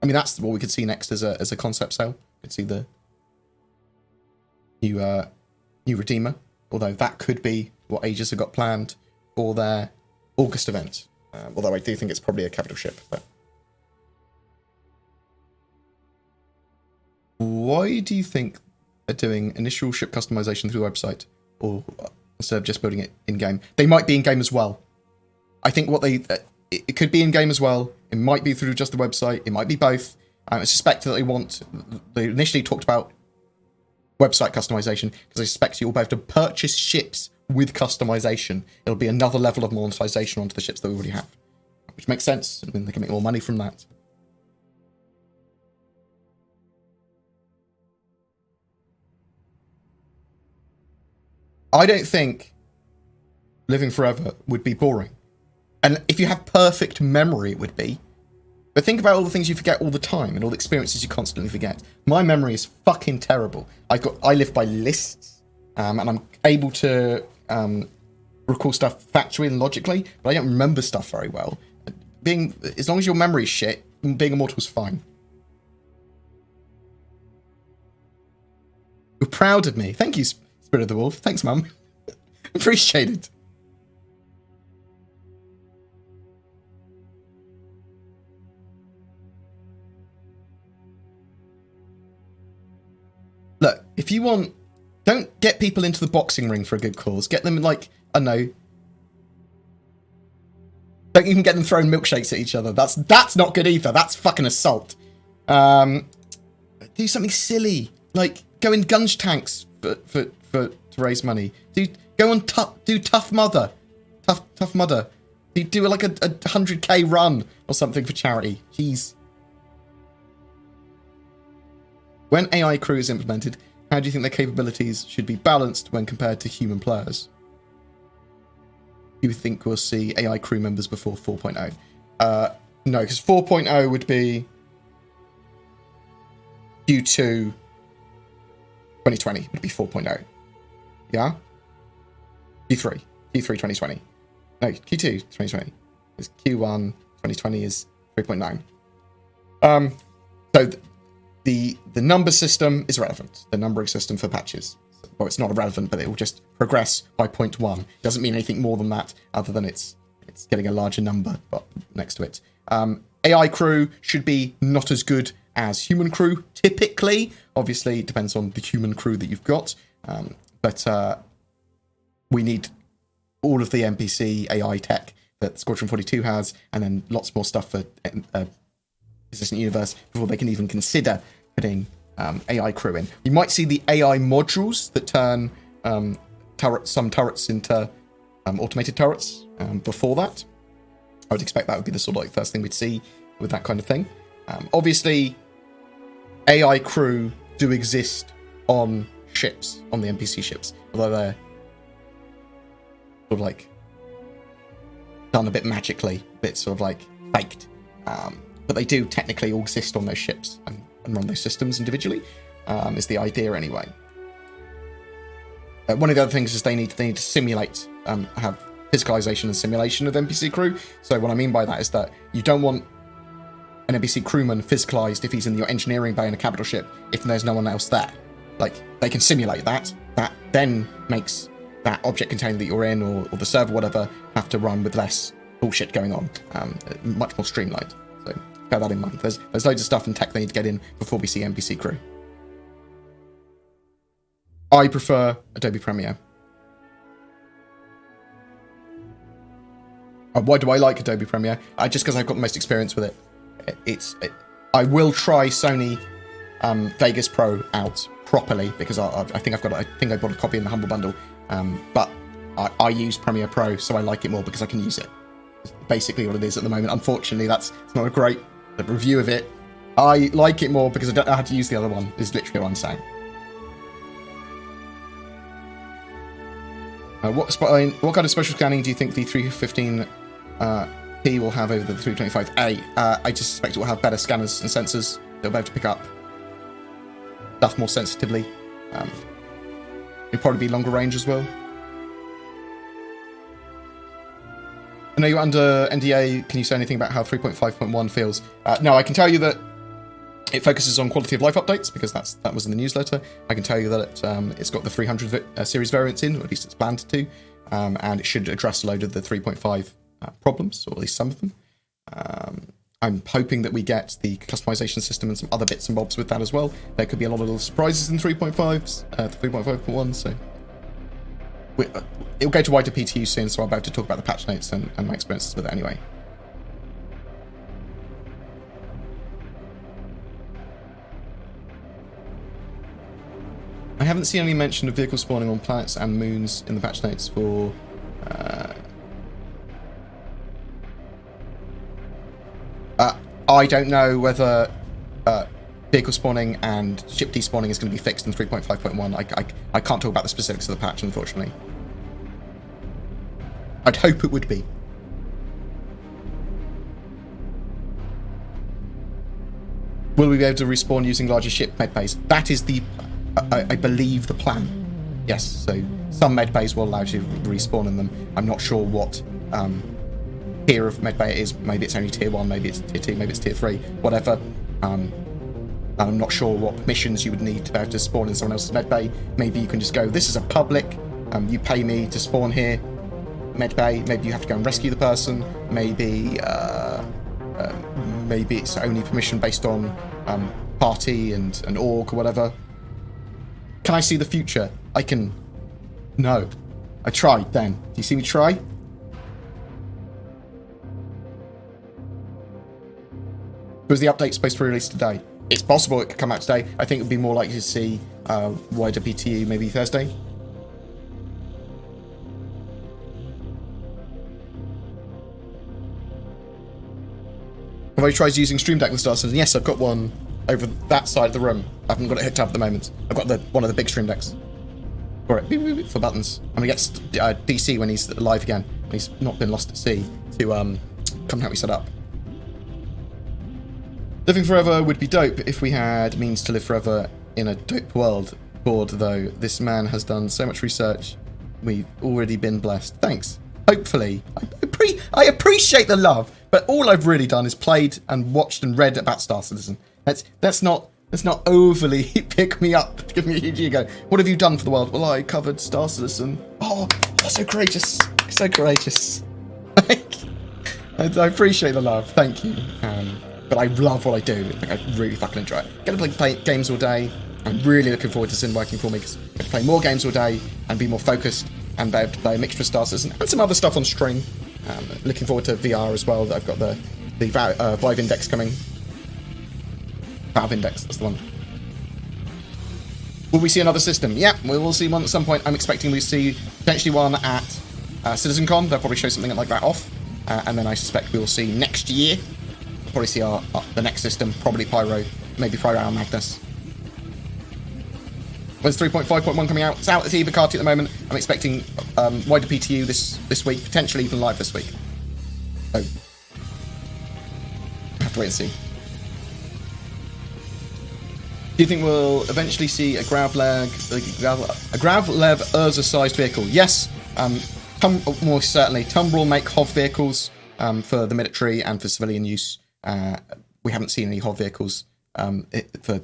I mean, that's what we could see next as a concept sale. We could see the new Redeemer, although that could be what Aegis have got planned for their August event. Although I do think it's probably a capital ship. But why do you think they're doing initial ship customization through the website, or instead of just building it in game? They might be in game as well. I think it could be in game as well. It might be through just the website. It might be both. I suspect that they initially talked about website customization because I suspect you'll be able to purchase ships with customization. It'll be another level of monetization onto the ships that we already have, which makes sense. I mean, they can make more money from that. I don't think living forever would be boring. And if you have perfect memory, it would be. But think about all the things you forget all the time and all the experiences you constantly forget. My memory is fucking terrible. I live by lists, and I'm able to recall stuff factually and logically, but I don't remember stuff very well. As long as your memory is shit, being immortal is fine. You're proud of me. Thank you, Spirit of the Wolf. Thanks, Mum. Appreciate it. Look, if you want, don't get people into the boxing ring for a good cause. Get them, like, I don't know. Don't even get them throwing milkshakes at each other. That's not good either. That's fucking assault. Do something silly, like go in gunge tanks to raise money. Do Tough Mudder. Tough Mudder. Do like a 100k run or something for charity. Jeez. When AI crew is implemented, how do you think their capabilities should be balanced when compared to human players? Do you think we'll see AI crew members before 4.0? No, because 4.0 would be Q2 2020 would be 4.0. Yeah? Q3 2020. No, Q2 2020. Because Q1 2020 is 3.9. So the number system is relevant. The numbering system for patches. Well, it's not irrelevant, but it will just progress by 0.1. Doesn't mean anything more than that, other than it's getting a larger number next to it. AI crew should be not as good as human crew, typically. Obviously, it depends on the human crew that you've got. But we need all of the NPC AI tech that Squadron 42 has, and then lots more stuff for Persistent Universe before they can even consider putting AI crew in. You might see the AI modules that turn some turrets into automated turrets before that. I would expect that would be the sort of like first thing we'd see with that kind of thing. Obviously, AI crew do exist on ships, on the NPC ships, although they're sort of like done a bit magically, a bit sort of like faked. But they do technically all exist on those ships and run those systems individually, is the idea anyway. One of the other things is they need to simulate, have physicalization and simulation of NPC crew. So what I mean by that is that you don't want an NPC crewman physicalized if he's in your engineering bay in a capital ship if there's no one else there. Like, they can simulate that. That then makes that object container that you're in or the server, whatever, have to run with less bullshit going on. Much more streamlined. So bear that in mind. There's loads of stuff and tech they need to get in before we see NPC crew. I prefer Adobe Premiere. Why do I like Adobe Premiere? Just because I've got the most experience with it. I will try Sony Vegas Pro out properly because I think I bought a copy in the Humble Bundle. But I use Premiere Pro, so I like it more because I can use it. It's basically what it is at the moment. Unfortunately, it's not a great review of it. I like it more because I don't know how to use the other one, is literally what I'm saying. What kind of special scanning do you think the 315P will have over the 325A? I just suspect it will have better scanners and sensors. They'll be able to pick up stuff more sensitively. It'll probably be longer range as well. I know you're under NDA. Can you say anything about how 3.5.1 feels? No, I can tell you that it focuses on quality of life updates because that was in the newsletter. I can tell you that it's got the 300 series variants in, or at least it's planned to, and it should address a load of the 3.5 problems, or at least some of them. I'm hoping that we get the customization system and some other bits and bobs with that as well. There could be a lot of little surprises in 3.5s, 3.5.1, so it'll go to wider PTU soon, so I'll be able to talk about the patch notes and my experiences with it anyway. I haven't seen any mention of vehicle spawning on planets and moons in the patch notes for... I don't know whether vehicle spawning and ship despawning is going to be fixed in 3.5.1. I can't talk about the specifics of the patch, unfortunately. I'd hope it would be. Will we be able to respawn using larger ship medbays? That is the... I believe the plan. Yes, so some medbays will allow you to respawn in them. I'm not sure what tier of medbay it is. Maybe it's only tier 1, maybe it's tier 2, maybe it's tier 3, whatever. And I'm not sure what permissions you would need to be able to spawn in someone else's medbay. Maybe you can just go, this is a public, you pay me to spawn here, medbay. Maybe you have to go and rescue the person. Maybe maybe it's only permission based on party and org or whatever. Can I see the future? I can... No. I tried then. Do you see me try? Was the update supposed to be released today? It's possible it could come out today. I think it would be more likely to see wider PTU maybe Thursday. Have I tried using Stream Deck with Star Citizen? Yes, I've got one over that side of the room. I haven't got it hooked up at the moment. I've got one of the big Stream Decks for it, for buttons. I'm gonna get DC when he's alive again, when he's not been lost at sea, to come and help me set up. Living forever would be dope if we had means to live forever in a dope world. Bored though, this man has done so much research. We've already been blessed. Thanks. Hopefully, I appreciate the love, but all I've really done is played and watched and read about Star Citizen. That's not overly pick me up, give me a huge ego. What have you done for the world? Well, I covered Star Citizen. Oh, that's so courageous, so courageous. I appreciate the love, thank you. But I love what I do. I really fucking enjoy it. Get to play games all day. I'm really looking forward to Sin working for me because I can play more games all day and be more focused and be able to play a mixture of Star Citizen and some other stuff on stream. Looking forward to VR as well. I've got the Vive Index coming. Valve Index, that's the one. Will we see another system? Yeah, we will see one at some point. I'm expecting we see potentially one at CitizenCon. They'll probably show something like that off. And then I suspect we will see next year. We'll probably see the next system, probably Pyro, maybe Pyro and Magnus. When's 3.5.1 coming out? It's out at Eva Carty at the moment. I'm expecting wider PTU this week, potentially even live this week. So, I have to wait and see. Do you think we'll eventually see a Gravlev Urza-sized vehicle? Yes, more certainly. Tumbrel will make HOV vehicles for the military and for civilian use. We haven't seen any HOV vehicles for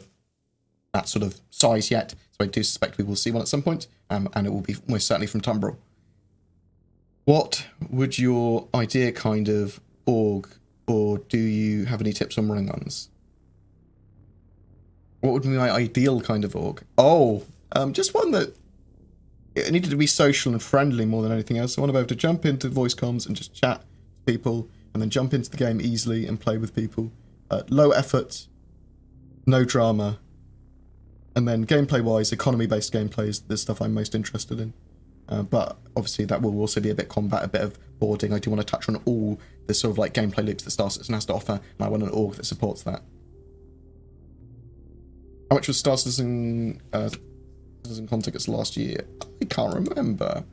that sort of size yet, so I do suspect we will see one at some point, and it will be most certainly from Tumbrel. What would your idea kind of org, or do you have any tips on running ones? What would be my ideal kind of org? Oh, just one that it needed to be social and friendly more than anything else. I want to be able to jump into voice comms and just chat with people, and then jump into the game easily and play with people. Low effort, no drama, and then gameplay-wise, economy-based gameplay is the stuff I'm most interested in. But obviously that will also be a bit combat, a bit of boarding. I do want to touch on all the sort of like gameplay loops that Star Citizen has to offer, and I want an org that supports that. How much was Star Citizen con tickets last year? I can't remember.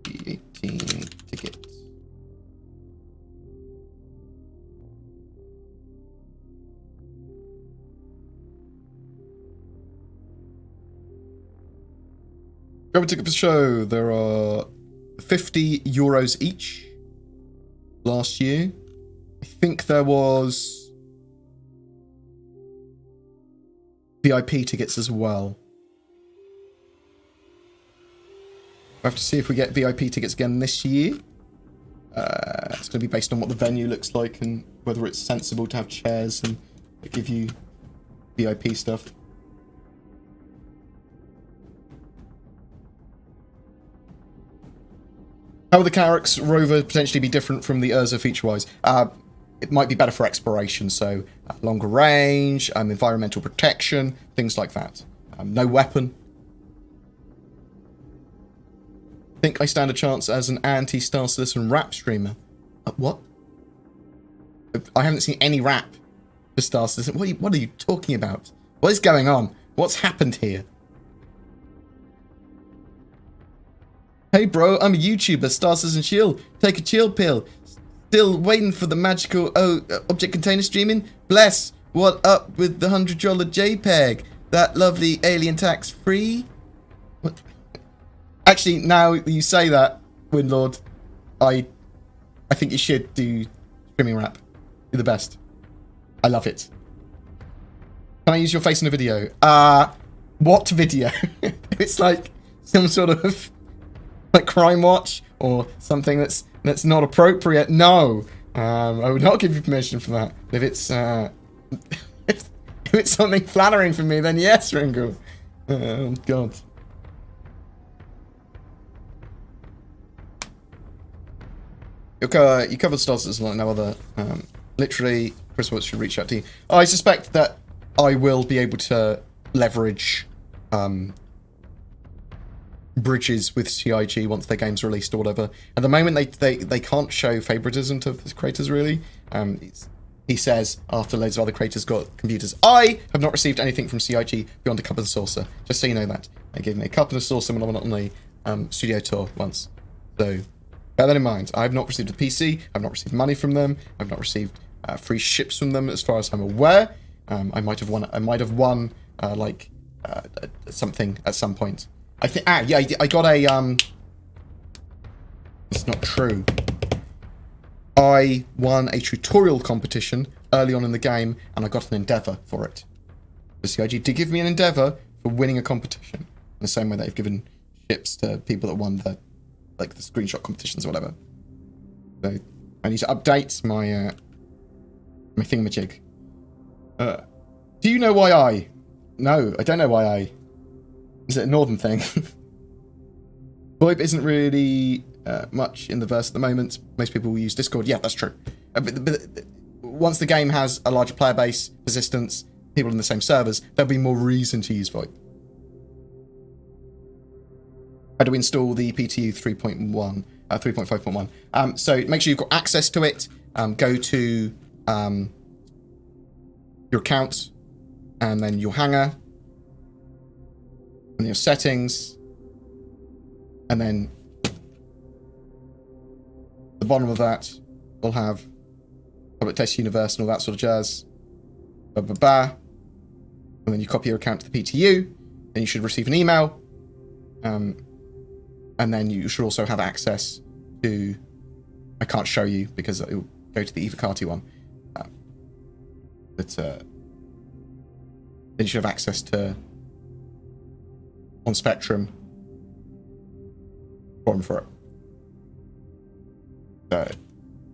$18 tickets. Grab a ticket for the show. There are €50 each. Last year, I think there was VIP tickets as well. I have to see if we get VIP tickets again this year. It's going to be based on what the venue looks like and whether it's sensible to have chairs and give you VIP stuff. How will the Carrack's rover potentially be different from the Urza feature-wise? It might be better for exploration, so longer range, environmental protection, things like that. No weapon. Think I stand a chance as an anti-Star Citizen rap streamer? What? I haven't seen any rap for Star Citizen. What are you talking about? What is going on? What's happened here? Hey bro, I'm a YouTuber, Star Citizen chill. Take a chill pill. Still waiting for the magical object container streaming? Bless. What up with the $100 JPEG? That lovely alien tax free? What? Actually, now you say that, Windlord, I think you should do streaming rap. You're the best. I love it. Can I use your face in a video? What video? It's like some sort of like Crime Watch or something that's not appropriate. No, I would not give you permission for that. If it's if it's something flattering for me, then yes, Ringo. Oh God. You covered Star Citizen like no other. Literally, Chris Watts should reach out to you. I suspect that I will be able to leverage bridges with CIG once their game's released or whatever. At the moment, they can't show favoritism to the creators, really. He says, after loads of other creators got computers, I have not received anything from CIG beyond a cup and saucer. Just so you know that. They gave me a cup and a saucer when I went on the studio tour once. So, bear that in mind. I have not received a PC. I've not received money from them. I've not received free ships from them, as far as I'm aware. I might have won something at some point. I think, yeah, I got a, it's not true. I won a tutorial competition early on in the game, and I got an endeavour for it. The CIG did give me an endeavour for winning a competition, in the same way that they've given ships to people that won the screenshot competitions or whatever. So, I need to update my, my thingamajig. Do you know why I? No, I don't know why I. Is it a northern thing? VoIP isn't really much in the verse at the moment. Most people will use Discord. Yeah, that's true. But once the game has a larger player base, persistence, people in the same servers, there'll be more reason to use VoIP. How do we install the PTU 3.5.1? So make sure you've got access to it. Go to your account, and then your hangar, and your settings, And then the bottom of that will have public test universe and all that sort of jazz. And then you copy your account to the PTU, then you should receive an email. And then you should also have access to, I can't show you because it will go to the Evocati one. Then you should have access to on Spectrum forum for it. So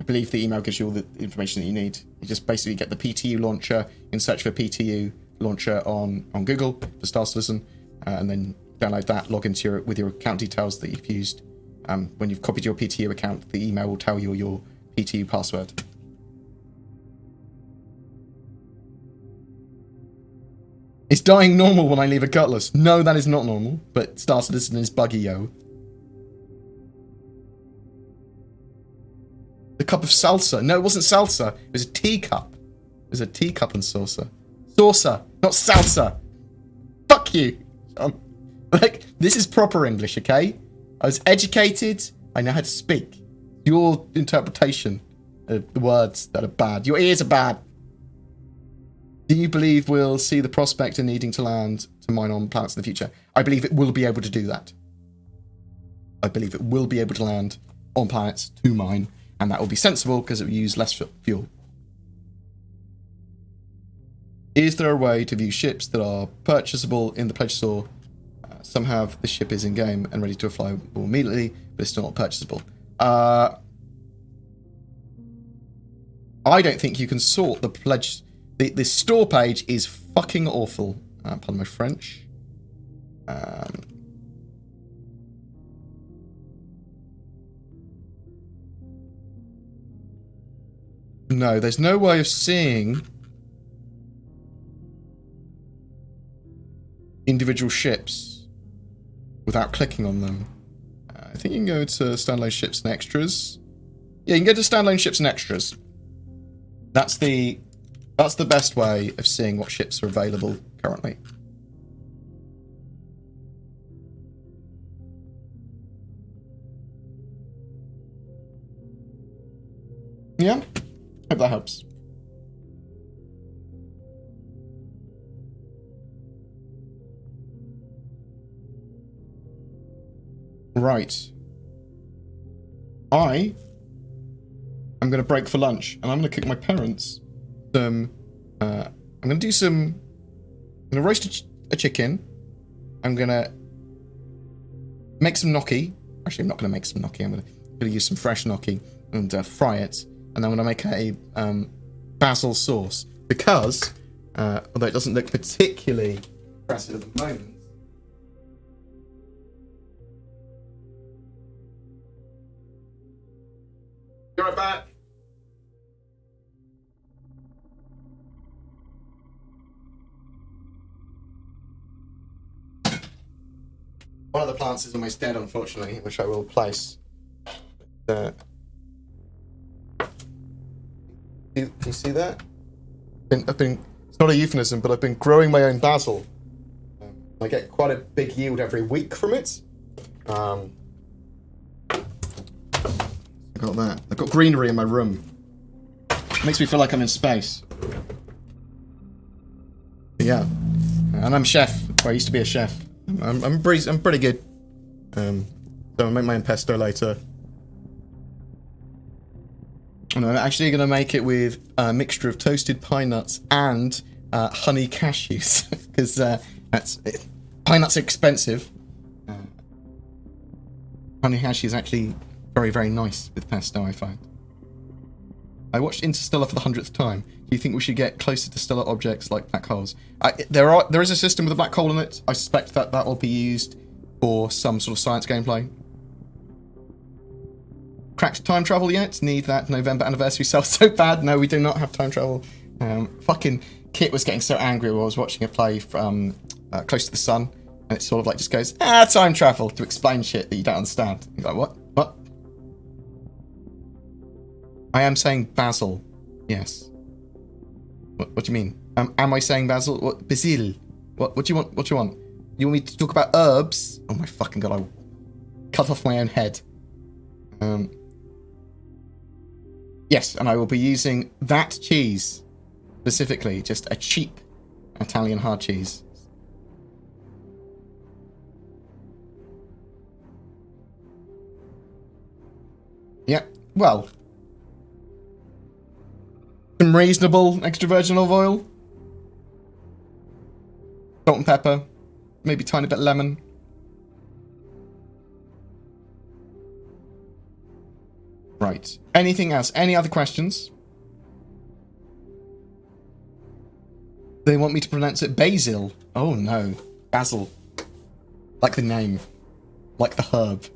I believe the email gives you all the information that you need. You just basically get the PTU launcher, you can search for PTU launcher on Google for Star Citizen, and then download that, log into with your account details that you've used. When you've copied your PTU account, the email will tell you your PTU password. It's dying normal when I leave a cutlass. No, that is not normal, but Star Citizen is buggy, yo. The cup of salsa. No, it wasn't salsa. It was a teacup. It was a teacup and saucer. Saucer, not salsa. Fuck you. Like, this is proper English, okay? I was educated. I know how to speak. Your interpretation of the words that are bad. Your ears are bad. Do you believe we'll see the prospect of needing to land to mine on planets in the future? I believe it will be able to do that. I believe it will be able to land on planets to mine, and that will be sensible because it will use less fuel. Is there a way to view ships that are purchasable in the pledge store? Some have the ship is in-game and ready to fly immediately, but it's still not purchasable. I don't think you can sort the pledge. The store page is fucking awful. Pardon my French. No, there's no way of seeing individual ships without clicking on them. I think you can go to standalone ships and extras. Yeah, you can go to standalone ships and extras. That's the best way of seeing what ships are available currently. Yeah, hope that helps. Right. I'm going to break for lunch, and I'm going to cook my parents some, I'm going to roast a chicken. I'm going to make some gnocchi. Actually, I'm not going to make some gnocchi. I'm going to use some fresh gnocchi and fry it. And then I'm going to make a basil sauce. Because, although it doesn't look particularly impressive at the moment, be right back. One of the plants is almost dead, unfortunately, which I will replace. Can you see that? It's not a euphemism, but I've been growing my own basil. I get quite a big yield every week from it. I got that. I've got greenery in my room. It makes me feel like I'm in space. But yeah, and I'm chef. Well, I used to be a chef. I'm pretty good. So I'll make my own pesto later. And I'm actually going to make it with a mixture of toasted pine nuts and honey cashews, because pine nuts are expensive. Honey cashews is actually very, very nice with pesto, I find. I watched Interstellar for the 100th time. Do you think we should get closer to stellar objects like black holes? There is a system with a black hole in it. I suspect that will be used for some sort of science gameplay. Cracked time travel yet? Need that November anniversary sale so bad? No, we do not have time travel. Fucking Kit was getting so angry while I was watching a play from Close to the Sun, and it sort of like just goes, time travel, to explain shit that you don't understand. He's like, what? What? I am saying basil. Yes. What do you mean? Am I saying basil? What? Basil. What do you want? What do you want? You want me to talk about herbs? Oh my fucking god! cut off my own head. Yes, and I will be using that cheese specifically, just a cheap Italian hard cheese. Yeah, well, some reasonable extra virgin olive oil, salt and pepper, maybe a tiny bit of lemon. Right. Anything else? Any other questions? They want me to pronounce it basil. Oh no. Basil. Like the name. Like the herb.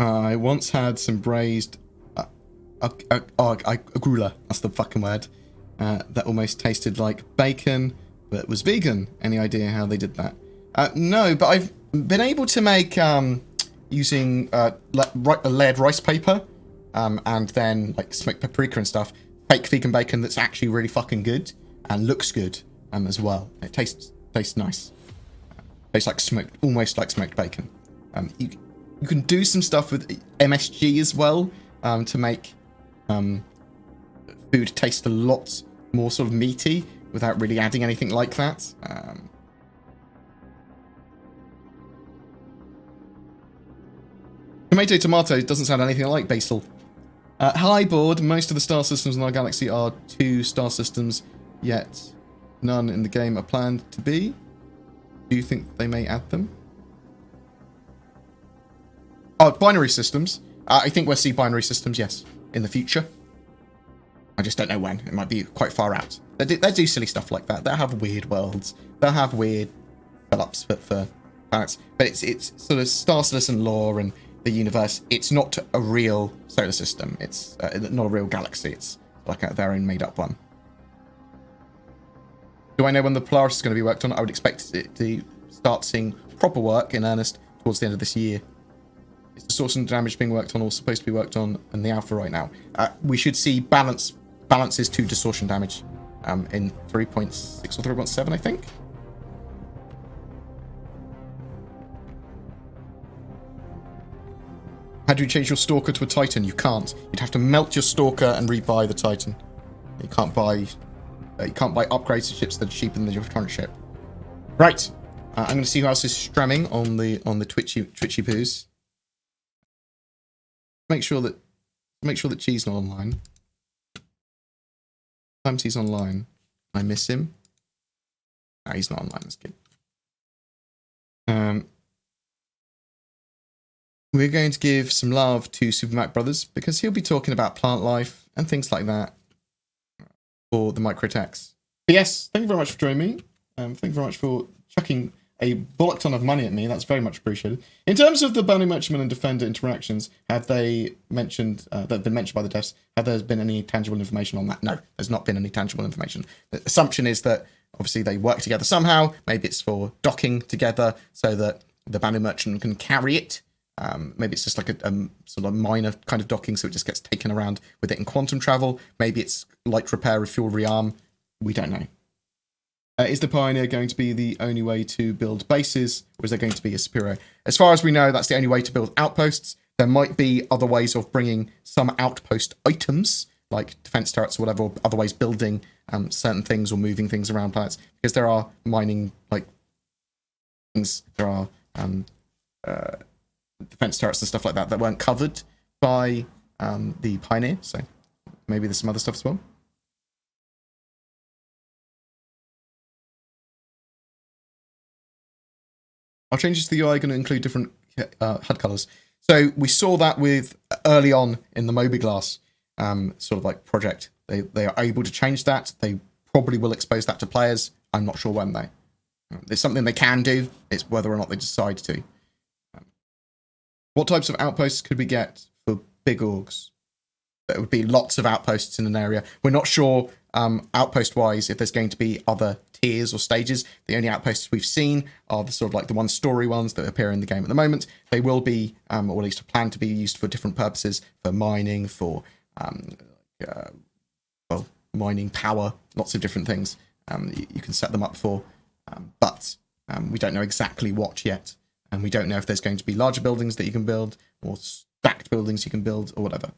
I once had some braised agrulla. That's the fucking word. That almost tasted like bacon, but was vegan. Any idea how they did that? No, but I've been able to make using layered rice paper and then like smoked paprika and stuff, fake vegan bacon that's actually really fucking good and looks good as well. It tastes nice. Tastes like smoked, almost like smoked bacon. You can do some stuff with MSG as well to make food taste a lot more sort of meaty without really adding anything like that. Tomato doesn't sound anything like basil. Hi, Board. Most of the star systems in our galaxy are 2 star systems, yet none in the game are planned to be. Do you think they may add them? Oh, binary systems. I think we'll see binary systems, yes, in the future. I just don't know when. It might be quite far out. They do silly stuff like that. They'll have weird worlds. They'll have weird fill-ups for planets. But it's sort of star citizen lore and the universe. It's not a real solar system. It's not a real galaxy. It's like their own made-up one. Do I know when the Polaris is going to be worked on? I would expect it to start seeing proper work in earnest towards the end of this year. Is distortion damage being worked on or supposed to be worked on in the alpha right now? We should see balances to distortion damage in 3.6 or 3.7, I think. How do you change your Stalker to a Titan? You can't. You'd have to melt your Stalker and rebuy the Titan. You can't buy upgrades to ships that are cheaper than your current ship. Right. I'm going to see who else is strumming on the Twitchy poos. Make sure that Chee's not online. Sometimes he's online. I miss him. No, he's not online. That's good. We're going to give some love to Super Mac Brothers because he'll be talking about plant life and things like that for the microtext. But yes, thank you very much for joining me. Thank you very much for chucking a bollock ton of money at me. That's very much appreciated. In terms of the Bounty Merchantman and Defender interactions, have they mentioned, that have been mentioned by the devs, have there been any tangible information on that? No, there's not been any tangible information. The assumption is that obviously they work together somehow. Maybe it's for docking together so that the Bounty Merchantman can carry it. Maybe it's just like a sort of minor kind of docking, so it just gets taken around with it in quantum travel. Maybe it's light repair of fuel rearm. We don't know. Is the Pioneer going to be the only way to build bases, or is there going to be a superior? As far as we know, that's the only way to build outposts. There might be other ways of bringing some outpost items, like defense turrets or whatever, or other ways building certain things or moving things around planets, because there are mining like things. There are defense turrets and stuff like that that weren't covered by the Pioneer. So maybe there's some other stuff as well. Our changes to the UI are going to include different HUD colors. So we saw that with early on in the Moby-Glass sort of like project. They are able to change that. They probably will expose that to players. I'm not sure when though. There's something they can do. It's whether or not they decide to. What types of outposts could we get for big orgs? There would be lots of outposts in an area. We're not sure outpost-wise if there's going to be other tiers or stages. The only outposts we've seen are the sort of like the one-story ones that appear in the game at the moment. They will be, or at least planned to be used for different purposes, for mining, for mining power, lots of different things you can set them up for. But We don't know exactly what yet, and we don't know if there's going to be larger buildings that you can build, or stacked buildings you can build, or whatever.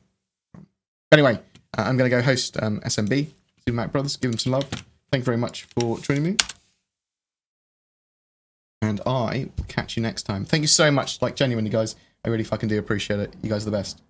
Anyway, I'm going to go host SMB, Super Mac Brothers, give them some love. Thank you very much for joining me. And I will catch you next time. Thank you so much, like, genuinely, guys. I really fucking do appreciate it. You guys are the best.